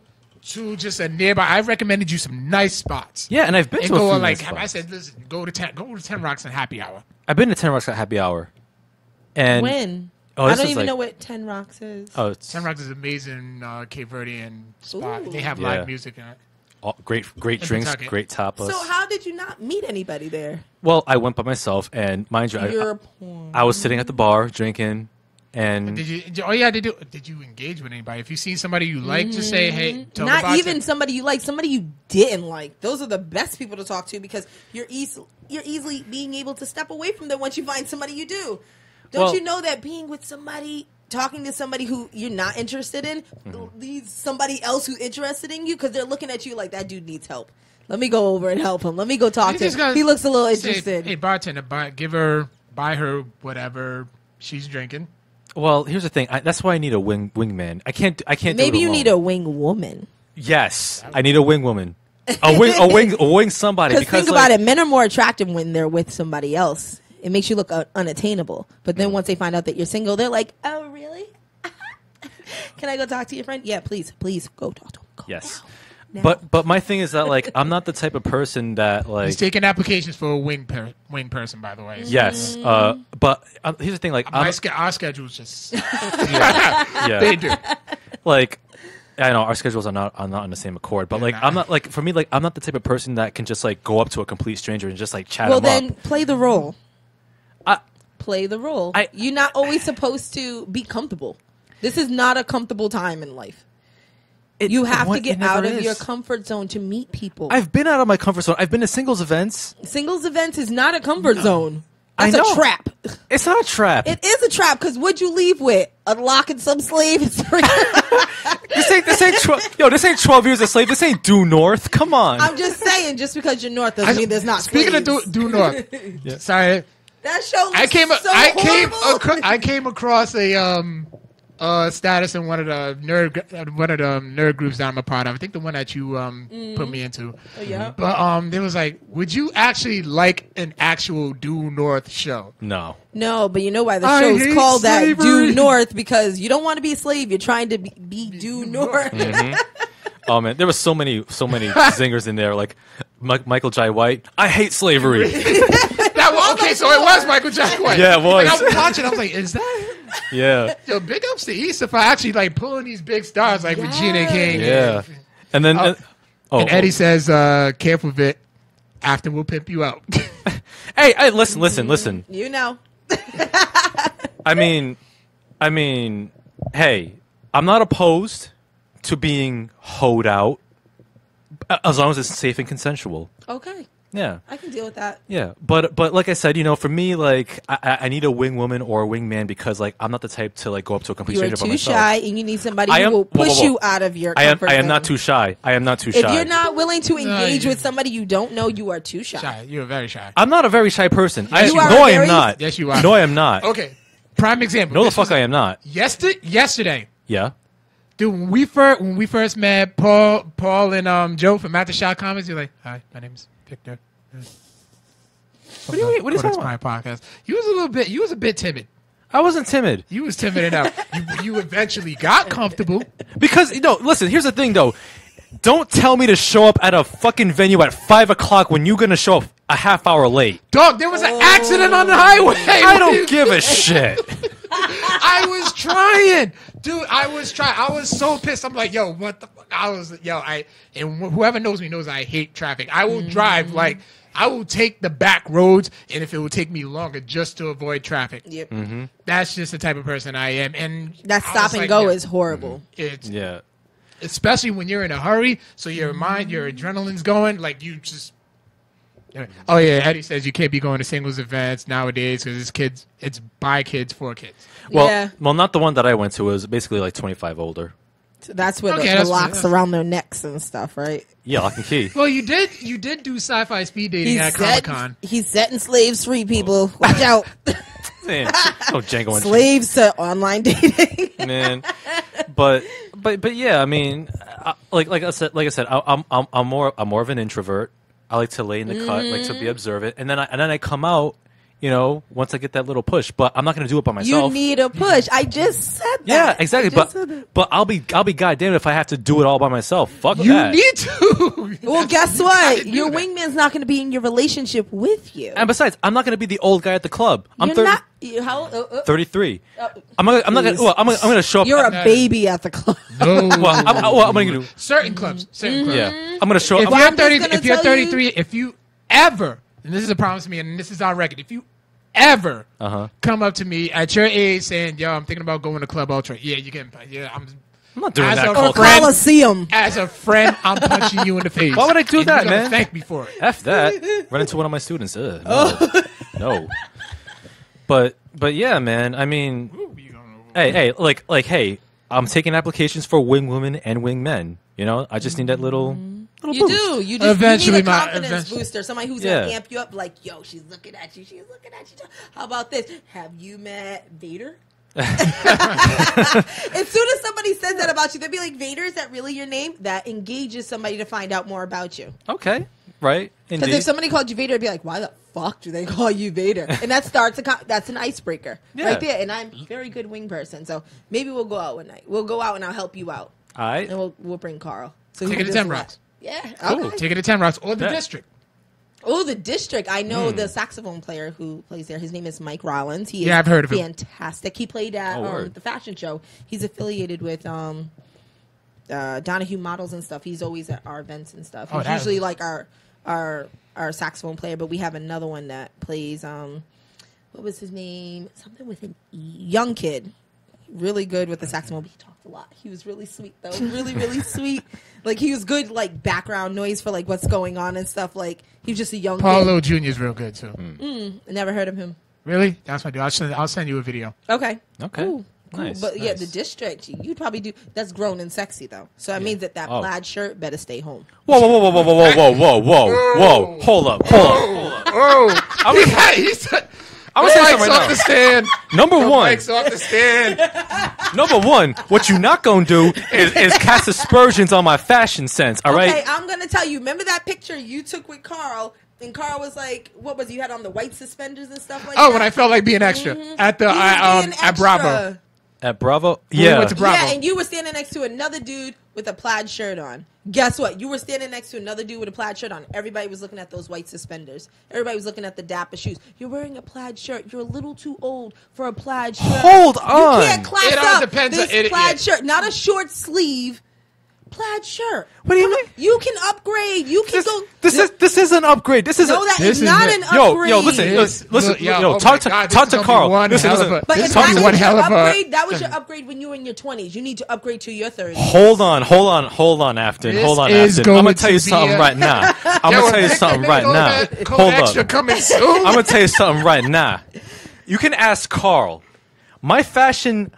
to just a nearby. I recommended you some nice spots. Yeah, and I've been And to a go few on, like nice I spots. said, listen, go to 10 Rocks and Happy Hour. I've been to 10 Rocks at Happy Hour. And When? Oh, I this don't is even like- know what 10 Rocks is. Oh, it's 10 Rocks is an amazing Cape Verdean spot. Ooh. They have Yeah. live music in it. great In drinks, Pawtucket. great tapas. So how did you not meet anybody there? Well, I went by myself, and mind you, You're porn. I was sitting at the bar drinking, and Did you? All you had to do? Did you engage with anybody? If you see somebody you like, just say, "Hey." Tell the Not bartender- even somebody you like, somebody you didn't like. Those are the best people to talk to because you're easily being able to step away from them once you find somebody you do. Don't Well- you know that being with somebody, talking to somebody who you're not interested in, leads somebody else who's interested in you because they're looking at you like that dude needs help. Let me go over and help him. Let me go talk You to just him. gotta He looks a little say, interested. Hey, bartender, buy her whatever she's drinking. Well, here's the thing. That's why I need a wingman. I can't. Maybe do it you alone. need a wing woman. Yes, I need a wing woman. A wing somebody. Because think about it, men are more attractive when they're with somebody else. It makes you look unattainable. But then once they find out that you're single, they're like, "Oh, really? Can I go talk to your friend? Yeah, please go talk to him. Go Yes. now. But my thing is that like I'm not the type of person that like He's taking applications for a wing person, by the way. yes. But here's the thing, like Our schedule's just yeah. they do. Like I know our schedules are not on the same accord, but like nah. I'm not like for me like I'm not the type of person that can just like go up to a complete stranger and just like chat Well, him then up. play the role. I- Play the role. I- You're not always supposed to be comfortable. This is not a comfortable time in life. You have to get out of your comfort zone to meet people. I've been out of my comfort zone. I've been to singles events. Singles events is not a comfort zone. I That's know. a trap. It's not a trap. It is a trap because what'd you leave with? Unlocking some slave? This ain't 12 years a slave. This ain't due north. Come on. I'm just saying, just because you're North doesn't mean there's not Speaking slaves. of due north, sorry, that show looks I horrible. came across a status in one of the nerd groups that I'm a part of. I think the one that you put me into. Yeah. But it was like, would you actually like an actual due north show? No. No, but you know why the I show's hate called that slavery. Due North, because you don't want to be a slave. You're trying to be due north. Oh man, there was so many zingers in there. Like Michael Jai White. I hate slavery. Okay, so it was Michael Jack White. Yeah, it was. Like, I was watching. I was like, is that him? Yeah. Yo, big ups to Issa for actually like pulling these big stars like Regina King. Yeah. And then and Eddie says, "Careful, Vic. Afton will pimp you out." hey, listen. You know. I mean, hey, I'm not opposed to being hoed out as long as it's safe and consensual. Okay. Yeah. I can deal with that. Yeah, but like I said, for me, like I need a wing woman or a wing man because like I'm not the type to like go up to a complete You are stranger by too myself. shy, and you need somebody I who am- will whoa, push whoa, whoa. you out of your comfort I am zone. not too shy. I am not too shy. If you're not willing to engage you- with somebody you don't know, you are too shy. Shy. You're very shy. I'm not a very shy person. Yes, you are No, I very- am not. Yes, you are. No, I am not. Okay. Prime example. No, the This fuck was I am not. Yesterday, Yeah. dude, when we first met Paul and Joe from Aftershock Comics, you're like, "Hi, my name's Victor." What do you mean? What is Codex that? my podcast. You was a bit timid. I wasn't timid You was timid enough. You eventually got comfortable. because listen. Here's the thing, though. Don't tell me to show up at a fucking venue at 5:00 when you're gonna show up a half hour late. Dog, there was an accident on the highway. I don't give a shit. I was trying. Dude, I was trying. I was so pissed. I'm like, yo, what the fuck? And whoever knows me knows I hate traffic. I will drive I will take the back roads, and if it will take me longer just to avoid traffic. Yep. That's just the type of person I am. And That I stop was and like, go yeah, is horrible. It's Yeah. especially when you're in a hurry, so your adrenaline's going, like you just. Oh yeah, Eddie says you can't be going to singles events nowadays because it's by kids for kids. Yeah. Well, not the one that I went to. It was basically like 25 older. So that's where Okay, the that's locks fair. around their necks and stuff, right? Yeah, lock and key. Well, you did do sci-fi speed dating at Comic-Con. He's setting slaves free, people. Watch out. Man, no Django and Slaves to online dating. man. But yeah, I mean, like I said, I'm more of an introvert. I like to lay in the cut, like to be observant, and then I come out, once I get that little push. But I'm not gonna do it by myself. You need a push. I just said that. Yeah, exactly. I just said that. But I'll be goddamn if I have to do it all by myself. Fuck You that. need to. Well, guess what? Your wingman's not going to be in your relationship with you. And besides, I'm not gonna be the old guy at the club. I'm You're 30, not. How? 33. I'm not gonna. Please. Well, I'm gonna show up. You're a baby at the club. No. Well, I'm gonna do. Certain clubs. Yeah, I'm gonna show If up. Well, you're I'm just 30, gonna if you're tell you- 33, if you ever, and this is a promise to me, and this is on record, if you ever come up to me at your age saying, "Yo, I'm thinking about going to Club Ultra," I'm not doing as that. a Or friend- Coliseum. as a friend, I'm punching you in the face. Why would I do And that, you're gonna man? Thank me for it. F that. Run into one of my students. No. But yeah, man. I mean, hey, I'm taking applications for wing women and wing men. I just need that little You boost. do. You just Eventually, you need a my- confidence eventually. booster. Somebody who's Yeah. going to amp you up like, yo, she's looking at you. She's looking at you. How about this? Have you met Vader? As soon as somebody says that about you, they'll be like, Vader, is that really your name? That engages somebody to find out more about you. Okay, right. Because if somebody called you Vader, it'd be like, why the fuck do they call you Vader? And that starts that's an icebreaker right there. And I'm a very good wing person, so maybe we'll go out one night. We'll go out and I'll help you out. All right. And we'll bring Carl. So Take it to 10 Rocks. Yeah. Cool. Okay. Take it to 10 Rocks or the district. Oh, the district. I know the saxophone player who plays there. His name is Mike Rollins. He is I've heard of him. Fantastic. He played at the fashion show. He's affiliated with Donahue Models and stuff. He's always at our events and stuff. He's usually like our saxophone player, but we have another one that plays what was his name? Something with an E. Young kid. Really good with the saxophone. But he talked a lot. He was really sweet though. Really, really sweet. Like he was good like background noise for like what's going on and stuff. Like he was just a young Paulo kid. Jr. is real good too. I never heard of him. Really? That's my dude. I'll send you a video. Okay. Cool. Nice. But yeah, the district, you'd probably do. That's grown and sexy though. So that means that plaid shirt better stay home. Whoa. Hold up. Oh, I was saying something right now. The stand. Number one. Mike's off the stand. Number one, what you not gonna do is cast aspersions on my fashion sense. All right. Okay, I'm gonna tell you. Remember that picture you took with Carl? And Carl was like, "What was you had on the white suspenders and stuff like that?" Oh, when I felt like being extra at the at Bravo. At Bravo? We went to Bravo. Yeah, and you were standing next to another dude with a plaid shirt on. Guess what? You were standing next to another dude with a plaid shirt on. Everybody was looking at those white suspenders. Everybody was looking at the dapper shoes. You're wearing a plaid shirt. You're a little too old for a plaid shirt. Hold on. You can't class It all up depends this plaid shirt. Not a short sleeve plaid shirt. What do you mean? You can upgrade. You can go. This is an upgrade. This is that is not an upgrade. Yo, listen. Talk to Carl. Listen. But This if is one hell of a upgrade, that was your upgrade when you were in your 20s. You need to upgrade to your 30s. Hold on, Afton. I'm gonna tell you something right now. Hold up. Coming soon. I'm gonna tell you something right now. You can ask Carl. My fashion.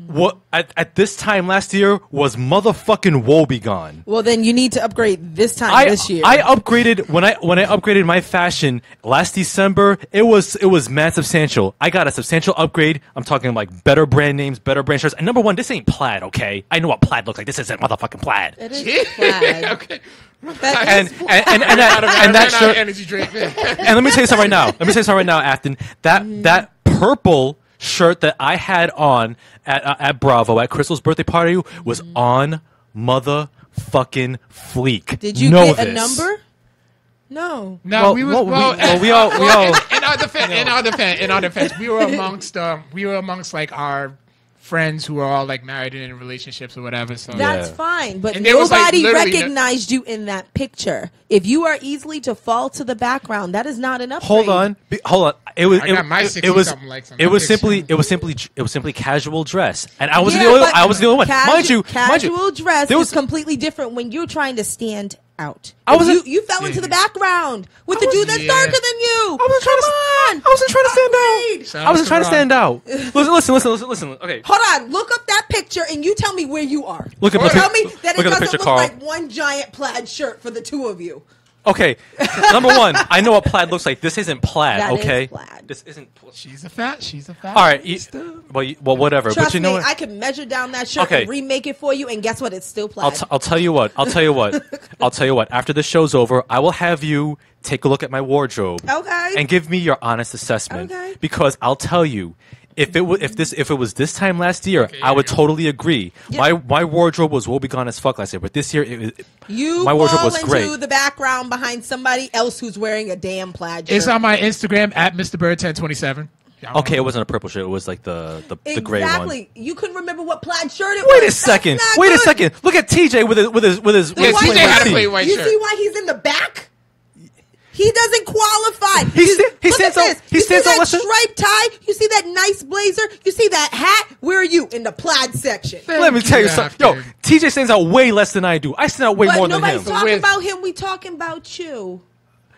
What at this time last year was motherfucking woebegone. Well, then you need to upgrade this time this year. I upgraded when I upgraded my fashion last December. It was mad substantial. I got a substantial upgrade. I'm talking like better brand names, better brand shirts. And number one, this ain't plaid, okay? I know what plaid looks like. This isn't motherfucking plaid. It is plaid. Okay. And that shirt. Energy drink. And let me tell you something right now, Afton. That purple shirt that I had on at Bravo at Crystal's birthday party was on motherfucking fleek. Did you get a number? No. No, we all. In our defense, we were amongst like our friends who were all like married and in relationships or whatever. So that's fine, but like, nobody recognized you in that picture. If you are easily to fall to the background, that is not enough. Hold on. It was simply casual dress, and I was the only one. Mind you, casual dress is completely different when you're trying to stand out. You fell into the background with the dude that's darker than you. I wasn't trying to stand out. Listen. Okay. Hold on. Look up that picture and you tell me where you are. Tell me that it doesn't look like one giant plaid shirt for the two of you. Okay, number one, I know what plaid looks like. This isn't plaid, that okay? Is plaid. This isn't. She's a fat. All right, well, whatever. Trust but you me, know what? I can measure down that shirt and remake it for you, and guess what? It's still plaid. I'll tell you what. After the show's over, I will have you take a look at my wardrobe. Okay. And give me your honest assessment. Okay. Because I'll tell you. If it was this time last year, I would totally agree. Yeah. My wardrobe was woebegone as fuck last year, but this year my wardrobe was great. You fall into the background behind somebody else who's wearing a damn plaid shirt. It's on my Instagram at MrBird1027. Okay, it wasn't a purple shirt. It was like the gray one. Exactly. You couldn't remember what plaid shirt it was. Wait a second. Look at TJ with his TJ had to play white shirt. You see why he's in the back? He doesn't qualify. He stands out. You see that striped tie? You see that nice blazer? You see that hat? Where are you? In the plaid section. Let me tell you something. Yo, TJ stands out way less than I do. I stand out way more than him. Nobody's talking about him. We talking about you.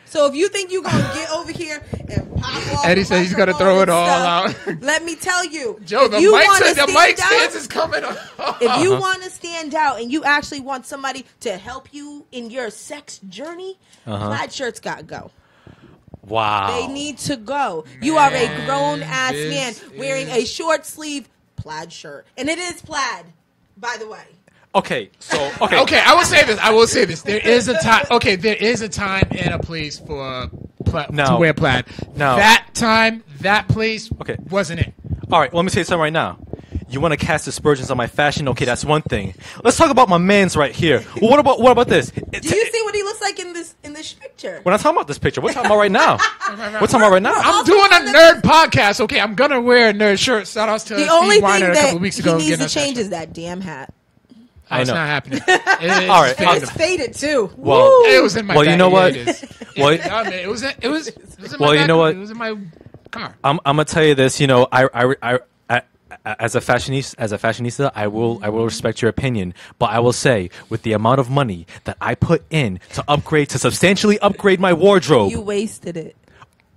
So if you think you're going to get over here and pop off Eddie said he's going to throw it all out. Let me tell you. Joe, the mic stance is coming up. If you want to stand out and you actually want somebody to help you in your sex journey, plaid shirts got to go. Wow. They need to go. You are a grown-ass man wearing a short sleeve plaid shirt, and it is plaid, by the way. Okay, so Okay, I will say this. There is a time. Okay, there is a time and a place for to wear plaid. No. That time, that place, wasn't it. All right, let me say something right now. You want to cast aspersions on my fashion? Okay, that's one thing. Let's talk about my man's right here. Well, what about this? Do you see what he looks like in this picture? We're not talking about this picture. We're talking about right now. We're talking about right now. I'm doing a nerd podcast. Okay, I'm gonna wear a nerd shirt. Shout outs to The Steve only Weiner thing a couple weeks ago. he needs to change is that damn hat. I It's know. not happening. All right, It's faded too. Well, Woo! It was in my. Well, you bag. know what? Yeah, it is. Well, No, man, it was in my Well, you bag. know what? It was in my car. I'm gonna tell you this. You know, I as a fashionista, I will respect your opinion, but I will say, with the amount of money that I put in to substantially upgrade my wardrobe. You wasted it.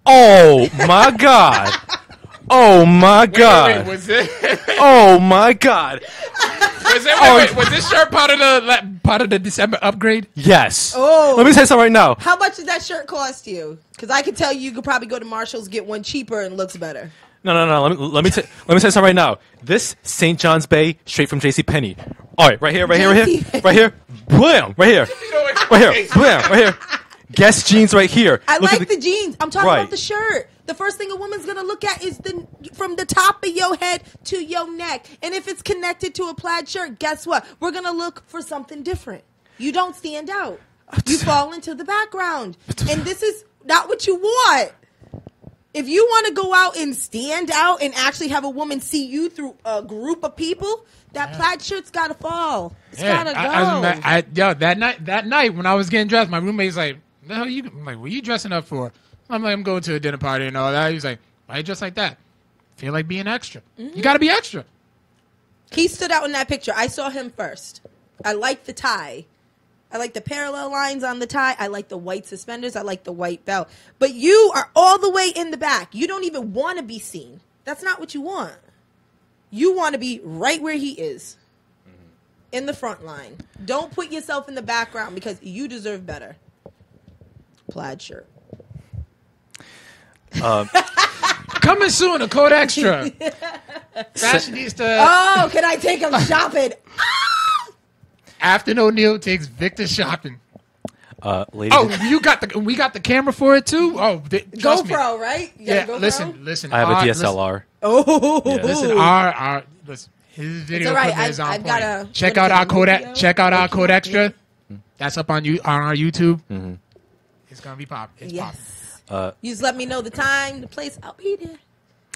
Oh my god! Oh my god! Wait, was it? Oh my god! Was this shirt part of the December upgrade? Yes. Oh. Let me say something right now. How much did that shirt cost you? Because I can tell you could probably go to Marshall's, get one cheaper, and looks better. No. Let me say something right now. This St. John's Bay, straight from JCPenney. All right, right here, blam, right here. Guess jeans right here. I Look like at the jeans. I'm talking Right. about the shirt. The first thing a woman's gonna look at is from the top of your head to your neck. And if it's connected to a plaid shirt, guess what? We're gonna look for something different. You don't stand out. You fall into the background. And this is not what you want. If you want to go out and stand out and actually have a woman see you through a group of people, that plaid shirt's gotta fall. It's gotta go. That night when I was getting dressed, my roommate's like, "The hell you?" I'm like, "What are you dressing up for?" I'm like, "I'm going to a dinner party and all that." He's like, "Why you dressed like that?" Feel like being extra. Mm-hmm. You got to be extra. He stood out in that picture. I saw him first. I like the tie. I like the parallel lines on the tie. I like the white suspenders. I like the white belt. But you are all the way in the back. You don't even want to be seen. That's not what you want. You want to be right where he is. In the front line. Don't put yourself in the background because you deserve better. Plaid shirt. Coming soon, a Code Extra. Fashionista. Oh, can I take him shopping? Afton O'Neal takes Victor shopping. Ladies. We got the camera for it too. Oh, trust me. GoPro, right? You Yeah, got a GoPro? listen. I have a DSLR. Oh, Yeah. Listen, his video all right. clip is on I've point. got a- Check what out is our it, Code. video? Check out our Code Extra. That's up on our YouTube. Mm-hmm. It's gonna be pop. It's Yes. popping. You just let me know the time, the place. I'll be there.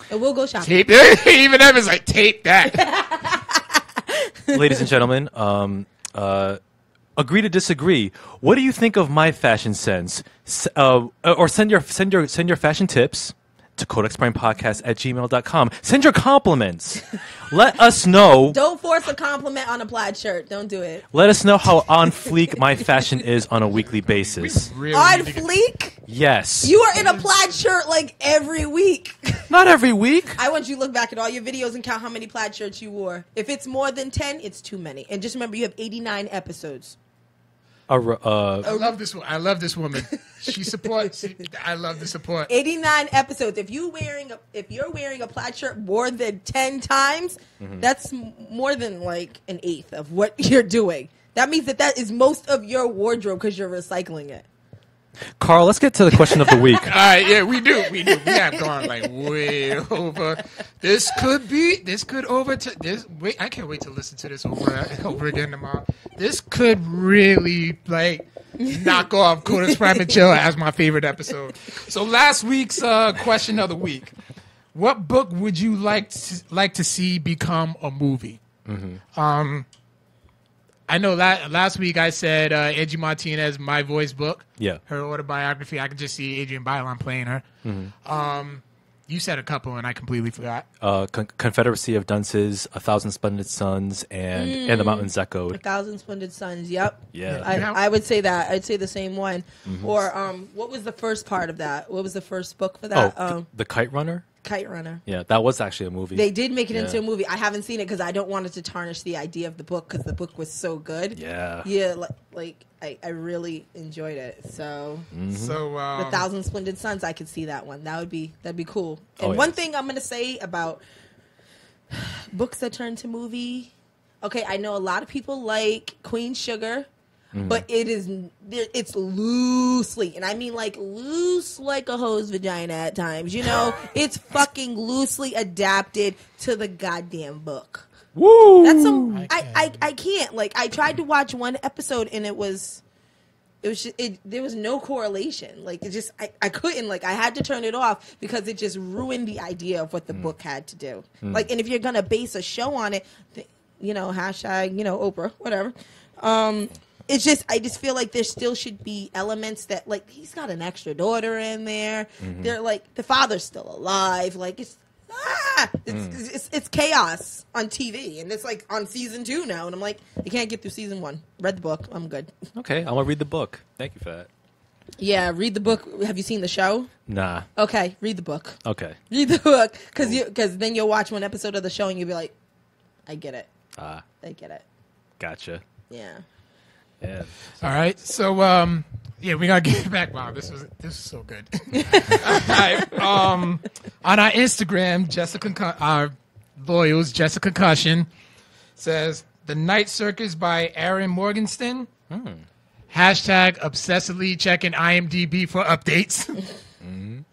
And we'll go shopping. Tape. Even Evan's like, tape that. Ladies and gentlemen, agree to disagree. What do you think of my fashion sense? Or send your fashion tips to codexprimepodcast@gmail.com. Send your compliments. Let us know. Don't force a compliment on a plaid shirt. Don't do it. Let us know how on fleek my fashion is on a weekly basis. Really On need to get- fleek? Yes. You are in a plaid shirt like every week. Not every week. I want you to look back at all your videos and count how many plaid shirts you wore. If it's more than 10, it's too many. And just remember, you have 89 episodes. I love this one. I love this woman. She supports. I love the support. 89 episodes. If you're wearing a plaid shirt more than 10 times, that's more than like an eighth of what you're doing. That means that is most of your wardrobe because you're recycling it. Carl, let's get to the question of the week. All right, yeah, we do. We have gone like way over. This could Wait, I can't wait to listen to this over again tomorrow. This could really like knock off Codex Prime and Chill as my favorite episode. So last week's question of the week: what book would you like to see become a movie? I know last week I said Angie Martinez, My Voice book. Yeah. Her autobiography. I could just see Adrian Bylon playing her. You said a couple, and I completely forgot. Confederacy of Dunces, 1,000 Splendid Suns, and The Mountains Echoed. 1,000 Splendid Suns. Yep. Yeah. I would say that. I'd say the same one. Or what was the first part of that? What was the first book for that? The Kite Runner? Kite Runner. Yeah, that was actually a movie. They did make it into Yeah. a movie. I haven't seen it because I don't want it to tarnish the idea of the book because the book was so good. Yeah. Yeah, I really enjoyed it. So So the 1,000 Splendid Suns, I could see that one. That'd be cool. And Oh, one yes. thing I'm gonna say about Books that turn to movie. Okay, I know a lot of people like Queen Sugar, but it's loosely, and I mean like loose like a hose vagina at times. You know, it's fucking loosely adapted to the goddamn book. Woo! That's some. I can't. Like, I tried to watch one episode and there was no correlation. Like, it just, I couldn't, like, I had to turn it off because it just ruined the idea of what the book had to do. Like, and if you're going to base a show on it, you know, hashtag, you know, Oprah, whatever. It's just, I just feel like there still should be elements that, like, he's got an extra daughter in there. They're like, the father's still alive. Like, it's chaos on TV, and it's like on season 2 now, and I'm like, I can't get through season 1. Read the book, I'm good. Okay, I'm gonna read the book. Thank you for that. Yeah, read the book. Have you seen the show? Nah. Okay, read the book. Okay. Read the book, because then you'll watch one episode of the show and you'll be like, I get it. I get it. Gotcha. Yeah. Yeah. All right, so yeah, we gotta get back. Wow, this is so good. All right, on our Instagram, our loyals, Jessica Concussion says The Night Circus by Aaron Morgenstern. Hashtag obsessively checking IMDb for updates. And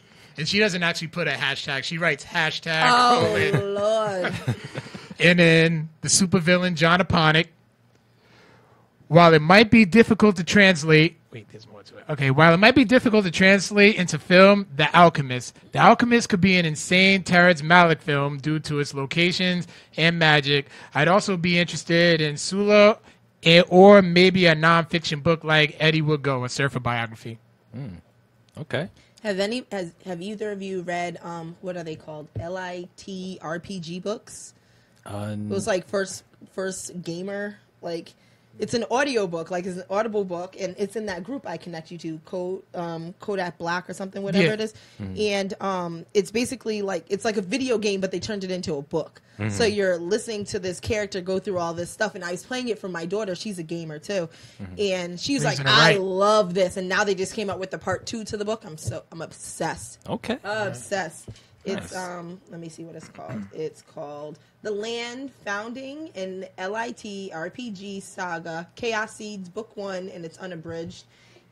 she doesn't actually put a hashtag; she writes hashtag. Oh Lord. And then the supervillain John Aponic. While it might be difficult to translate, there's more to it. Okay, while it might be difficult to translate into film, The Alchemist. The Alchemist could be an insane Terrence Malick film due to its locations and magic. I'd also be interested in Sula, or maybe a nonfiction book like Eddie Would Go, a surfer biography. Okay. Have either of you read what are they called? LIT RPG books? It was like first gamer, like. It's an audio book, like it's an Audible book, and it's in that group I connect you to, Kodak Black or something, whatever it is. And it's basically like, it's like a video game, but they turned it into a book. So you're listening to this character go through all this stuff, and I was playing it for my daughter. She's a gamer too. And she was like, I love this. And now they just came out with the part 2 to the book. I'm obsessed. Okay. Obsessed. It's Nice. Let me see what it's called. It's called The Land Founding and LIT RPG Saga Chaos Seeds Book 1, and it's unabridged,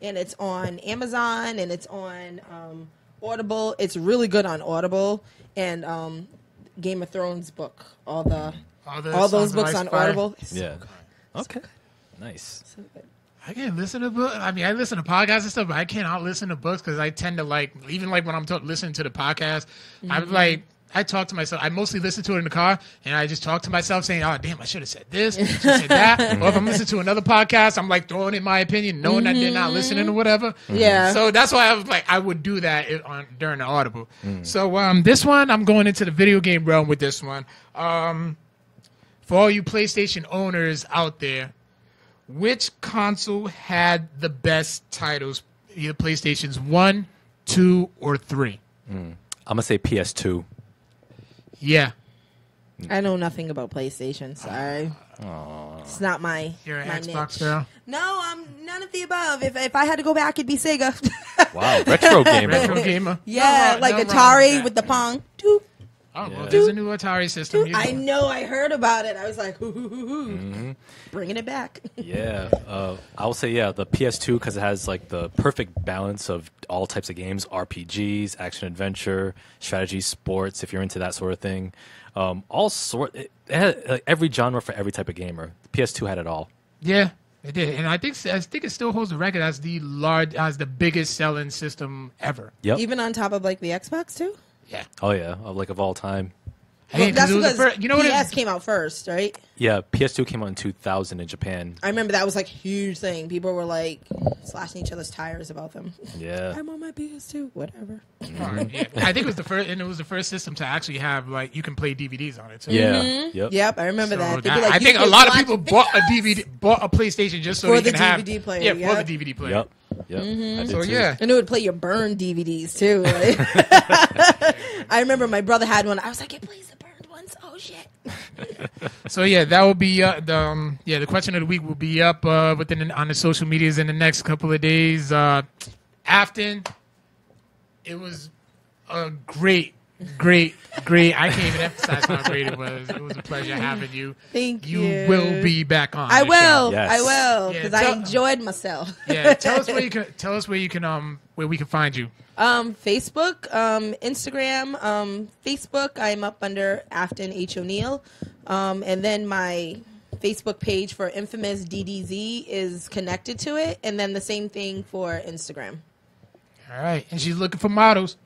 and it's on Amazon and it's on Audible. It's really good on Audible, and Game of Thrones book. All those books on Audible. Yeah. Okay. Nice. So good. I can't listen to books. I mean, I listen to podcasts and stuff, but I cannot listen to books because I tend to like, even like when I'm listening to the podcast, I'm like, I talk to myself. I mostly listen to it in the car, and I just talk to myself saying, oh, damn, I should have said this, should have said that. Or if I'm listening to another podcast, I'm like throwing in my opinion, knowing that they're not listening or whatever. Yeah. So that's why I was like, I would do that during the Audible. So this one, I'm going into the video game realm with this one. For all you PlayStation owners out there, which console had the best titles, either PlayStations 1, 2, or 3? I'm going to say PS2. Yeah. I know nothing about PlayStation. Sorry. It's not my You're an my Xbox niche. girl? No, I'm none of the above. If I had to go back, it'd be Sega. Wow. Retro gamer. Retro gamer? Yeah, No like wrong with Atari that. with the Pong. Doop, Oh, well, Yeah. there's a new Atari system. You I know. know, I heard about it. I was like, ooh. Bringing it back. Yeah, I will say the PS2 because it has like the perfect balance of all types of games: RPGs, action adventure, strategy, sports. If you're into that sort of thing, it had like, every genre for every type of gamer. The PS2 had it all. Yeah, it did, and I think it still holds the record as the biggest selling system ever. Yep. Even on top of like the Xbox too? Yeah, Oh yeah, of all time. Hey, That's it was the because first, you know what? PS came out first, right? Yeah, PS2 came out in 2000 in Japan. I remember that was like a huge thing. People were like slashing each other's tires about them. Yeah. I'm on my PS2. Whatever. Yeah. I think it was the first, and it was the first system to actually have like you can play DVDs on it too. Yeah. Yep. Yep, I remember So that. They'd be that- like, I you think a can lot of watch people bought a PlayStation just so For they the can have DVD player, Yeah, yep. for the DVD player. Yep. Yep. I did So too. yeah, And it would play your burned DVDs too. Like. I remember my brother had one. I was like, it plays the burned ones. Oh shit. so yeah, that will be the question of the week will be up on the social medias in the next couple of days. Afton, it was a great Great. I can't even emphasize how great it was. It was a pleasure having you. Thank you. You will be back on. I the will. show. Yes. I will. Because I tell- enjoyed myself. Yeah, tell us where we can find you. Facebook, Instagram, Facebook. I'm up under Afton H O'Neal, and then my Facebook page for M-Fam-Us DDZ is connected to it, and then the same thing for Instagram. All right, and she's looking for models.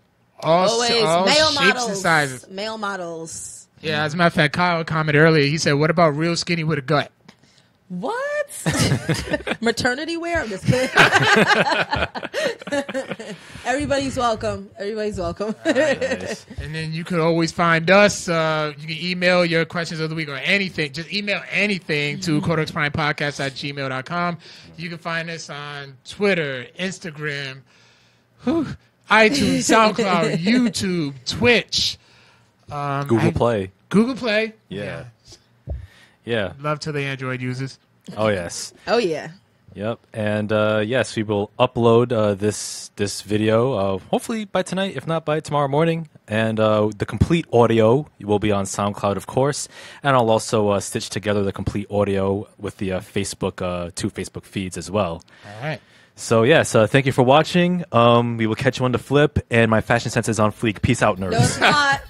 Always all male shapes models. and sizes. Male models. Yeah, as a matter of fact, Kyle commented earlier. He said, "What about real skinny with a gut?" What? Maternity wear? I'm just kidding. Everybody's welcome. Everybody's welcome. Nice. And then you could always find us. You can email your questions of the week or anything. Just email anything to codexprimepodcast@gmail.com. You can find us on Twitter, Instagram, iTunes, SoundCloud, YouTube, Twitch. Google Play. Google Play. Yeah. Love to the Android users. Oh, yes. Oh, yeah. Yep. And yes, we will upload this video hopefully by tonight, if not by tomorrow morning. And the complete audio will be on SoundCloud, of course. And I'll also stitch together the complete audio with the Facebook, 2 Facebook feeds as well. All right. So, yes, thank you for watching. We will catch you on the flip. And my fashion sense is on fleek. Peace out, nerds. No, it's not.